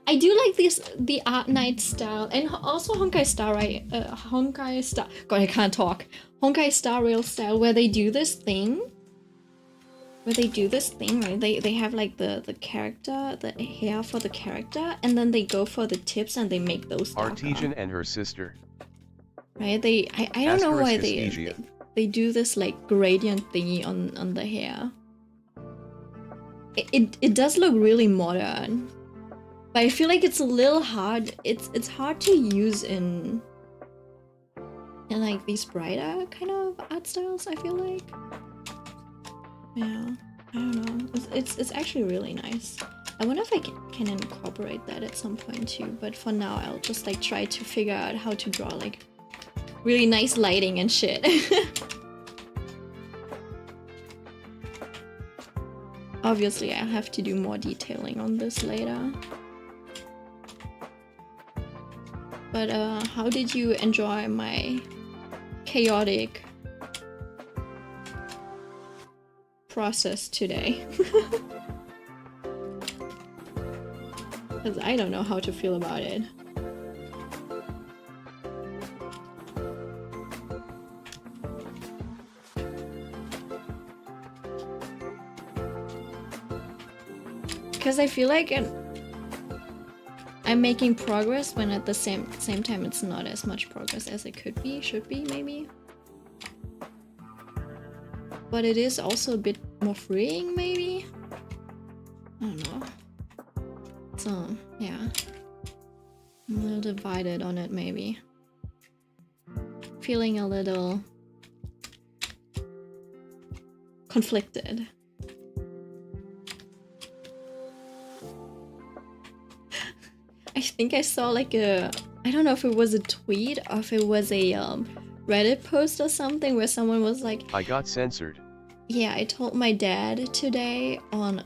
I do like the art night style, and also Honkai Star Rail, Honkai Star. God, I can't talk. Honkai Star Rail style, where they do this thing. Right? They have like the character, the hair for the character, and then they go for the tips and they make those darker. Artesian and her sister. Right? I don't know why Asteria. they do this like gradient thingy on the hair. It does look really modern. But I feel like it's a little hard. It's hard to use in like these brighter kind of art styles, I feel like. Yeah, I don't know. It's actually really nice. I wonder if I can incorporate that at some point too, but for now I'll just like try to figure out how to draw like really nice lighting and shit. Obviously I'll have to do more detailing on this later. But how did you enjoy my chaotic process today? Because I don't know how to feel about it. Because I feel like I'm making progress when at the same time it's not as much progress as it should be maybe. But it is also a bit more freeing maybe. I don't know. So yeah, I'm a little divided on it maybe. Feeling a little conflicted. I think I saw like I don't know if it was a tweet or if it was a Reddit post or something where someone was like, I got censored. yeah, I told my dad today on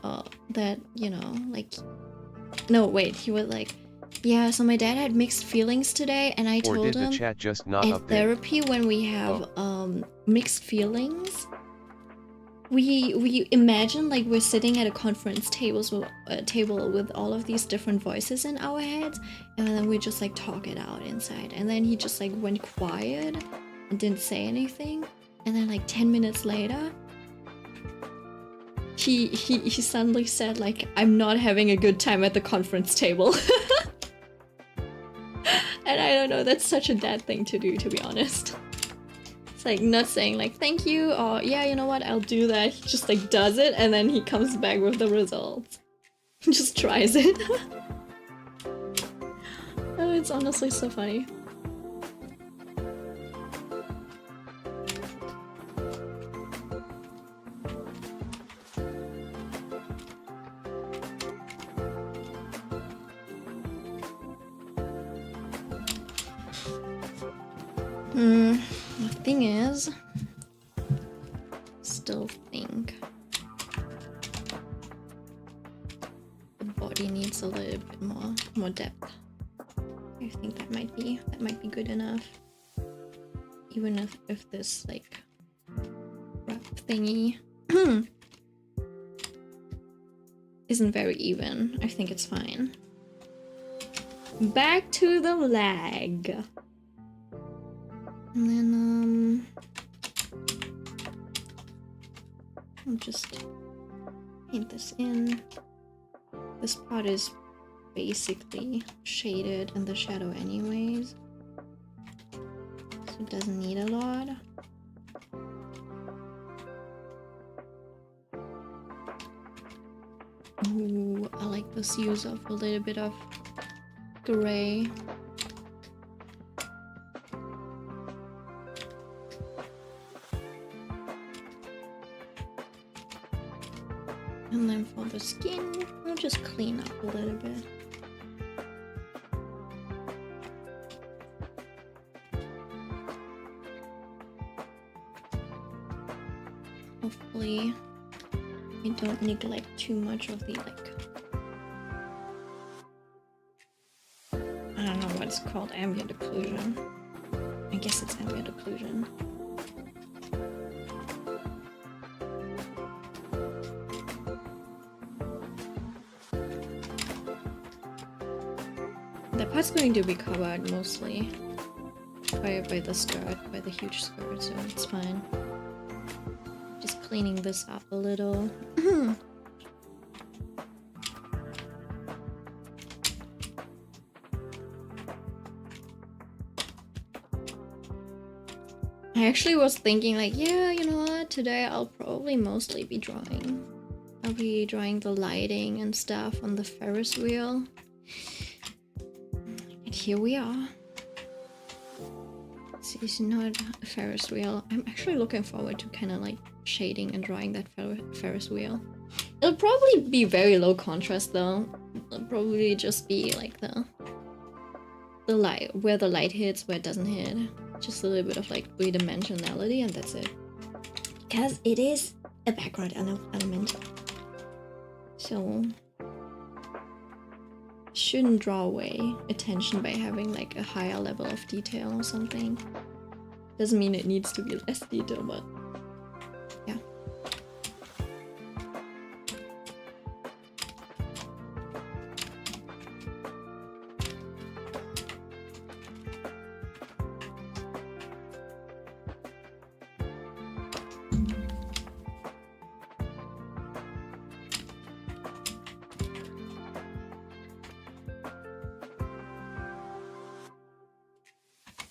that, you know, like, no wait, he was like, yeah, so my dad had mixed feelings today, and I told him, or did the chat just not in update? therapy when we have mixed feelings, we imagine like we're sitting at a conference table with all of these different voices in our heads, and then we just like talk it out inside. And then he just like went quiet and didn't say anything, and then like 10 minutes later he suddenly said like, I'm not having a good time at the conference table. And I don't know, that's such a dad thing to do, to be honest. It's like not saying like thank you or yeah, you know what, I'll do that. He just like does it and then he comes back with the results. Just tries it. Oh, it's honestly so funny. The thing is, still think the body needs a little bit more depth. I think that might be good enough. Even if this like wrap thingy isn't very even, I think it's fine. Back to the leg. And then I'll just paint this in. This part is basically shaded in the shadow anyways, so it doesn't need a lot. Ooh, I like this use of a little bit of gray. And then for the skin, I'll just clean up a little bit. Hopefully, I don't neglect too much of the I don't know what it's called, ambient occlusion. I guess it's ambient occlusion. That part's going to be covered mostly by the skirt, by the huge skirt, so it's fine. Just cleaning this up a little. I actually was thinking like, yeah, you know what, today I'll probably mostly be drawing. I'll be drawing the lighting and stuff on the Ferris wheel. And here we are. It's not a Ferris wheel. I'm actually looking forward to kind of like shading and drawing that Ferris wheel. It'll probably be very low contrast though. It'll probably just be like the light, where the light hits, where it doesn't hit. Just a little bit of like three-dimensionality and that's it. Because it is a background element. So shouldn't draw away attention by having like a higher level of detail or something. Doesn't mean it needs to be less detail, but yeah.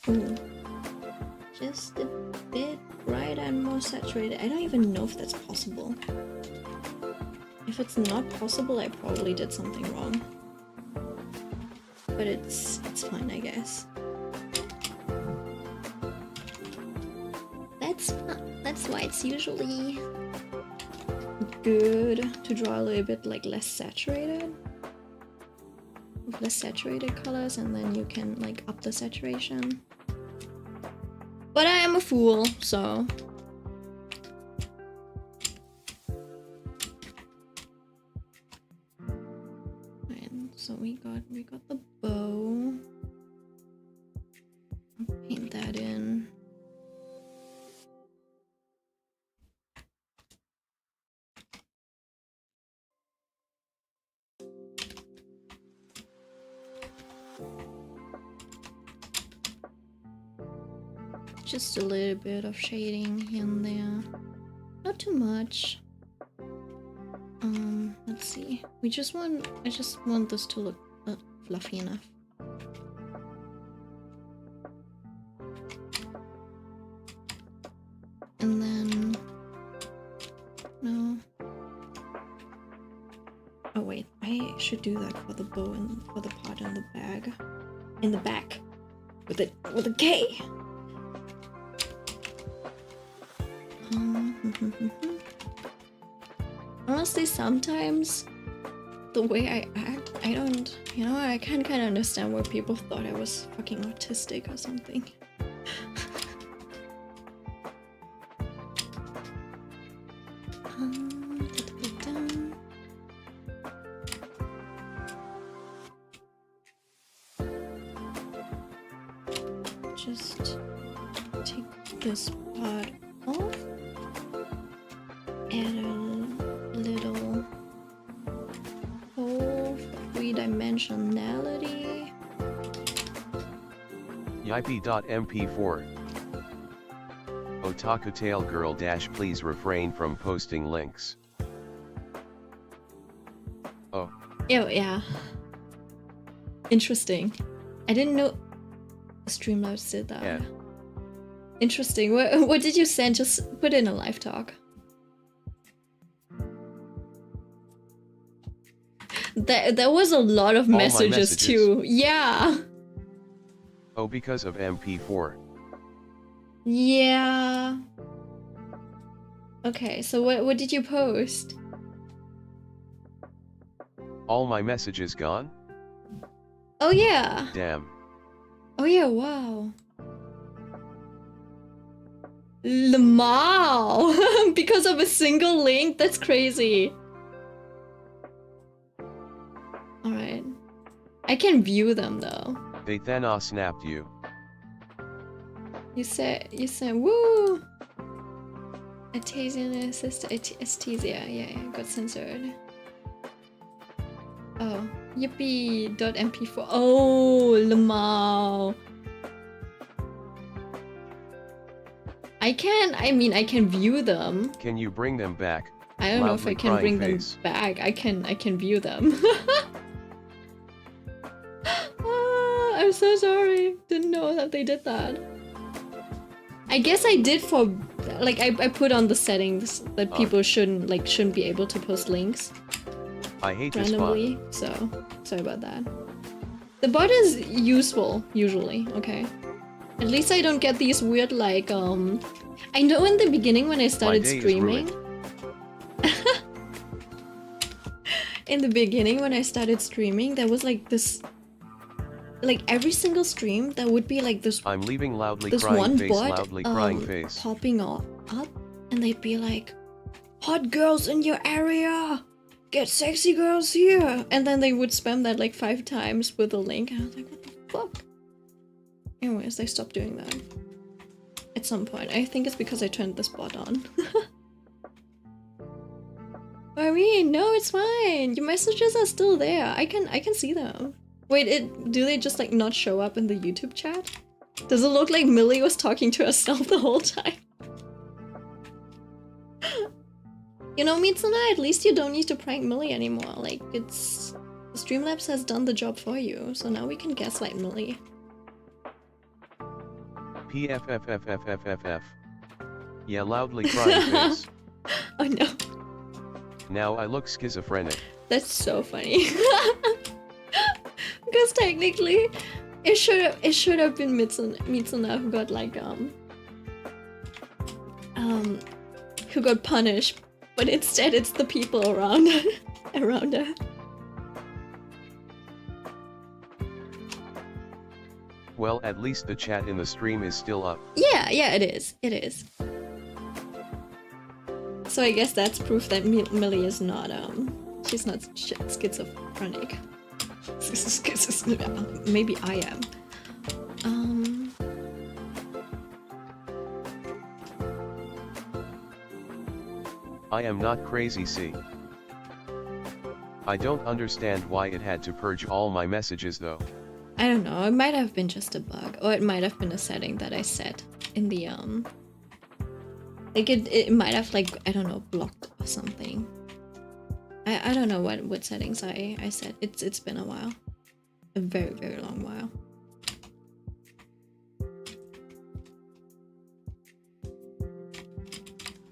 Ooh. Just a bit brighter and more saturated. I don't even know if that's possible. If it's not possible, I probably did something wrong. But it's fine, I guess. That's fun. That's why it's usually good to draw a little bit like less saturated. With less saturated colors, and then you can like up the saturation. But I am a fool, so. And so we got the bow. I'll paint that in. Just a little bit of shading here and there. Not too much. Let's see. I just want this to look fluffy enough. should do that for the bow and for the part in the bag. In the back. With a K. Honestly, sometimes the way I act, I don't, you know, I can kind of understand where people thought I was fucking autistic or something. Just take this part off. Add a little hole for three-dimensionality. Yippee.mp4 Otaku Tail Girl - please refrain from posting links. Oh. Ew, yeah. Interesting. I didn't know Streamlabs did that. Yeah. Interesting. What did you send? Just put in a live talk. There was a lot of messages too. Yeah. Oh, because of MP4. Yeah. Okay, so what did you post? All my messages gone? Oh yeah. Damn. Oh yeah, wow. Lamau! Because of a single link? That's crazy. Alright. I can view them though. They Thanos snapped you. You said woo! Atasian assist Astasia, yeah, got censored. Oh, yippee.mp4. Oh, Lamau. I can view them. Can you bring them back? I don't know if I can bring them back. I can view them. I'm so sorry. Didn't know that they did that. I guess I did for like I put on the settings that people shouldn't be able to post links I hate randomly. this bot. So sorry about that. The bot is useful usually. Okay. At least I don't get these weird like I know in the beginning when I started streaming. In the beginning when I started streaming, there was like this, like every single stream there would be like this. I'm leaving loudly this crying one face, bot loudly crying face. popping up, and they'd be like, "Hot girls in your area, get sexy girls here," and then they would spam that like 5 times with a link, and I was like, "What the fuck?" Anyways, they stopped doing that at some point. I think it's because I turned this bot on. I mean, no, it's fine. Your messages are still there. I can see them. Wait, do they just like not show up in the YouTube chat? Does it look like Millie was talking to herself the whole time? You know, Mitsuna, at least you don't need to prank Millie anymore. Like, it's... Streamlabs has done the job for you, so now we can gaslight Millie. PFFFFFFF. Yeah, loudly crying face. Oh no. Now I look schizophrenic. That's so funny. Because technically, it should have been Mitsuna who got like who got punished, but instead it's the people around around her. Well, at least the chat in the stream is still up. Yeah, it is. It is. So I guess that's proof that Millie is not she's not schizophrenic. Maybe I am. I am not crazy, see. I don't understand why it had to purge all my messages though. I don't know, it might have been just a bug, or it might have been a setting that I set in the like it might have like, I don't know, blocked or something. I don't know what settings I set. It's been a while. A very, very long while.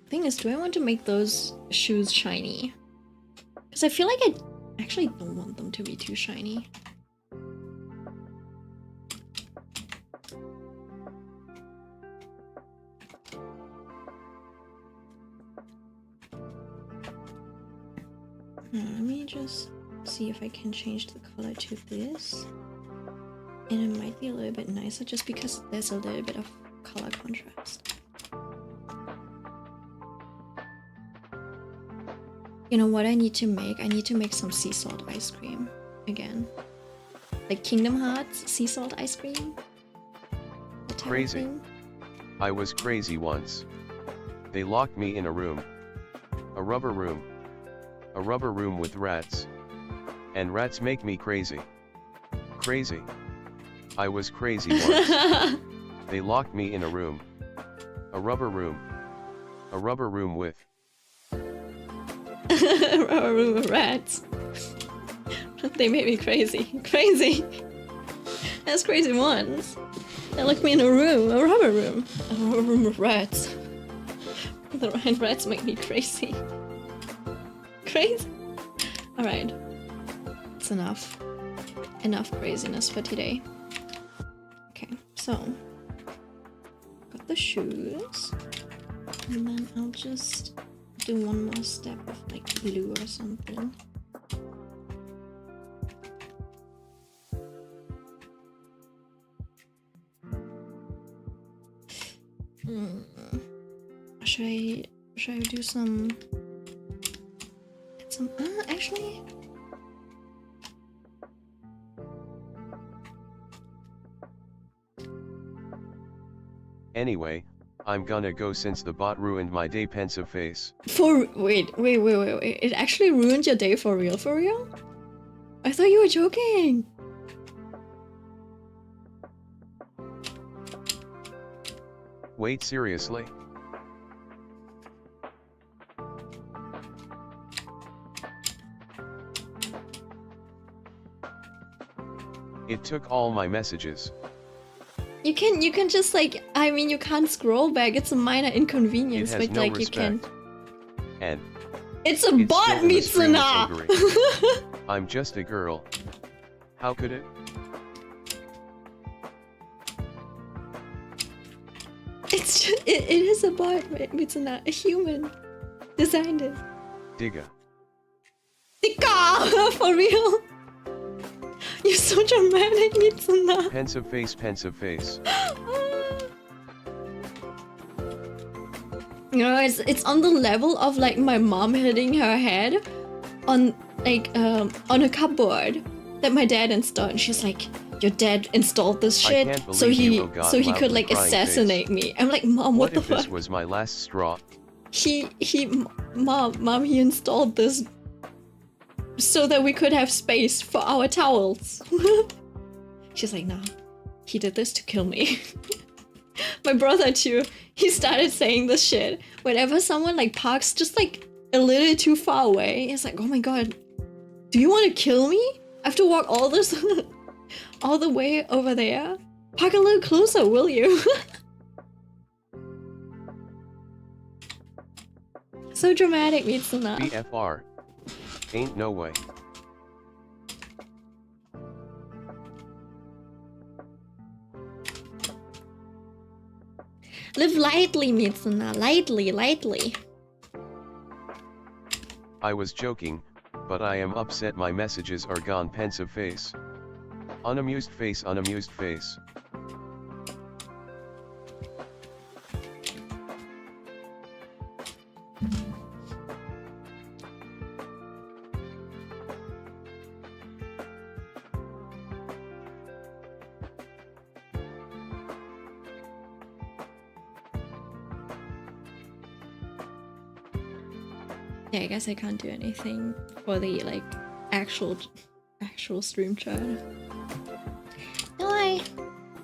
Thing is, do I want to make those shoes shiny? Because I feel like actually don't want them to be too shiny. Let me just see if I can change the color to this. And it might be a little bit nicer just because there's a little bit of color contrast. You know what I need to make? I need to make some sea salt ice cream again. Like Kingdom Hearts sea salt ice cream. That type Crazy. of thing. I was crazy once. They locked me in a room. A rubber room. A rubber room with rats. And rats make me crazy. Crazy. I was crazy once. They locked me in a room. A rubber room. A rubber room with. A rubber room with rats. They made me crazy. Crazy. That's crazy once. They locked me in a room, a rubber room. A rubber room with rats. The rats make me crazy. Crazy? Alright. It's enough. Enough craziness for today. Okay, so. Got the shoes. And then I'll just do one more step of like blue or something. Should I do some actually Anyway, I'm gonna go since the bot ruined my day, pensive face. wait, it actually ruined your day for real, for real? I thought you were joking. Wait, seriously? It took all my messages. You can just like, I mean, you can't scroll back. It's a minor inconvenience, It has but no like respect. you can. And It's a it's bot, still in the stream of Mitsuna. ogre. I'm just a girl. How could it? It's just, it is a bot, Mitsuna. A human designed it. Digga. Tika! For real? You're so dramatic, Mitsuna. Pensive face, pensive face. You know, it's on the level of like my mom hitting her head on like on a cupboard that my dad installed. And she's like, "Your dad installed this I shit can't so believe he you, oh God, so he could loudly like crying assassinate me." I'm like, "Mom, what the if this fuck?" was my last straw? Mom, he installed this so that we could have space for our towels. She's like, "No, he did this to kill me." My brother too, he started saying this shit. Whenever someone like parks just like a little too far away, it's like, "Oh my god, do you want to kill me? I have to walk all this all the way over there? Park a little closer, will you?" So dramatic, Mitsuna. BFR. Ain't no way. Live lightly, Mitsuna. Lightly, lightly. I was joking, but I am upset my messages are gone, pensive face. Unamused face, unamused face. Yeah, I guess I can't do anything for the like actual stream chat. No,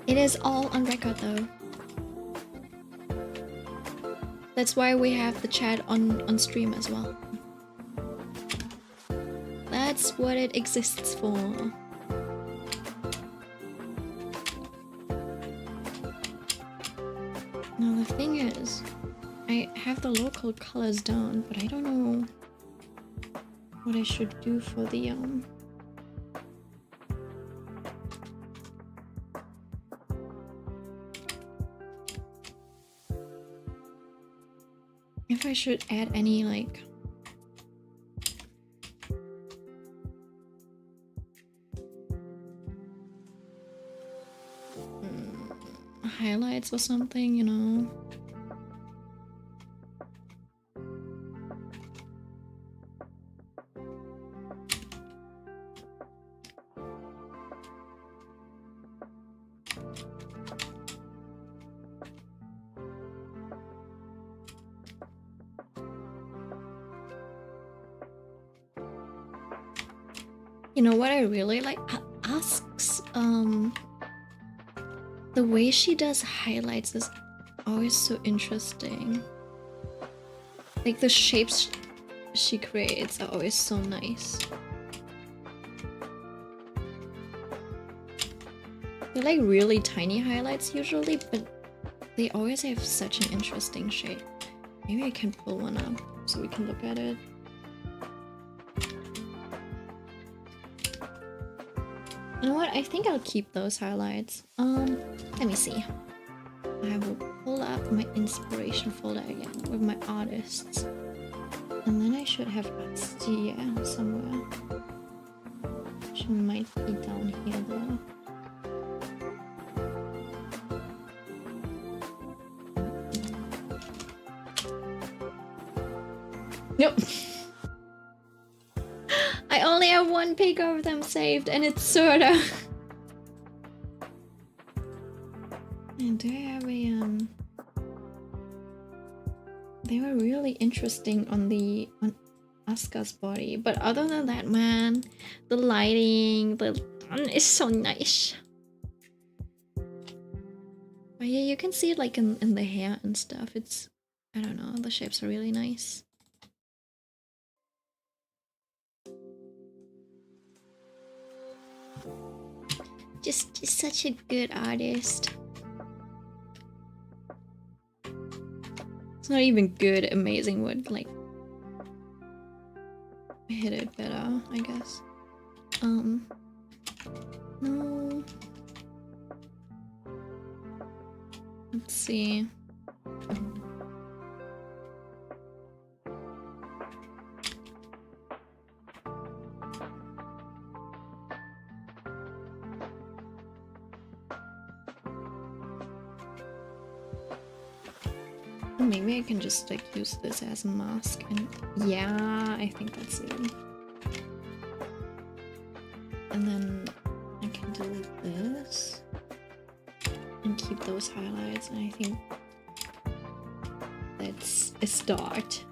it is all on record though. That's why we have the chat on stream as well. That's what it exists for. Now the thing is, I have the local colors down, but I don't know what I should do for the if I should add any like highlights or something, you know. You know what I really like? Asks, the way she does highlights is always so interesting. Like the shapes she creates are always so nice. They're like really tiny highlights usually, but they always have such an interesting shape. Maybe I can pull one up so we can look at it. You know what? I think I'll keep those highlights. Let me see. I will pull up my inspiration folder again with my artists. And then I should have Astia somewhere. She might be down here though. Nope. I only have one pic of them saved, and it's sorta. And do I have a they were really interesting on Asuka's body, but other than that, man, the lighting, is so nice. But yeah, you can see it like in the hair and stuff. It's, I don't know, the shapes are really nice. Just such a good artist. It's not even good, amazing would like hit it better, I guess. No. Let's see. Maybe I can just like use this as a mask, and yeah, I think that's it. And then I can delete this and keep those highlights, and I think that's a start.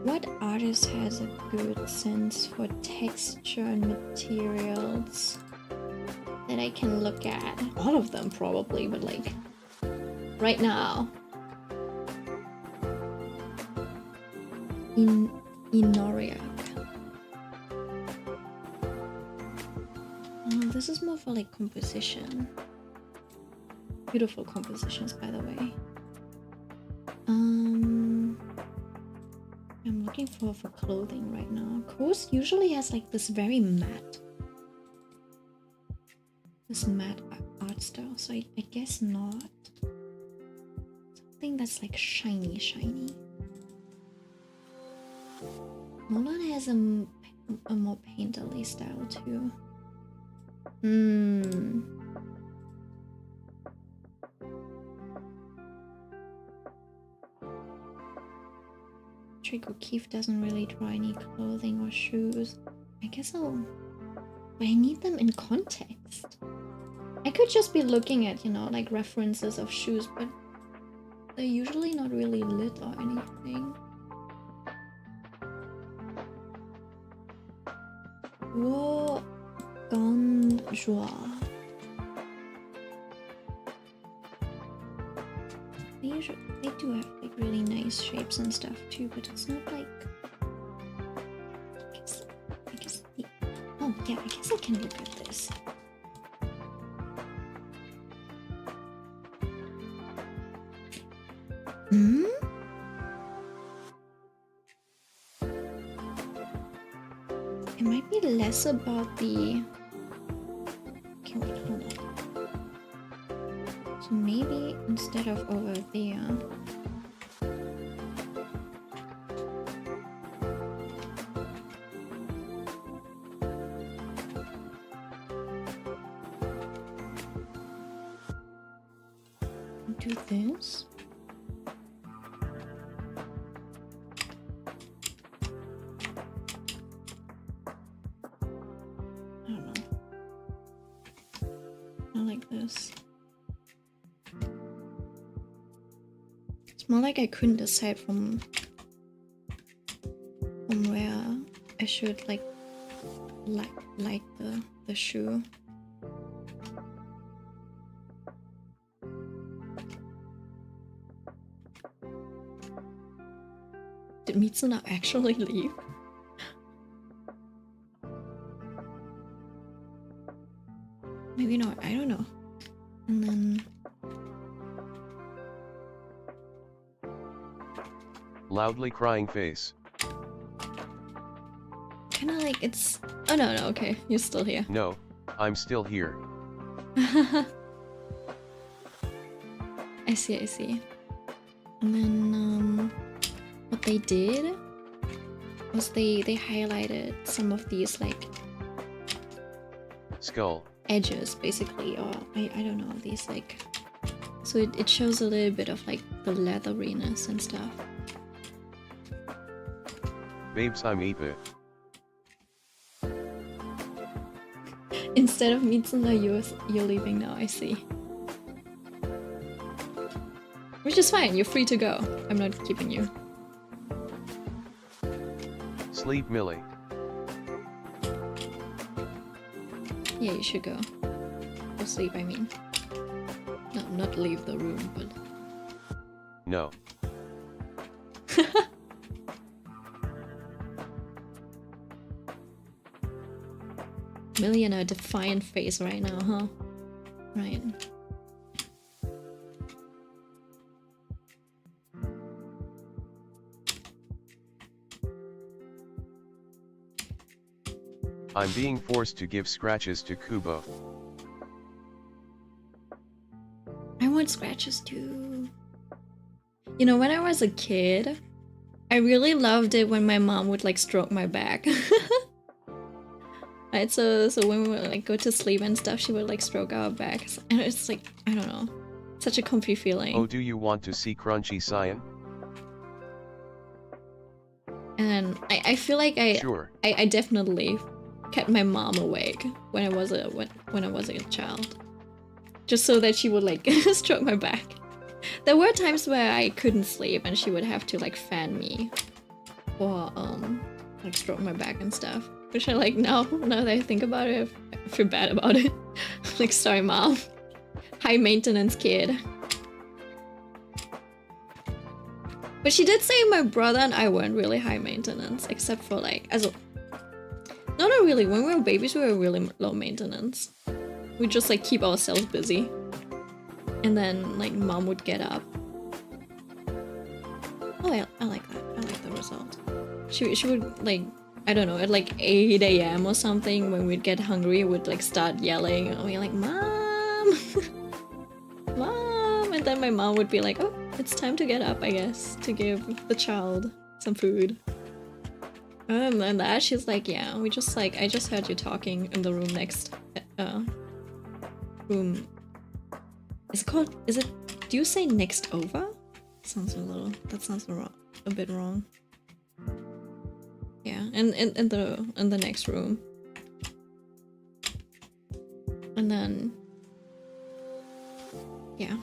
What artist has a good sense for texture and materials that I can look at? All of them probably, but like right now. Inoriak. This is more for like composition. Beautiful compositions, by the way. I'm looking for clothing right now. Kos usually has like this very matte art style, so I guess not. Something that's like shiny. Nolan has a more painterly style too. O'Keefe doesn't really draw any clothing or shoes. I guess but I need them in context. I could just be looking at, you know, like references of shoes, but they're usually not really lit or anything. Whoa, Gonjoie. They do have like really nice shapes and stuff too, but it's not like. I guess. Oh yeah, I guess I can look at this. Hmm? It might be less about the... Okay, wait, hold on. So maybe instead of over there... do this. I don't know. I like this. It's more like I couldn't decide from where I should like the shoe. Did Mitsuna actually leave? Maybe not, I don't know. And then... Loudly crying face. Kinda like it's... Oh no, okay, you're still here. No, I'm still here. I see. And then, what they did was they highlighted some of these, like... Skull. edges, basically, or I don't know, these, like... So it shows a little bit of, like, the leatheriness and stuff. Babes, I'm 8-bit. Instead of Mitsuna, you're leaving now, I see. Which is fine, you're free to go. I'm not keeping you. Sleep, Millie. Yeah, you should go. Go sleep, I mean. No, not leave the room, but... No. Millionaire defiant face right now, huh? Right. I'm being forced to give scratches to Kubo. I want scratches too. You know, when I was a kid, I really loved it when my mom would like stroke my back. Right, so when we would like go to sleep and stuff, she would like stroke our backs, and it's like, I don't know, such a comfy feeling. Oh, do you want to see Crunchy Cyan? And I feel like Sure. I definitely kept my mom awake when I was a child, just so that she would like stroke my back. There were times where I couldn't sleep and she would have to like fan me or like stroke my back and stuff. Which I like now that I think about it, I feel bad about it. Like, sorry mom. High maintenance kid. But she did say my brother and I weren't really high maintenance, except for like, no, not really. When we were babies, we were really low maintenance. We just like keep ourselves busy. And then like mom would get up. Oh, I like that. I like the result. She would like, I don't know, at like 8 AM or something, when we'd get hungry, we'd like start yelling, and we're like, Mom! Mom! And then my mom would be like, oh, it's time to get up, I guess, to give the child some food. And then that, she's like, yeah, we just like, I just heard you talking in the room next, room. Is it called, do you say next over? That sounds a bit wrong. Yeah, and in the next room. And then, yeah,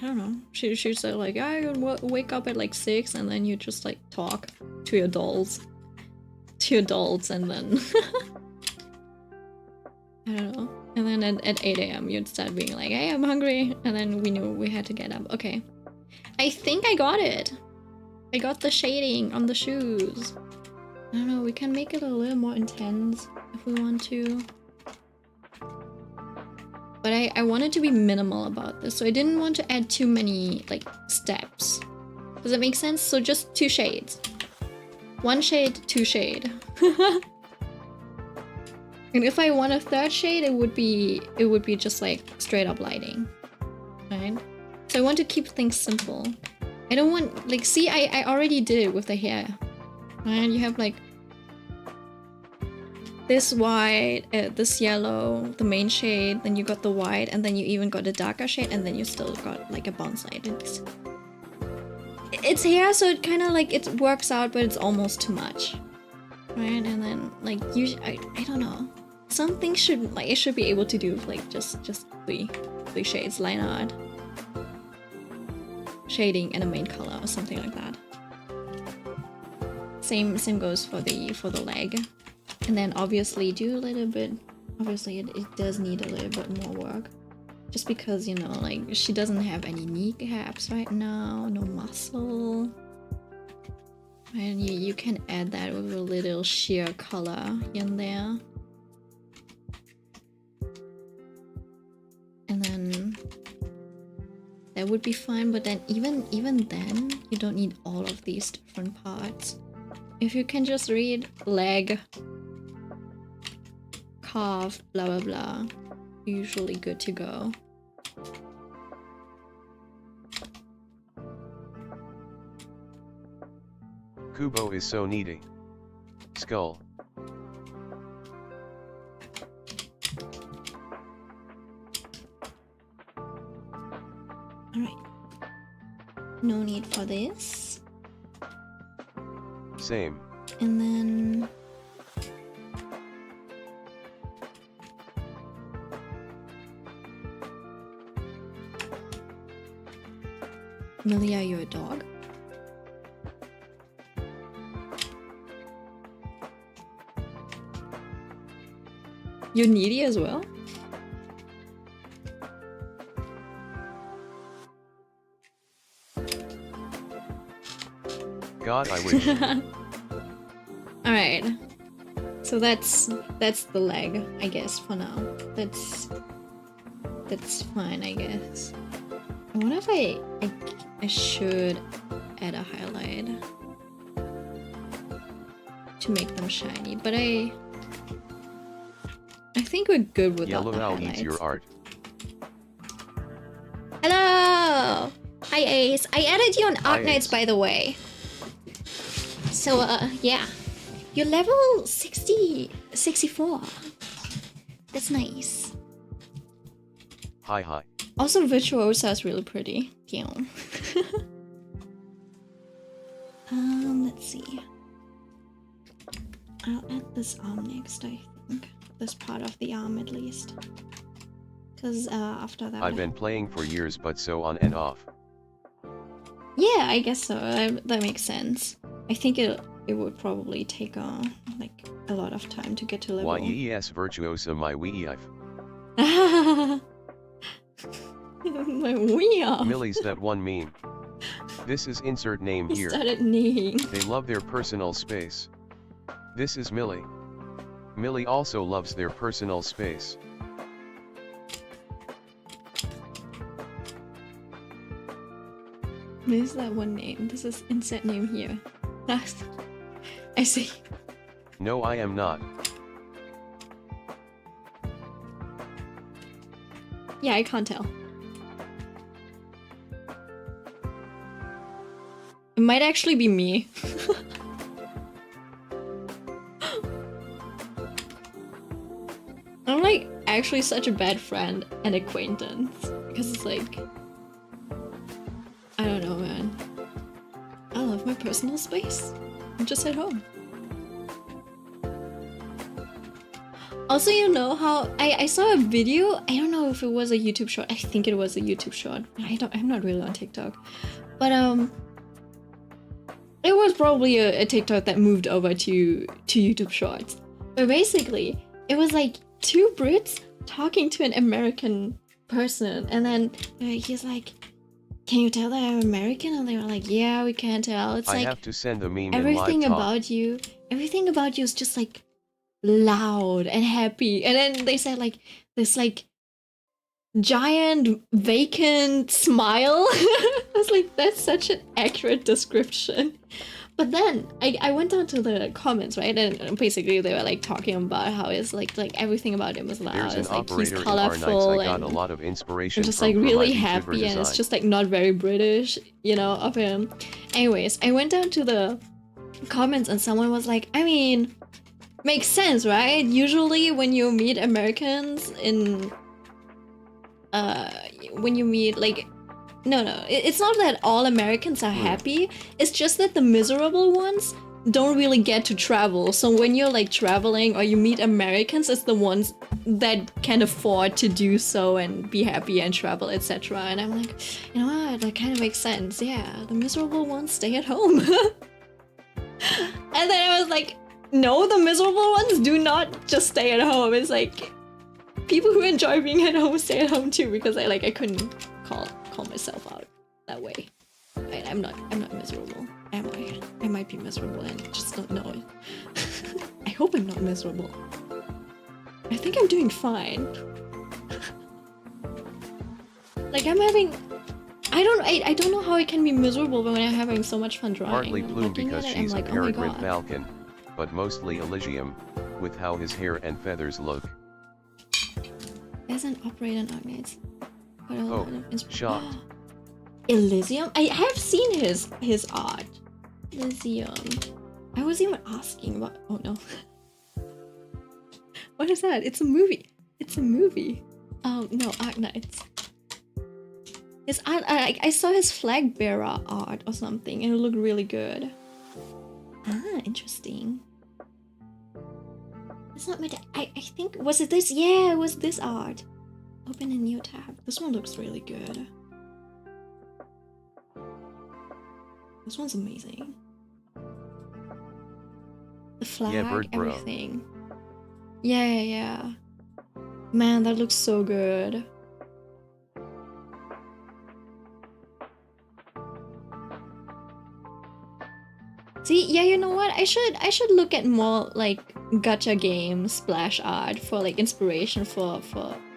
I don't know. She said like, I wake up at like 6, and then you just like talk to your dolls, and then I don't know. And then at 8 AM you'd start being like, hey, I'm hungry, and then we knew we had to get up. Okay, I think I got it. I got the shading on the shoes. I don't know, we can make it a little more intense if we want to. But I wanted to be minimal about this, so I didn't want to add too many, like, steps. Does that make sense? So just 2 shades. 1 shade, 2 shade. And if I want a 3rd shade, it would be just like straight up lighting. Right? So I want to keep things simple. I don't want, like, see, I already did it with the hair. Right? You have like this white, this yellow, the main shade, then you got the white, and then you even got a darker shade, and then you still got like a bonsai. It's hair, so it kind of like, it works out, but it's almost too much. Right? And then like, I don't know. Some things should, like, it should be able to do like just 3 shades, line art, shading, and a main color or something like that. Same goes for the leg. And then obviously do a little bit, obviously it does need a little bit more work. Just because, you know, like, she doesn't have any kneecaps right now, no muscle. And you can add that with a little sheer color in there. And then that would be fine, but then even then, you don't need all of these different parts. If you can just read leg, calf, blah blah blah, usually good to go. Kubo is so needy. Skull. Alright. No need for this. Same. And then Milia, you're a dog? You're needy as well? God, I wish. Alright. So that's the leg, I guess, for now. That's fine, I guess. I wonder if I should add a highlight to make them shiny, but I think we're good without Yellow the Owl highlights. eats your art. Hello! Hi Ace. I added you on Hi, Art Nights, Ace. by the way. So, yeah. You're level 64. That's nice. Hi. Also, Virtuosa is really pretty. Yeah. Let's see. I'll add this arm next, I think. This part of the arm, at least. Because, after that... I've been playing for years, but so on and off. Yeah, I guess so. That makes sense. I think it would probably take like a lot of time to get to level. Yes, Virtuosa my weef. My weef. Millie's that one meme. This is insert name He here. started kneeing. They love their personal space. This is Millie. Millie also loves their personal space. This is that one name. This is insert name here. I see. No, I am not. Yeah, I can't tell. It might actually be me. I'm like actually such a bad friend and acquaintance because it's like, I don't know, man. I love my personal space. I'm just at home. Also, you know how I saw a video. I don't know if it was a YouTube short. I think it was a YouTube short. I'm not really on TikTok, but it was probably a TikTok that moved over to YouTube Shorts. But basically, it was like 2 Brits talking to an American person, and then he's like, "Can you tell that I'm American?" And they were like, "Yeah, we can tell." It's I like have to send the meme everything in live talk. everything about you is just like loud and happy. And then they said like this like giant vacant smile. was like, that's such an accurate description. But then I went down to the comments, right? And basically they were like talking about how it's like everything about him was loud. There's an It's like he's operator in R Nights. colorful I got and a lot of inspiration just from like really my VTuber happy, and it's design. just like not very British, you know, of him. Anyways, I went down to the comments and someone was like, I mean, makes sense, right? Usually when you meet Americans in when you meet like it's not that all Americans are happy, it's just that the miserable ones don't really get to travel. So when you're like traveling or you meet Americans, it's the ones that can afford to do so and be happy and travel, etc. And I'm like, you know what, that kind of makes sense. Yeah, the miserable ones stay at home. And then I was like, no, the miserable ones do not just stay at home. It's like people who enjoy being at home stay at home too, because I couldn't call myself out that way. Right? I'm not miserable, am I? I might be miserable and just don't know it. I hope I'm not miserable. I think I'm doing fine. Like I'm having, I don't know how I can be miserable when I'm having so much fun drawing. Partly Plume because it, she's like, a oh my peregrine God. falcon, but mostly Elysium, with how his hair and feathers look. There's an operator in Agnes. Oh, shocked. Elysium? I have seen his art. Elysium. I was even asking about. Oh no. What is that? It's a movie. It's a movie. No, Arknights. His art. I saw his flag bearer art or something, and it looked really good. Ah, interesting. It's not my. I think was it this? Yeah, it was this art. Open a new tab. This one looks really good. This one's amazing. The flag, Yeah, bird bro. everything. Yeah. Man, that looks so good. See, yeah, you know what? I should look at more like gacha games splash art for like inspiration for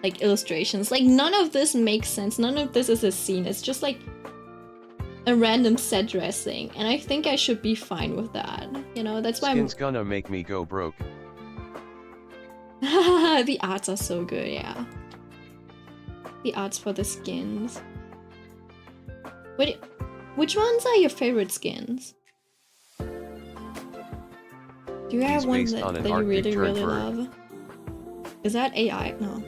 like illustrations. Like none of this makes sense. None of this is a scene. It's just like a random set dressing, and I think I should be fine with that. You know, that's why Skin's gonna make me go broke. The arts are so good, yeah. The arts for the skins. Wait, which ones are your favorite skins? Do you have one that you really love? Is that AI? No.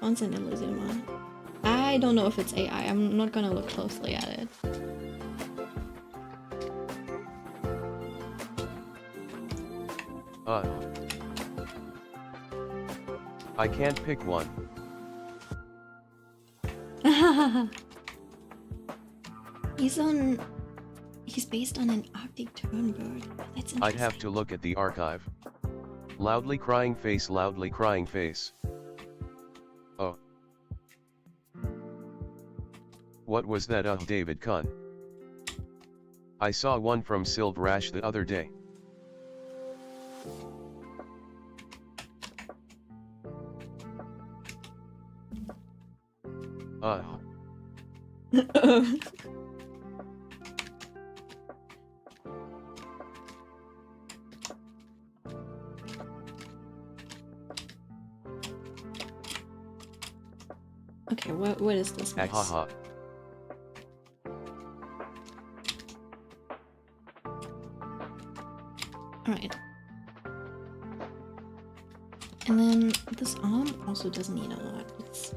One's an Elysium one. I don't know if it's AI. I'm not gonna look closely at it. I can't pick one. He's based on an Arctic tern bird. That's interesting. I'd have to look at the archive. Loudly crying face, loudly crying face. Oh. What was that? David Kun. I saw one from Silverash the other day. Okay, what is this mess? Haha. Alright. And then this arm also doesn't need a lot. It's...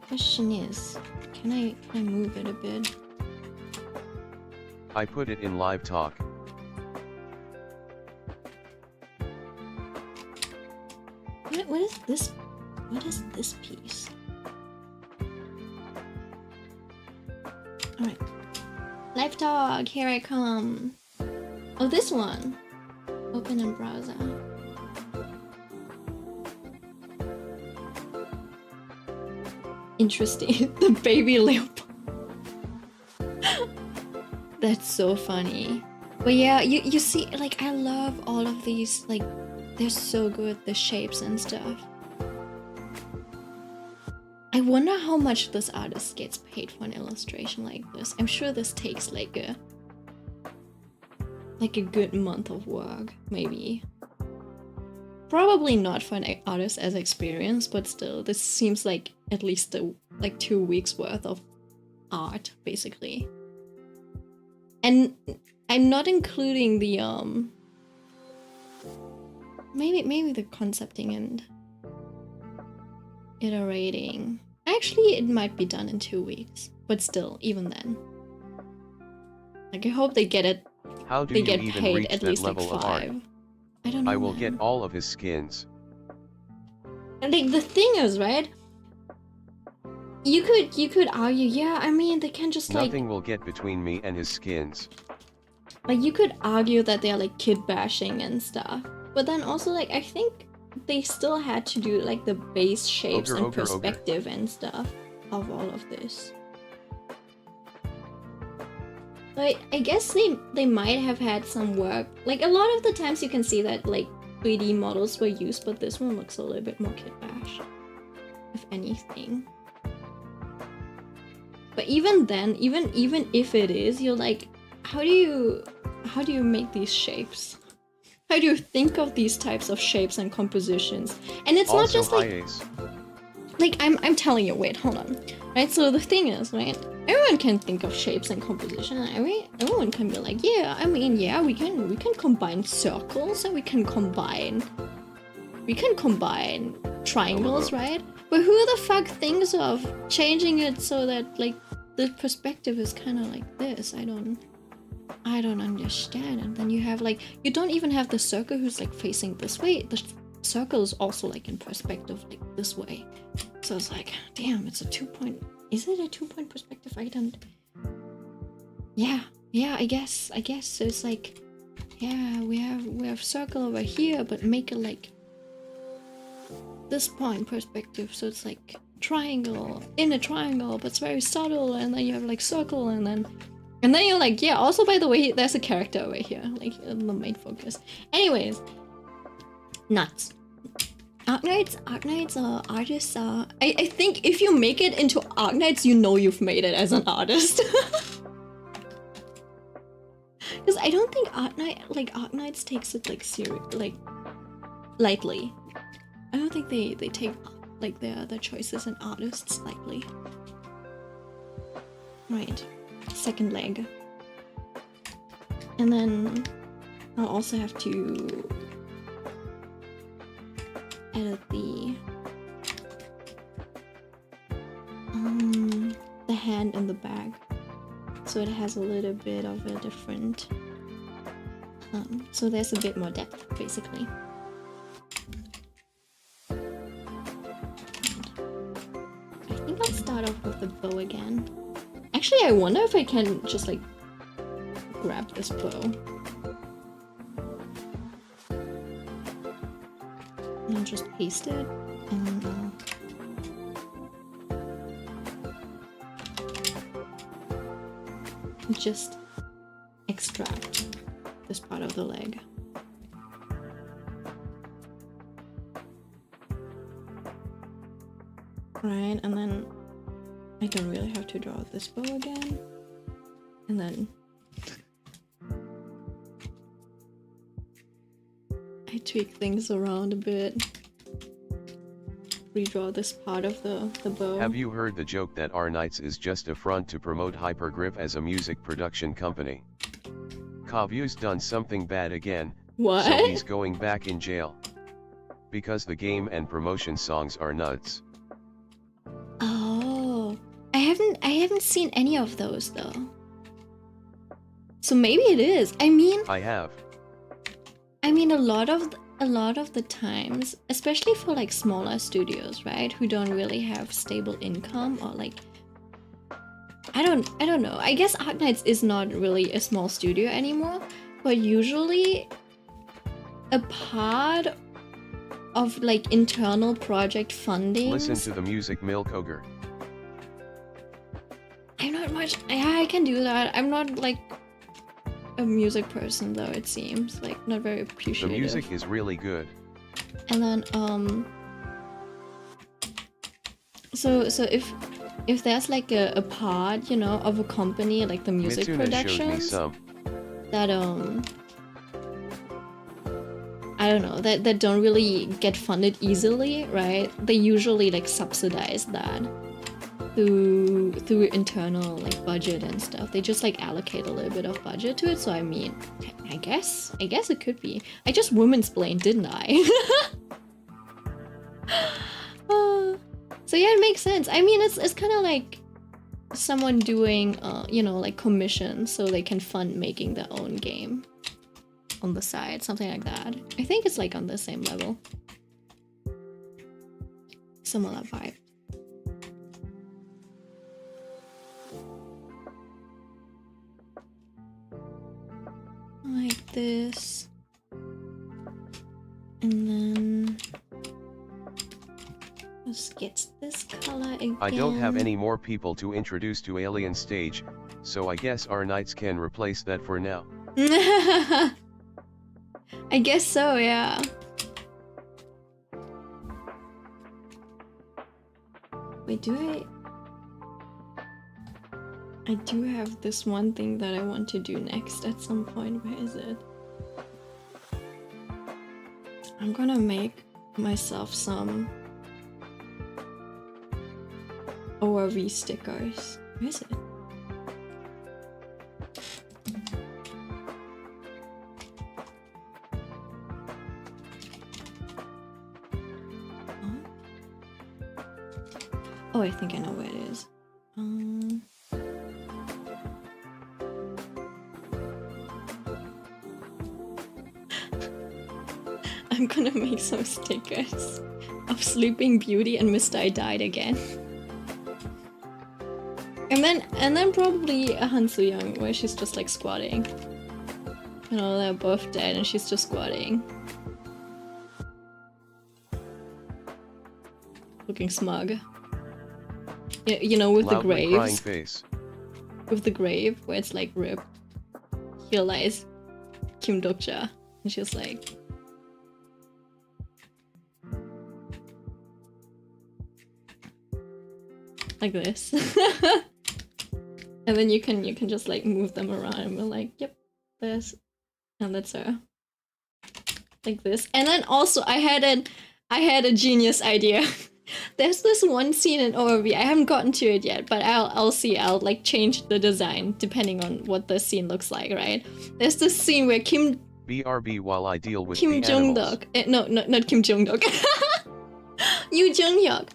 Question is, can I move it a bit? I put it in live talk. What is this? What is this piece? Alright. Live talk, here I come. Oh, this one. Open in browser. Interesting. The baby limp. That's so funny. But yeah, you see, like, I love all of these, like, they're so good, the shapes and stuff. I wonder how much this artist gets paid for an illustration like this. I'm sure this takes like a good month of work, maybe. Probably not for an artist as experienced, but still, this seems like at least like 2 weeks worth of art, basically. And I'm not including the maybe the concepting and iterating. Actually, it might be done in 2 weeks, but still, even then. Like, I hope they get it. How do they you get even paid reach at that least like level of art? 5. I don't know. I will man. get all of his skins. And like the thing is, right? You could argue, yeah. I mean, they can just Nothing will get between me and his skins. like you could argue that they're like kid bashing and stuff, but then also like I think they still had to do like the base shapes and perspective and stuff of all of this. Like, I guess they might have had some work. Like, a lot of the times you can see that, like, 3D models were used, but this one looks a little bit more kid bash, if anything. But even then, even if it is, you're like, how do you make these shapes? How do you think of these types of shapes and compositions? And it's also not just like I'm telling you, wait, hold on. Right, so the thing is, right, everyone can think of shapes and composition. I mean, everyone can be like, yeah, I mean, yeah, we can combine circles and we can combine triangles, right? But who the fuck thinks of changing it so that like the perspective is kind of like this? I don't understand. And then you have like, you don't even have the circle who's like facing this way. The circle is also like in perspective like this way. So it's like, damn, it's a 2-point. Is it a 2-point perspective? I don't. Yeah, I guess. So it's like, yeah, we have circle over here, but make it like this point perspective. So it's like triangle in a triangle, but it's very subtle. And then you have like circle, and then you're like, yeah. Also, by the way, there's a character over here, like in the main focus. Anyways, nuts. Arknights are artists are... I think if you make it into Arknights, you know you've made it as an artist. Because I don't think Arknights takes it like lightly. I don't think they take like their choices and artists lightly. Right. Second leg. And then I'll also have to edit the hand and the bag, so it has a little bit of a different so there's a bit more depth, basically. I think I'll start off with the bow again. Actually, I wonder if I can just like grab this bow and just paste it and just extract this part of the leg. Right, and then I don't really have to draw this bow again. And then I tweak things around a bit. Redraw this part of the bow. Have you heard the joke that Arknights is just a front to promote Hypergriff as a music production company? Kavyu's done something bad again, What? so he's going back in jail. Because the game and promotion songs are nuts. Oh, I haven't seen any of those though. So maybe it is. I mean, I have. a lot of the times, especially for like smaller studios, right, who don't really have stable income, or like I don't know. I guess Arknights is not really a small studio anymore, but usually a part of like internal project funding. Listen to the music Milk Ogre. I'm not much. Yeah, I can do that. I'm not like a music person though, it seems. Like, not very appreciative. The music is really good. And then, So if there's like a part, you know, of a company like the music Mitsuna showed me productions some. that I don't know, that don't really get funded easily, right? They usually like subsidize that through internal like budget and stuff. They just like allocate a little bit of budget to it. So I mean, I guess it could be. I just woman-splained, didn't I? So yeah, it makes sense. I mean, it's kind of like someone doing you know, like commissions so they can fund making their own game on the side, something like that. I think it's like on the same level. Similar vibe. Like this. And then just get this color again. I don't have any more people to introduce to Alien Stage, so I guess our knights can replace that for now. I guess so, yeah. Wait, I do have this one thing that I want to do next at some point. Where is it? I'm gonna make myself some ORV stickers. Where is it? Oh, I think I know where it is. I'm gonna make some stickers of Sleeping Beauty and Mr. I Died Again. And then probably a Han Soo-young where she's just like squatting. You know, they're both dead and she's just squatting. Looking smug. You know, with Loudly the graves. crying face. With the grave where it's like RIP. Here lies Kim Dokja. And she's like, this. And then you can just like move them around and we're like, yep, this. And that's her. Like this. And then also I had a genius idea. There's this one scene in ORV. I haven't gotten to it yet, but I'll see. I'll like change the design depending on what the scene looks like, right? There's this scene where BRB while I deal with Kim the Jong-duk. No, not Kim Jong-duk. Yoo Jung-hyuk.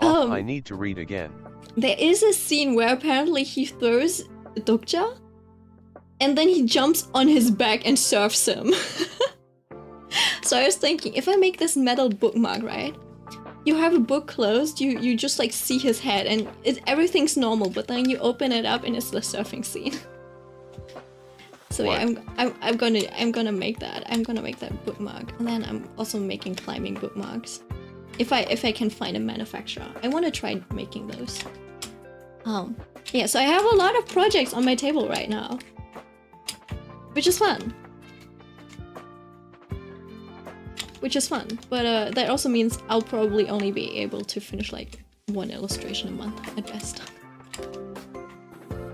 I need to read again. There is a scene where apparently he throws Dokja and then he jumps on his back and surfs him. So I was thinking, if I make this metal bookmark, right? You have a book closed, you just like see his head and everything's normal, but then you open it up and it's the surfing scene. So what? Yeah, I'm gonna make that. I'm gonna make that bookmark, and then I'm also making climbing bookmarks. If I can find a manufacturer, I want to try making those. Yeah. So I have a lot of projects on my table right now, which is fun. But that also means I'll probably only be able to finish like one illustration a month at best.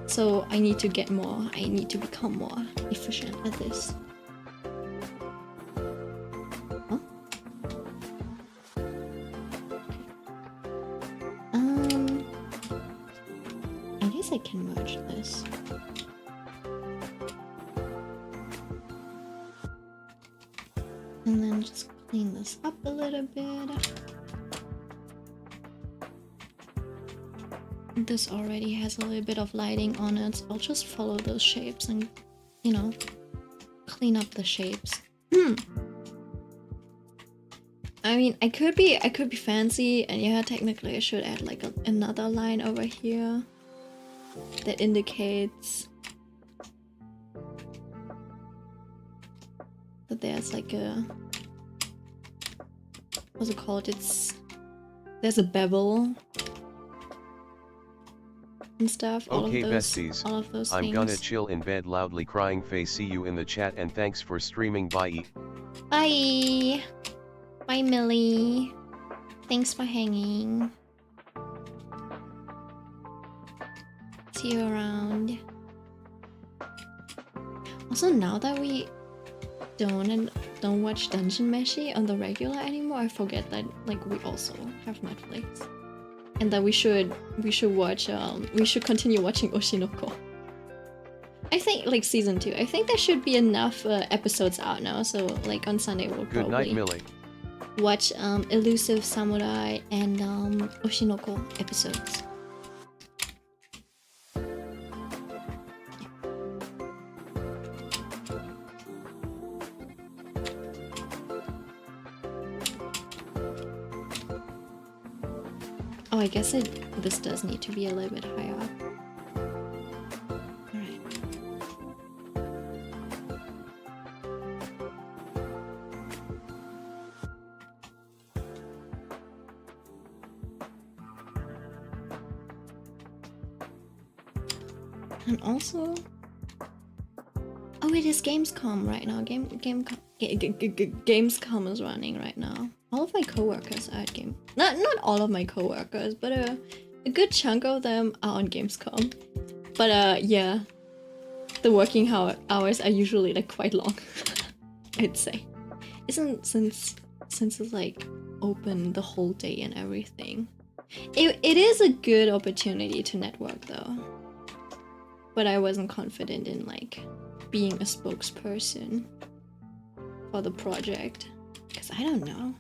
So I need to get more. I need to become more efficient at this. Huh? I guess I can merge this. And then just clean this up a little bit. This already has a little bit of lighting on it, so I'll just follow those shapes and, you know, clean up the shapes. I mean, I could be fancy, and yeah, technically I should add like another line over here that indicates that there's like a, what's it called? There's a bevel and stuff. Okay, besties. All of those I'm things. gonna chill in bed loudly crying face. See you in the chat and thanks for streaming. Bye. Bye. Bye, Millie. Thanks for hanging. see you around. Also, now that we don't watch Dungeon Meshi on the regular anymore, I forget that like we also have Netflix, and that we should watch we should continue watching Oshinoko. I think like season 2. I think there should be enough episodes out now, so like on Sunday we'll Good night, probably Millie. watch Elusive Samurai and Oshinoko episodes. Oh, I guess this does need to be a little bit higher up. Alright. And also... Oh, it is Gamescom right now. Gamescom is running right now. All of my coworkers are at Not all of my coworkers, but a good chunk of them are on Gamescom. But yeah, the working hours are usually like quite long. I'd say. Isn't since it's like open the whole day and everything. It is a good opportunity to network though. But I wasn't confident in like being a spokesperson for the project. Because I don't know.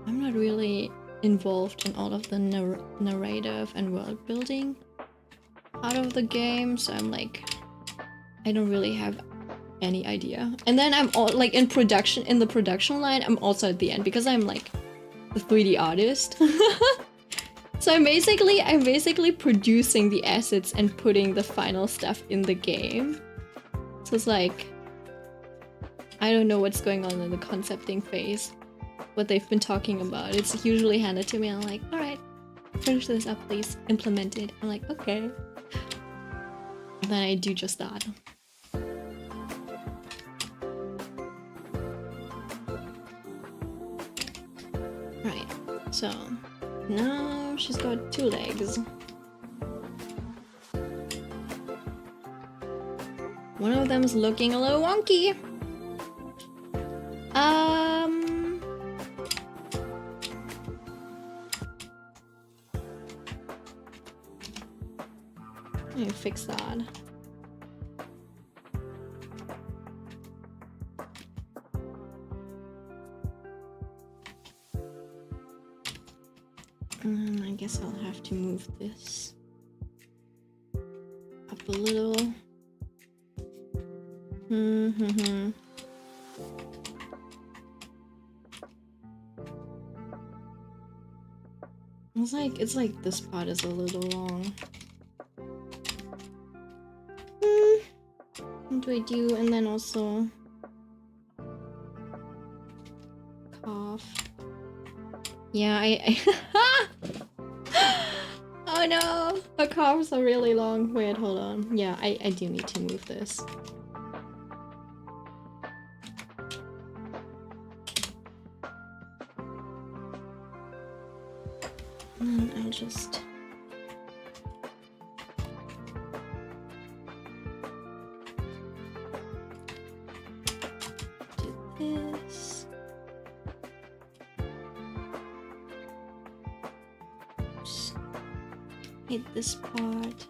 I'm not really involved in all of the narrative and world building out of the game, so I'm like, I don't really have any idea. And then I'm all like in the production line, I'm also at the end because I'm like the 3D artist. So I'm basically producing the assets and putting the final stuff in the game. So it's like, I don't know what's going on in the concepting phase. What they've been talking about. It's usually handed to me and I'm like, alright, finish this up please, implement it. I'm like, okay. And then I do just that. Right, so now she's got 2 legs. One of them's looking a little wonky. Let me fix that. I guess I'll have to move this up a little. It's like this part is a little long. What do I do? And then also cough. Yeah, I oh no! The coughs are really long. Wait, hold on. Yeah, I do need to move this. And then I'll just... do this. Oops. Hit this part.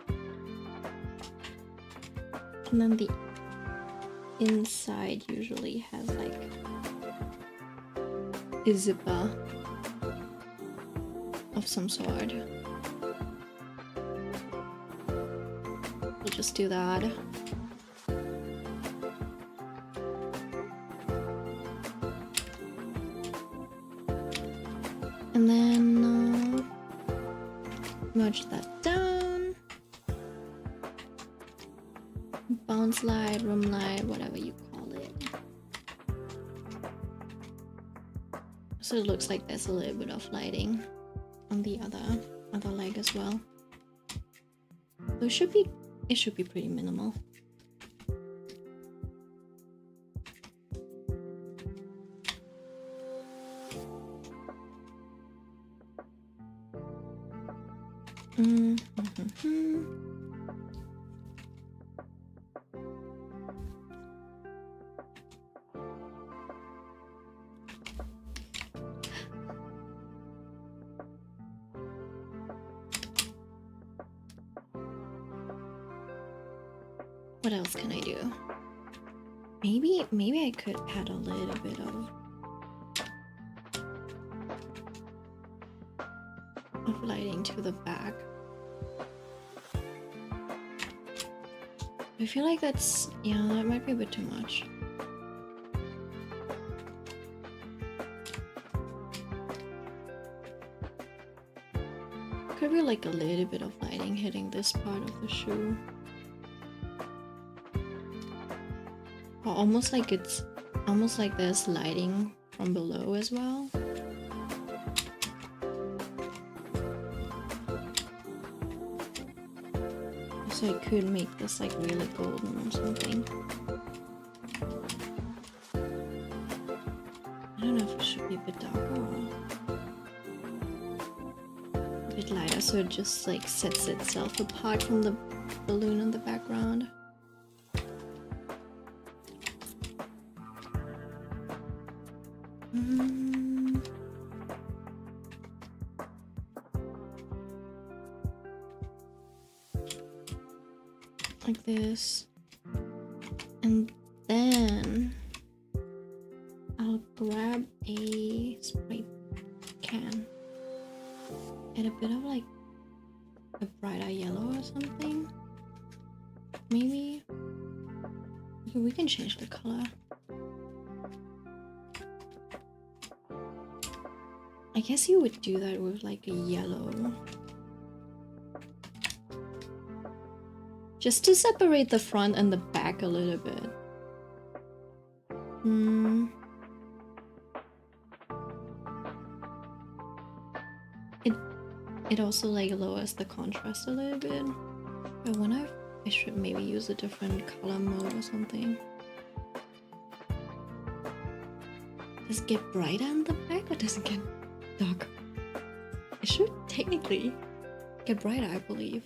And then the inside usually has like a zipper of some sort. We'll just do that. And then merge that down. Bounce light, room light, whatever you call it. So it looks like there's a little bit of lighting on the other leg as well. So it should be pretty minimal. What else can I do? Maybe I could add a little bit of lighting to the back. I feel like that's, yeah, that might be a bit too much. Could be like a little bit of lighting hitting this part of the shoe. Or almost like it's almost like there's lighting from below as well. So I could make this like really golden or something. I don't know if it should be a bit darker or a bit lighter so it just like sets itself apart from the balloon in the background. Like this, and then I'll grab a spray can, add a bit of like a brighter yellow or something. Maybe we can change the color. I guess you would do that with like a yellow. Just to separate the front and the back a little bit. It also like lowers the contrast a little bit. I wonder if I should maybe use a different color mode or something. Does it get brighter in the back or does it get darker? It should technically get brighter, I believe.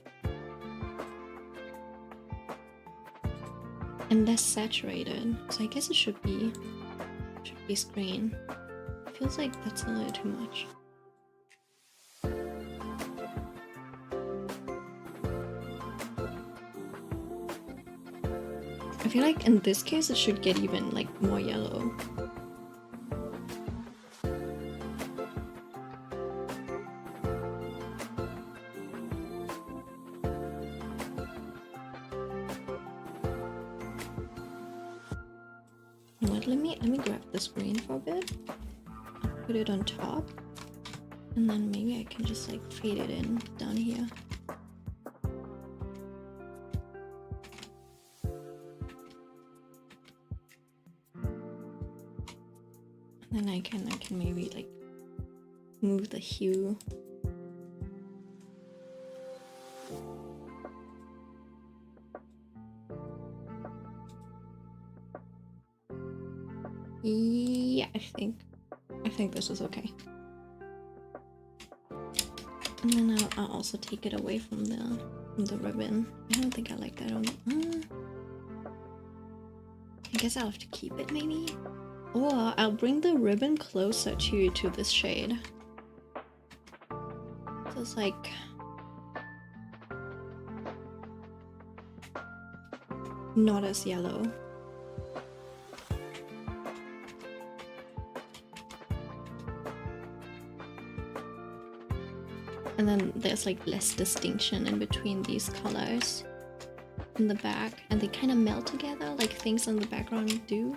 And less saturated, so I guess it should be screen. Feels like that's a little too much. I feel like in this case it should get even like more yellow. Let me grab the screen for a bit. I'll put it on top, and then maybe I can just like fade it in down here. And then I can maybe like move the hue. Yeah, I think this is okay. And then I'll also take it away from the ribbon. I don't think I like that on. I guess I'll have to keep it maybe, or I'll bring the ribbon closer to this shade. So it's like not as yellow. And then there's like less distinction in between these colors in the back, and they kind of melt together like things in the background do.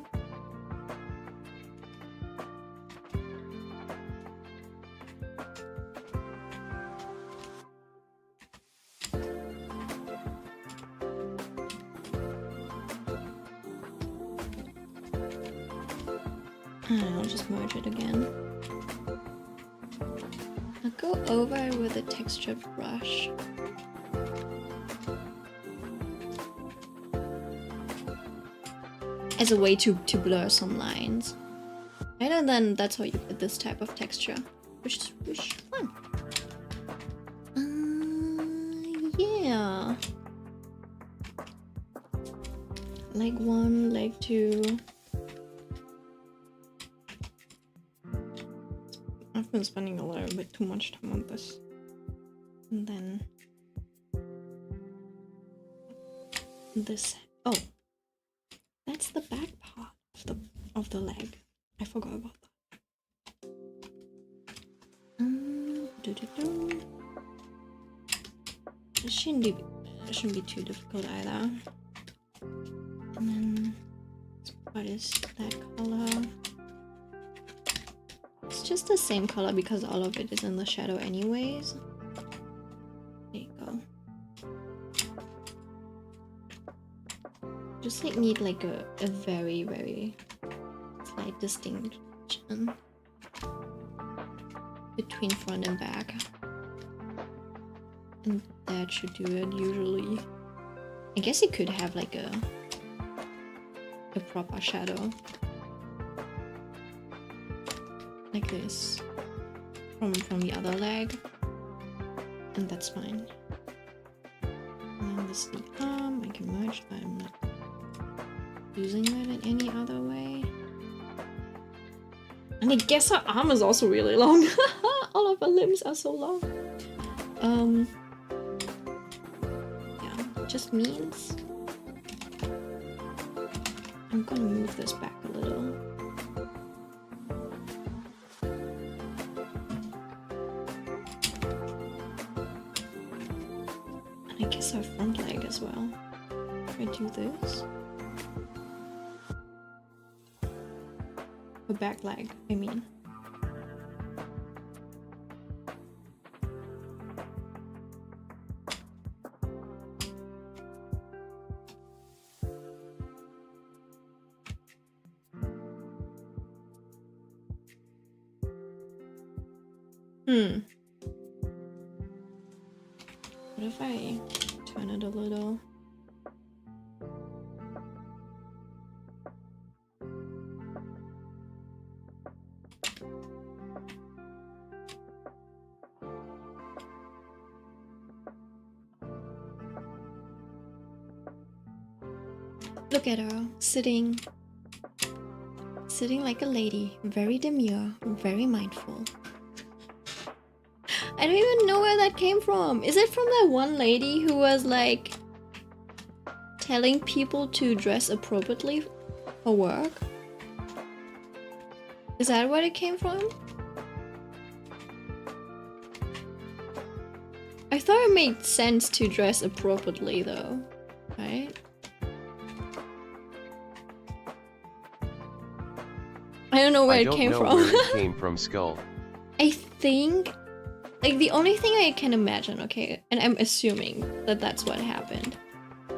I'll just merge it again. I'll go over with a textured brush. As a way to blur some lines. Right, and then that's how you get this type of texture. Which is fun. Yeah. Leg 1, leg 2. I've been spending a little bit too much time on this. And then this Oh, that's the back part of the leg. I forgot about that. It shouldn't be too difficult either. And then what is that color? It's just the same color because all of it is in the shadow anyways. There you go. Just like need like a very, very slight distinction between front and back. And that should do it usually. I guess you could have like a proper shadow. Like this. From the other leg. And that's fine. And then this is the arm. I can merge, but I'm not using that in any other way. And I guess her arm is also really long. All of her limbs are so long. Yeah, just means I'm gonna move this back a little. And I guess her front leg as well. If I do this. Her back leg, I mean. What if I turn it a little? Look at her, sitting like a lady, very demure, very mindful. I don't even know where that came from. Is it from that one lady who was like telling people to dress appropriately for work? Is that where it came from? I thought it made sense to dress appropriately though, right? I don't know where it came from. Where it came from, Skull. I think, like, the only thing I can imagine, okay, and I'm assuming that that's what happened.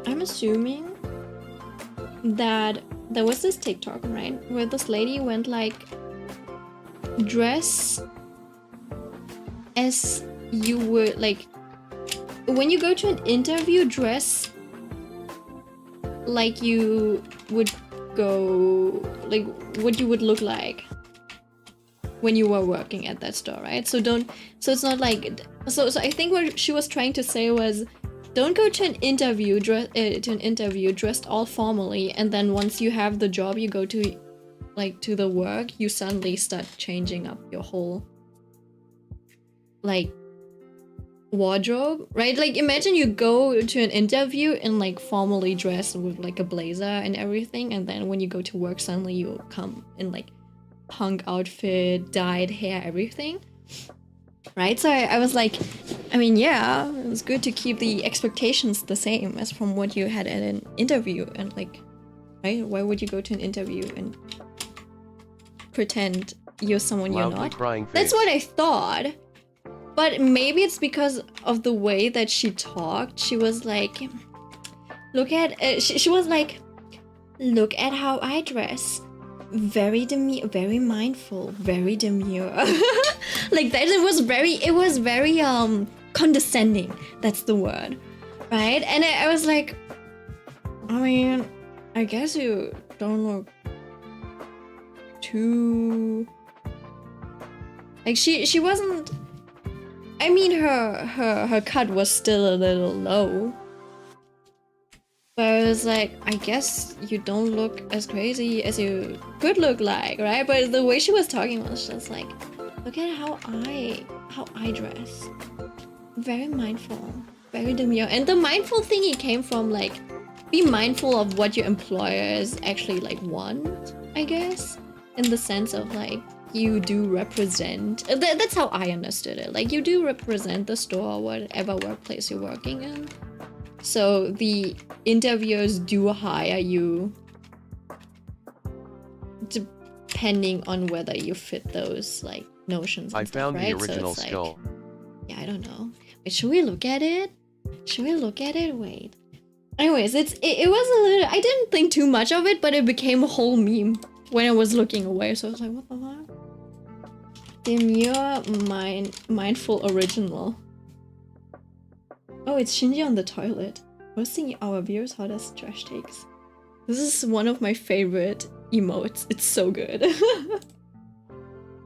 I'm assuming that there was this TikTok, right, where this lady went like, dress as you would, like, when you go to an interview, dress like you would go, like what you would look like when you were working at that store, right? So it's not like, so I think what she was trying to say was, don't go to an interview dressed all formally, and then once you have the job, you go to to the work, you suddenly start changing up your whole like wardrobe, right? Like imagine you go to an interview and like formally dressed with like a blazer and everything, and then when you go to work, suddenly you come in like punk outfit, dyed hair, everything, right? So I was like, I mean, yeah, it was good to keep the expectations the same as from what you had at an interview, and like, right? Why would you go to an interview and pretend you're someone you're not? That's what I thought. But maybe it's because of the way that she talked. She was like, look at, she was like, look at how I dress. Very demure, very mindful, very demure. Like that, it was very condescending. That's the word, right? And I was like, I mean, I guess you don't look too, like she wasn't, I mean, her cut was still a little low. But I was like, I guess you don't look as crazy as you could look like, right? But the way she was talking was just like, look at how I dress. Very mindful, very demure. And the mindful thingy came from like be mindful of what your employers actually like want, I guess, in the sense of like you do represent. That's how I understood it. Like you do represent the store or whatever workplace you're working in. So the interviewers do hire you depending on whether you fit those like notions. And I stuff, found right? the original so it's skull. like, yeah, I don't know. Wait, should we look at it? Should we look at it? Wait. Anyways, it was a little. I didn't think too much of it, but it became a whole meme when I was looking away. So I was like, what the fuck? Demure mindful original. Oh, it's Shinji on the toilet. Hosting our viewers' hottest trash takes. This is one of my favorite emotes. It's so good.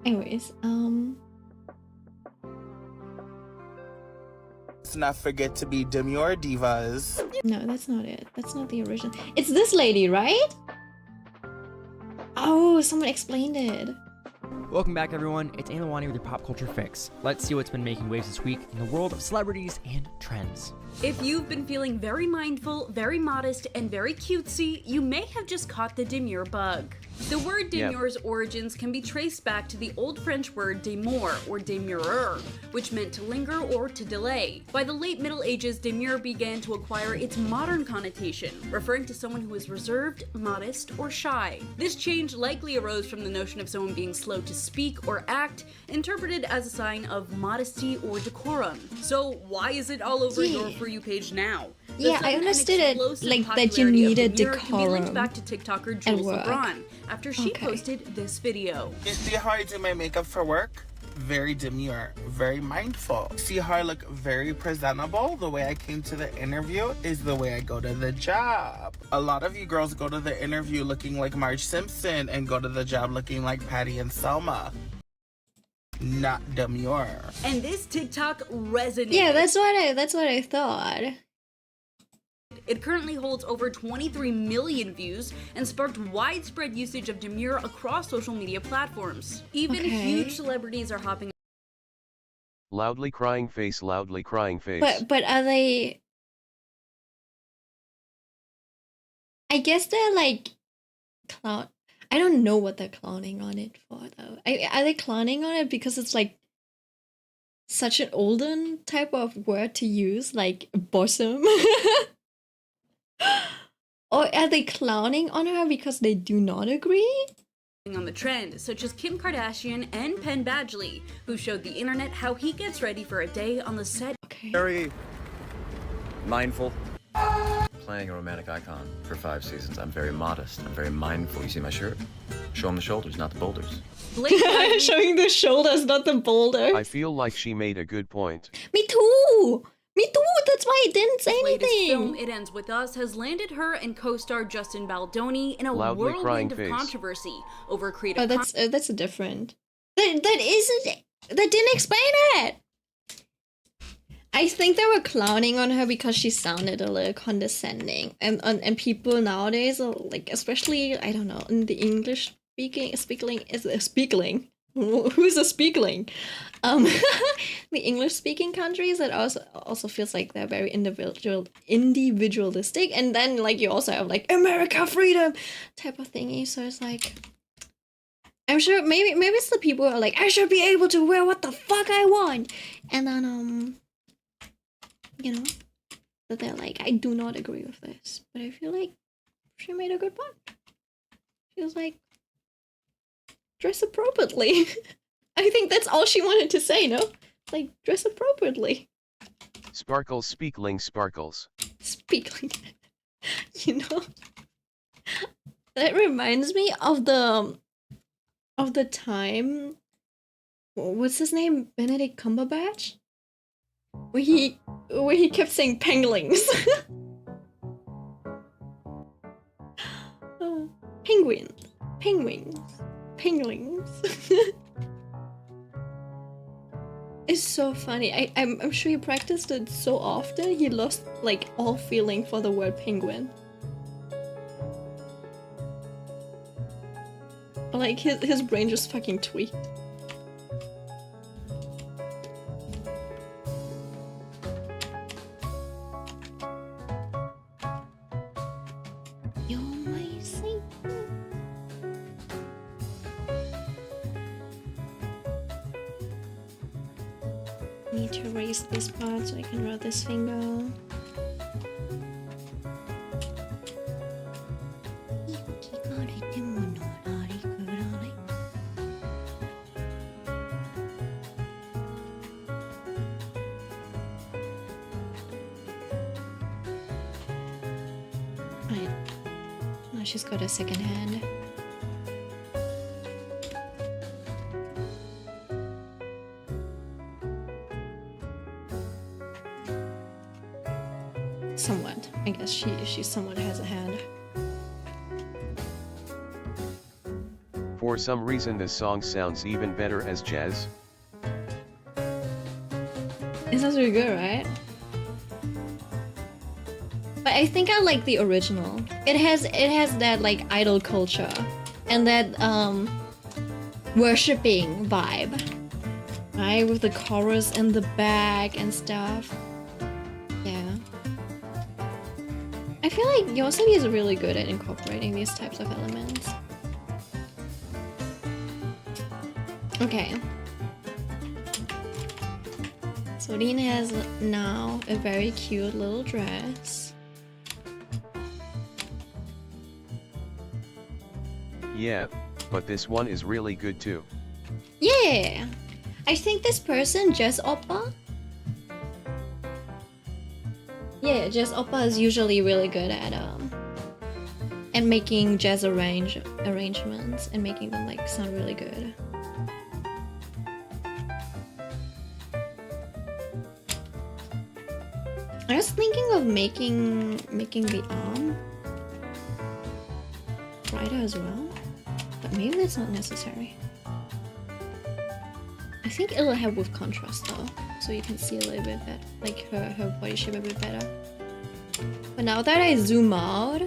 Anyways, Let's not forget to be demure divas. no, that's not it. That's not the original. It's this lady, right? Oh, someone explained it. Welcome back, everyone. It's Anilwani with your pop culture fix. Let's see what's been making waves this week in the world of celebrities and trends. If you've been feeling very mindful, very modest, and very cutesy, you may have just caught the demure bug. The word demure's origins can be traced back to the Old French word demure or demurrer, which meant to linger or to delay. By the late Middle Ages, demure began to acquire its modern connotation, referring to someone who is reserved, modest, or shy. This change likely arose from the notion of someone being slow to speak or act, interpreted as a sign of modesty or decorum. So why is it all over your For You page now? Yeah, I understood it, like, that you needed decorum back to TikToker at Jules work. LeBron after she posted this video. See how I do my makeup for work? Very demure, very mindful. See how I look very presentable? The way I came to the interview is the way I go to the job. A lot of you girls go to the interview looking like Marge Simpson and go to the job looking like Patty and Selma. Not demure. And this TikTok resonated. Yeah, that's what I thought. It currently holds over 23 million views and sparked widespread usage of demure across social media platforms. Even huge celebrities are hopping. Loudly crying face, loudly crying face. But are they? I guess they're like clown. I don't know what they're clowning on it for though. Are they clowning on it because it's like such an olden type of word to use, like bosom? Or are they clowning on her because they do not agree? On the trend, such as Kim Kardashian and Penn Badgley, who showed the internet how he gets ready for a day on the set. Okay. Very mindful. Playing a romantic icon for 5 seasons. I'm very modest. I'm very mindful. You see my shirt? Show them the shoulders, not the boulders. Showing the shoulders, not the boulders. I feel like she made a good point. Me too! Me too! That's why I didn't say Latest anything! film, It Ends With Us, has landed her and co-star Justin Baldoni in a Loudly crying whirlwind of face. controversy over creative Oh, that's a different. That didn't explain it! I think they were clowning on her because she sounded a little condescending. And people nowadays, are like, especially, I don't know, in the English speaking, who's a speakling? The English-speaking countries, it also feels like they're very individualistic, and then like you also have like America freedom type of thingy. So it's like, I'm sure maybe it's the people who are like, I should be able to wear what the fuck I want, and then you know, that they're like, I do not agree with this. But I feel like she made a good point. She was like, dress appropriately. I think that's all she wanted to say, no? Like, dress appropriately. Sparkles, speakling, sparkles. Speakling. You know? That reminds me of the time, what's his name? Benedict Cumberbatch? Where he kept saying penguins. Penguins. It's so funny. I'm sure he practiced it so often he lost like all feeling for the word penguin. Like his brain just fucking tweaked. to erase this part so I can draw this finger. Right. Now she's got a second hand. Somewhat. I guess she somewhat has a hand. For some reason this song sounds even better as jazz. It sounds really good, right? But I think I like the original. It has that like idol culture and that worshipping vibe. Right? With the chorus in the back and stuff. Yeah. I feel like Yoasobi is really good at incorporating these types of elements. Okay. So Lin has now a very cute little dress. Yeah, but this one is really good too. Yeah! I think this person, Jazz Oppa. Yeah, Jazz Oppa is usually really good at making jazz arrangements and making them like sound really good. I was thinking of making the arm brighter as well, but maybe that's not necessary. I think it'll help with contrast though, so you can see a little bit better, like her body shape a bit better. But now that I zoom out,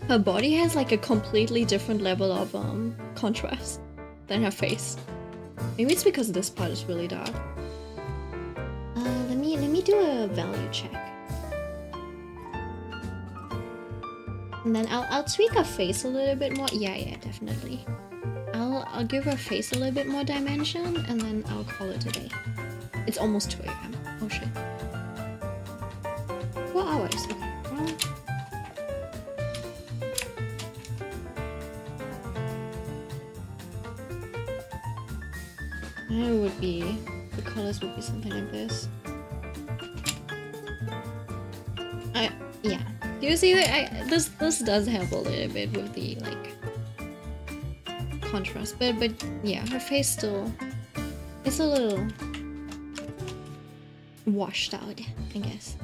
her body has like a completely different level of contrast than her face. Maybe it's because this part is really dark. Let me do a value check. And then I'll tweak her face a little bit more. Yeah, definitely. I'll give her face a little bit more dimension, and then I'll call it a day. It's almost 2 AM. Oh shit. 4 hours. Okay. Well. The colors would be something like this. Yeah. Do you see that? This does help a little bit with the like contrast, but yeah, her face still, it's a little washed out, I guess.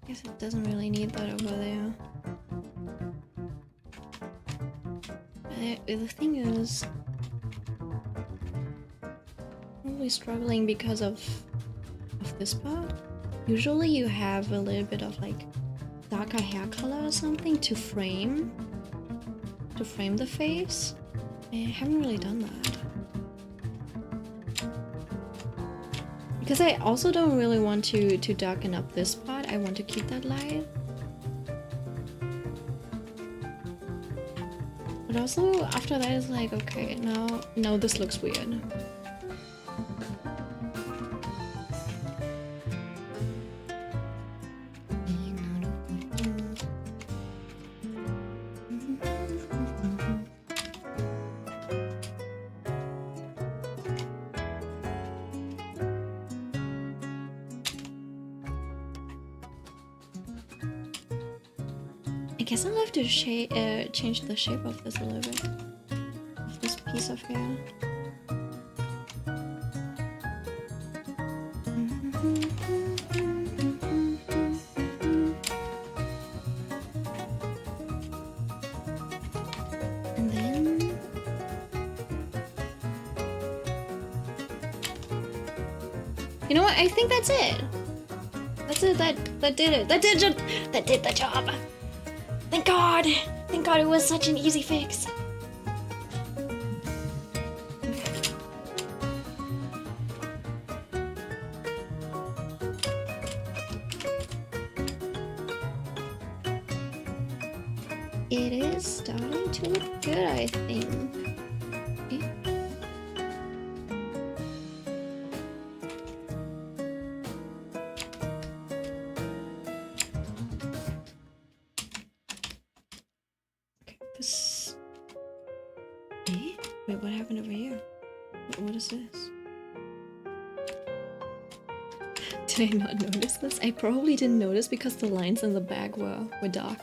Guess it doesn't really need that over there. The thing is, probably struggling because of this part. Usually you have a little bit of like darker hair color or something to frame the face. I haven't really done that. Because I also don't really want to darken up this part. I want to keep that light. But also after that it's like, okay, now this looks weird. I guess I'll have to change the shape of this a little bit. Of this piece of hair. And then... You know what? I think that's it. That's it. That did it. That did the job. Thank God! Thank God it was such an easy fix. it is starting to look good, I think. Okay. Okay, this... Eh? Wait, what happened over here? What is this? Did I not notice this? I probably didn't notice because the lines in the bag were dark.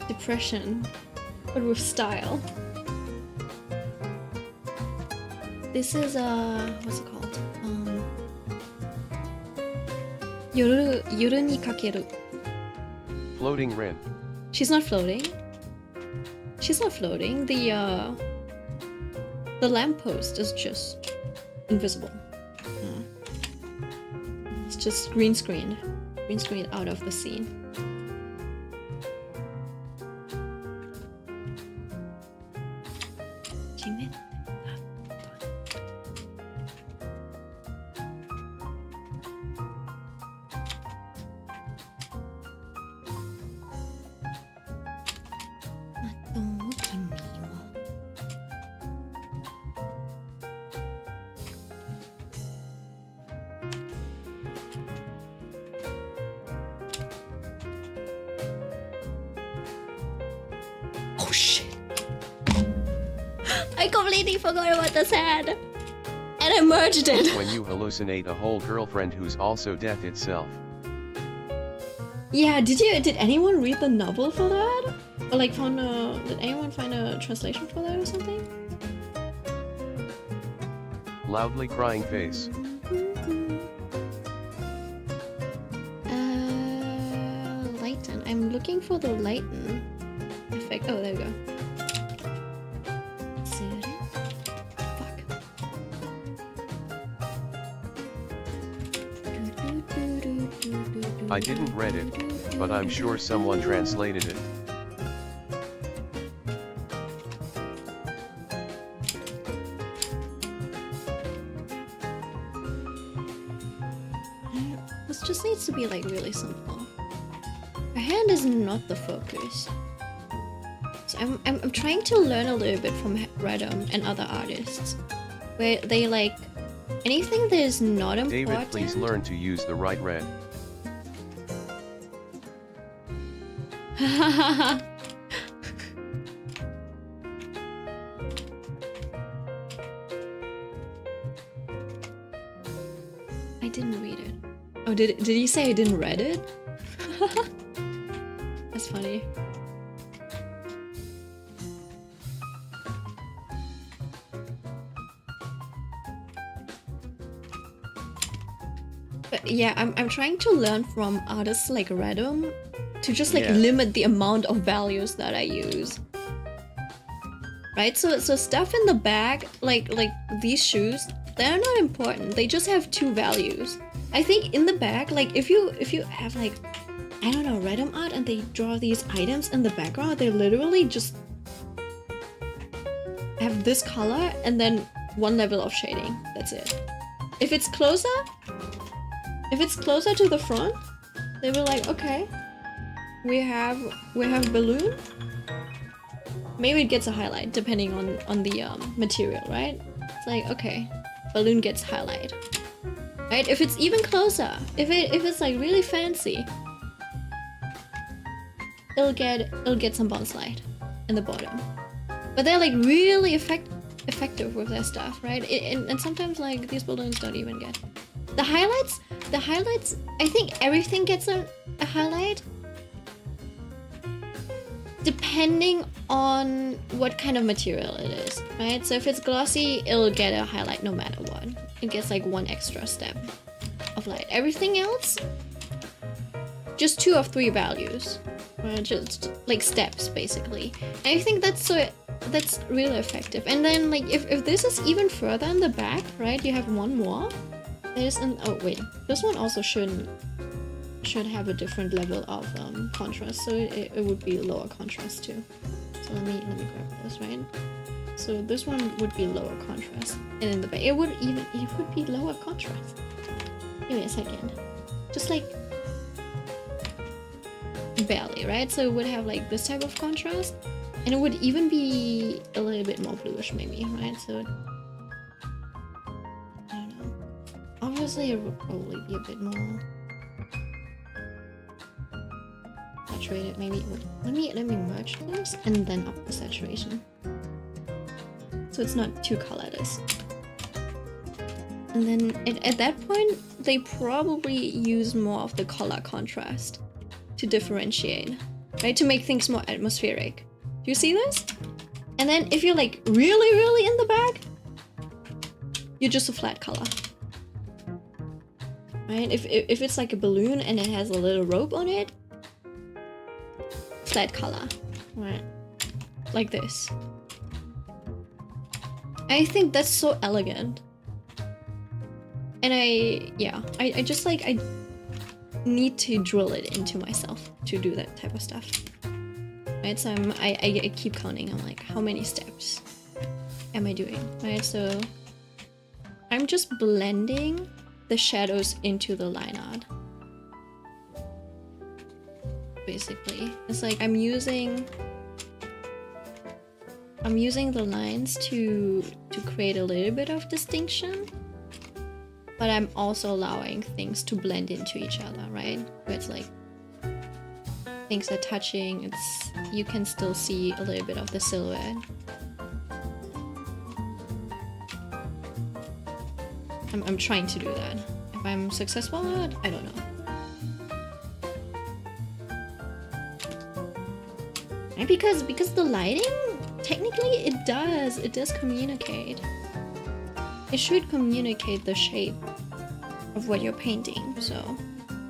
Depression, but with style. This is what's it called? Yoru ni kakeru. Floating Ren. She's not floating. She's not floating. The lamppost is just invisible. It's just green screened out of the scene. Oh shit! I completely forgot about this head! And I merged it! When you hallucinate a whole girlfriend who's also death itself. Yeah, did anyone read the novel for that? Or like did anyone find a translation for that or something? Loudly crying face. Lighten. I'm looking for the lighten effect. Oh, there we go. Fuck. I didn't read it, but I'm sure someone translated it. This just needs to be like really simple. Her hand is not the focus. So I'm trying to learn a little bit from redrew and other artists, where they like anything that is not important. David, please learn to use the right red. I didn't read it. Oh, did you say I didn't read it? That's funny. But yeah, I'm trying to learn from artists like redrew to just like limit the amount of values that I use. Right? So stuff in the bag, like these shoes, they're not important. They just have 2 values. I think in the bag, like if you have like, I don't know, redrew art and they draw these items in the background, they literally just have this color and then 1 level of shading. That's it. If it's closer to the front, they were like, okay, we have balloon. Maybe it gets a highlight depending on the material, right? It's like, okay, balloon gets highlight. Right? If it's even closer, if it's like really fancy, it'll get some bounce light in the bottom. But they're like really effective with their stuff, right? And sometimes like these balloons don't even get the highlights. I think everything gets a highlight depending on what kind of material it is, right? So if it's glossy, it'll get a highlight no matter what. It gets like 1 extra step of light. Everything else, just 2 of 3 values, right? Just like steps basically. And I think that's really effective. And then like if this is even further in the back, right? You have 1 more. Oh wait, this one also should have a different level of contrast, so it would be lower contrast too. So let me grab this, right? So this one would be lower contrast, and in the back it would be lower contrast. Give me a second, just like barely, right? So it would have like this type of contrast, and it would even be a little bit more bluish, maybe, right? So I don't know. Obviously, it would probably be a bit more saturated. Maybe let me merge this and then up the saturation, so it's not too colorless. And then at that point, they probably use more of the color contrast to differentiate, right? To make things more atmospheric. Do you see this? And then if you're like really in the back, you're just a flat color, right? If it's like a balloon and it has a little rope on it, flat color, right? Like this. I think that's so elegant. And I just like, I need to drill it into myself to do that type of stuff. Right, so I keep counting. I'm like, how many steps am I doing? Right, so I'm just blending the shadows into the line art. Basically, it's like I'm using the lines to create a little bit of distinction, but I'm also allowing things to blend into each other, right? Where it's like things are touching, you can still see a little bit of the silhouette. I'm trying to do that. If I'm successful or not, I don't know. And because the lighting, technically it does communicate. It should communicate the shape of what you're painting, so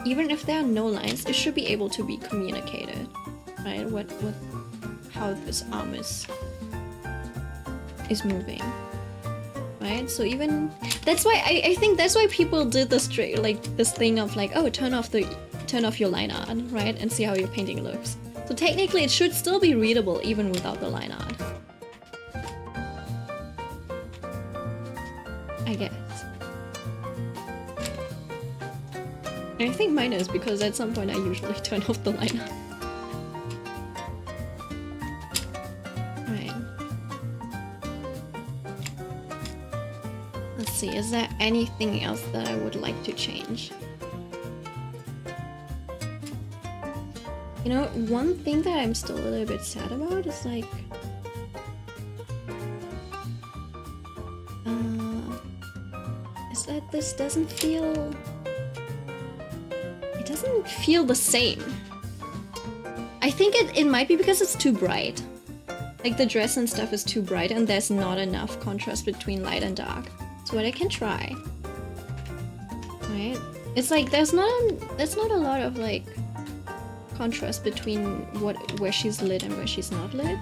even if there are no lines, it should be able to be communicated, right? How this arm is moving, right? So even that's why I think that's why people did this this thing of like, oh, turn off your line art, right, and see how your painting looks. So technically, it should still be readable even without the line art, I guess. And I think mine is because at some point I usually turn off the line art. Right. Let's see, is there anything else that I would like to change? You know, one thing that I'm still a little bit sad about is like... is that this doesn't feel... It doesn't feel the same. I think it might be because it's too bright. Like the dress and stuff is too bright and there's not enough contrast between light and dark. So what I can try... Right? It's like there's not a lot of like... contrast between where she's lit and where she's not lit.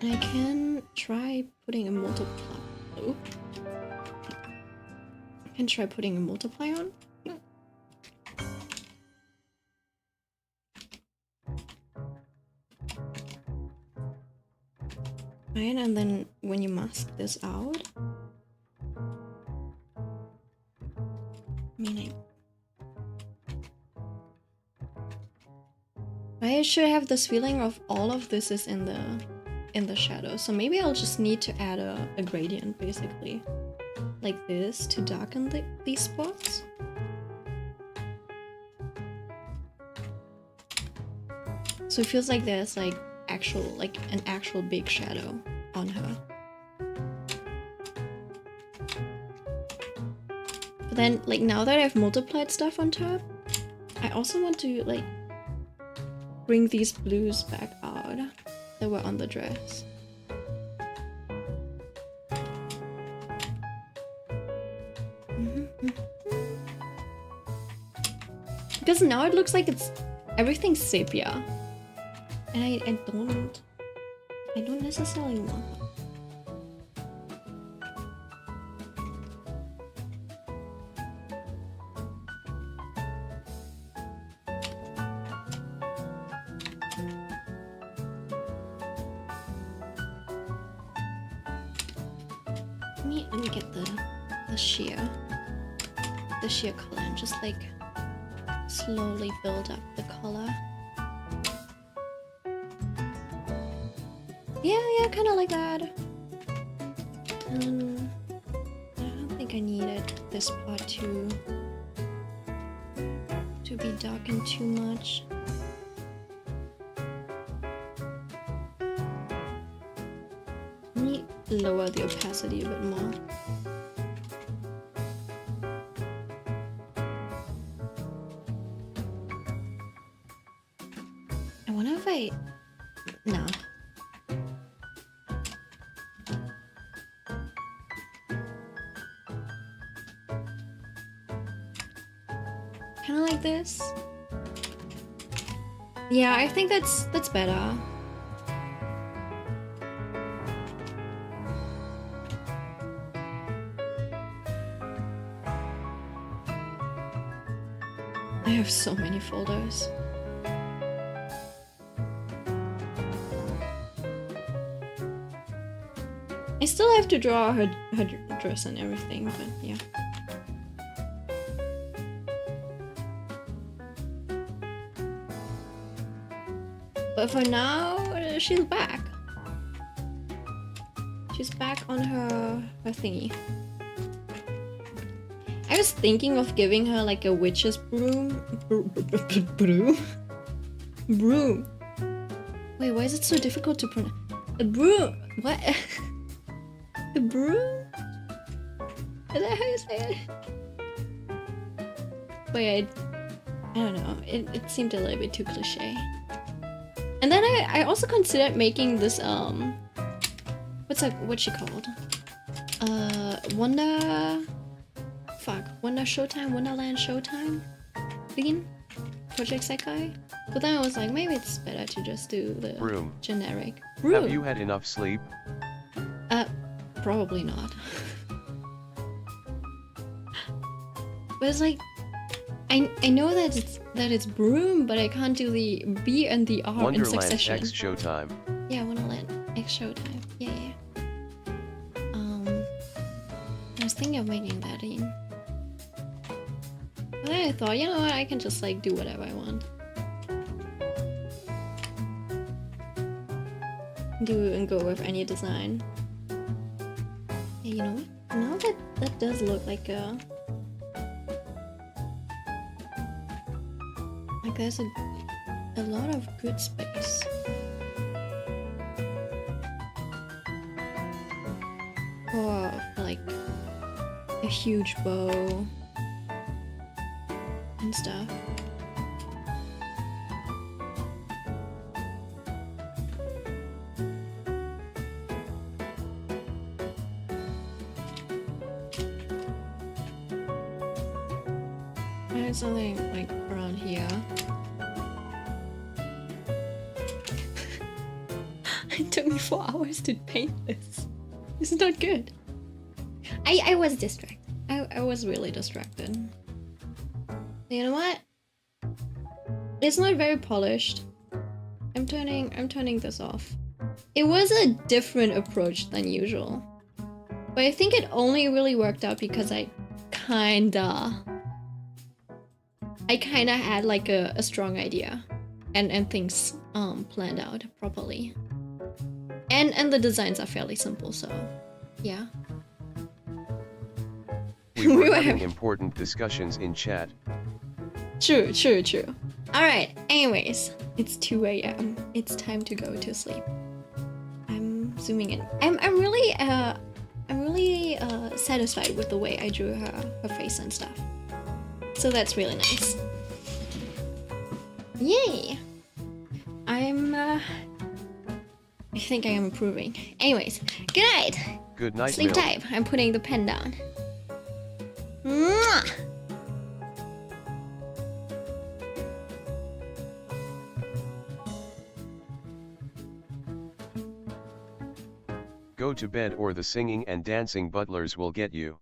And I can try putting a multiply. Oh. I can try putting a multiply on. Right, and then when you mask this out, I mean, I should have this feeling of all of this is in the shadow. So maybe I'll just need to add a gradient, basically. Like this, to darken these spots. So it feels like there's like an actual big shadow on her. But then, like, now that I've multiplied stuff on top, I also want to, like, bring these blues back out that were on the dress. Because now it looks like everything's sepia. And I don't necessarily want that. Let me get the sheer color and just like slowly build up the color. Yeah, kind of like that. I don't think I needed this part to be darkened too much. Let me lower the opacity a bit more. I wonder if I... No. Kind of like this. Yeah, I think that's better. I have so many folders. I still have to draw her dress and everything, but yeah. But for now, she's back. She's back on her thingy. I was thinking of giving her like a witch's broom. Broom. Wait, why is it so difficult to pronounce? A broom. What? A broom? Is that how you say it? Wait, I don't know. It seemed a little bit too cliche. And then I also considered making this what's she called? Wonder Showtime, Wonderland Showtime theme? Project Sekai? But then I was like, maybe it's better to just do the Broom. Generic. Have you had enough sleep? Probably not. But it's like, I know that it's broom, but I can't do the B and the R in Wonderland succession. X Showtime. Yeah, Wonderland X Showtime. Yeah. I was thinking of making that in. But then I thought, you know what, I can just like do whatever I want. Do and go with any design. Yeah, you know what? Now that does look like a... Like there's a lot of good space. For like a huge bow and stuff. There's something like around here. It took me 4 hours to paint this. This is not good. I was distracted. I was really distracted. You know what? It's not very polished. I'm turning this off. It was a different approach than usual. But I think it only really worked out because I kinda had like a strong idea and things planned out properly. And the designs are fairly simple, so yeah. We were having important discussions in chat. True. Alright, anyways, it's 2 AM. It's time to go to sleep. I'm zooming in. I'm really satisfied with the way I drew her face and stuff. So that's really nice. Yay! I think I am improving. Anyways, good night! Good night, Sleep Mill. time. I'm putting the pen down. Mwah! Go to bed or the singing and dancing butlers will get you.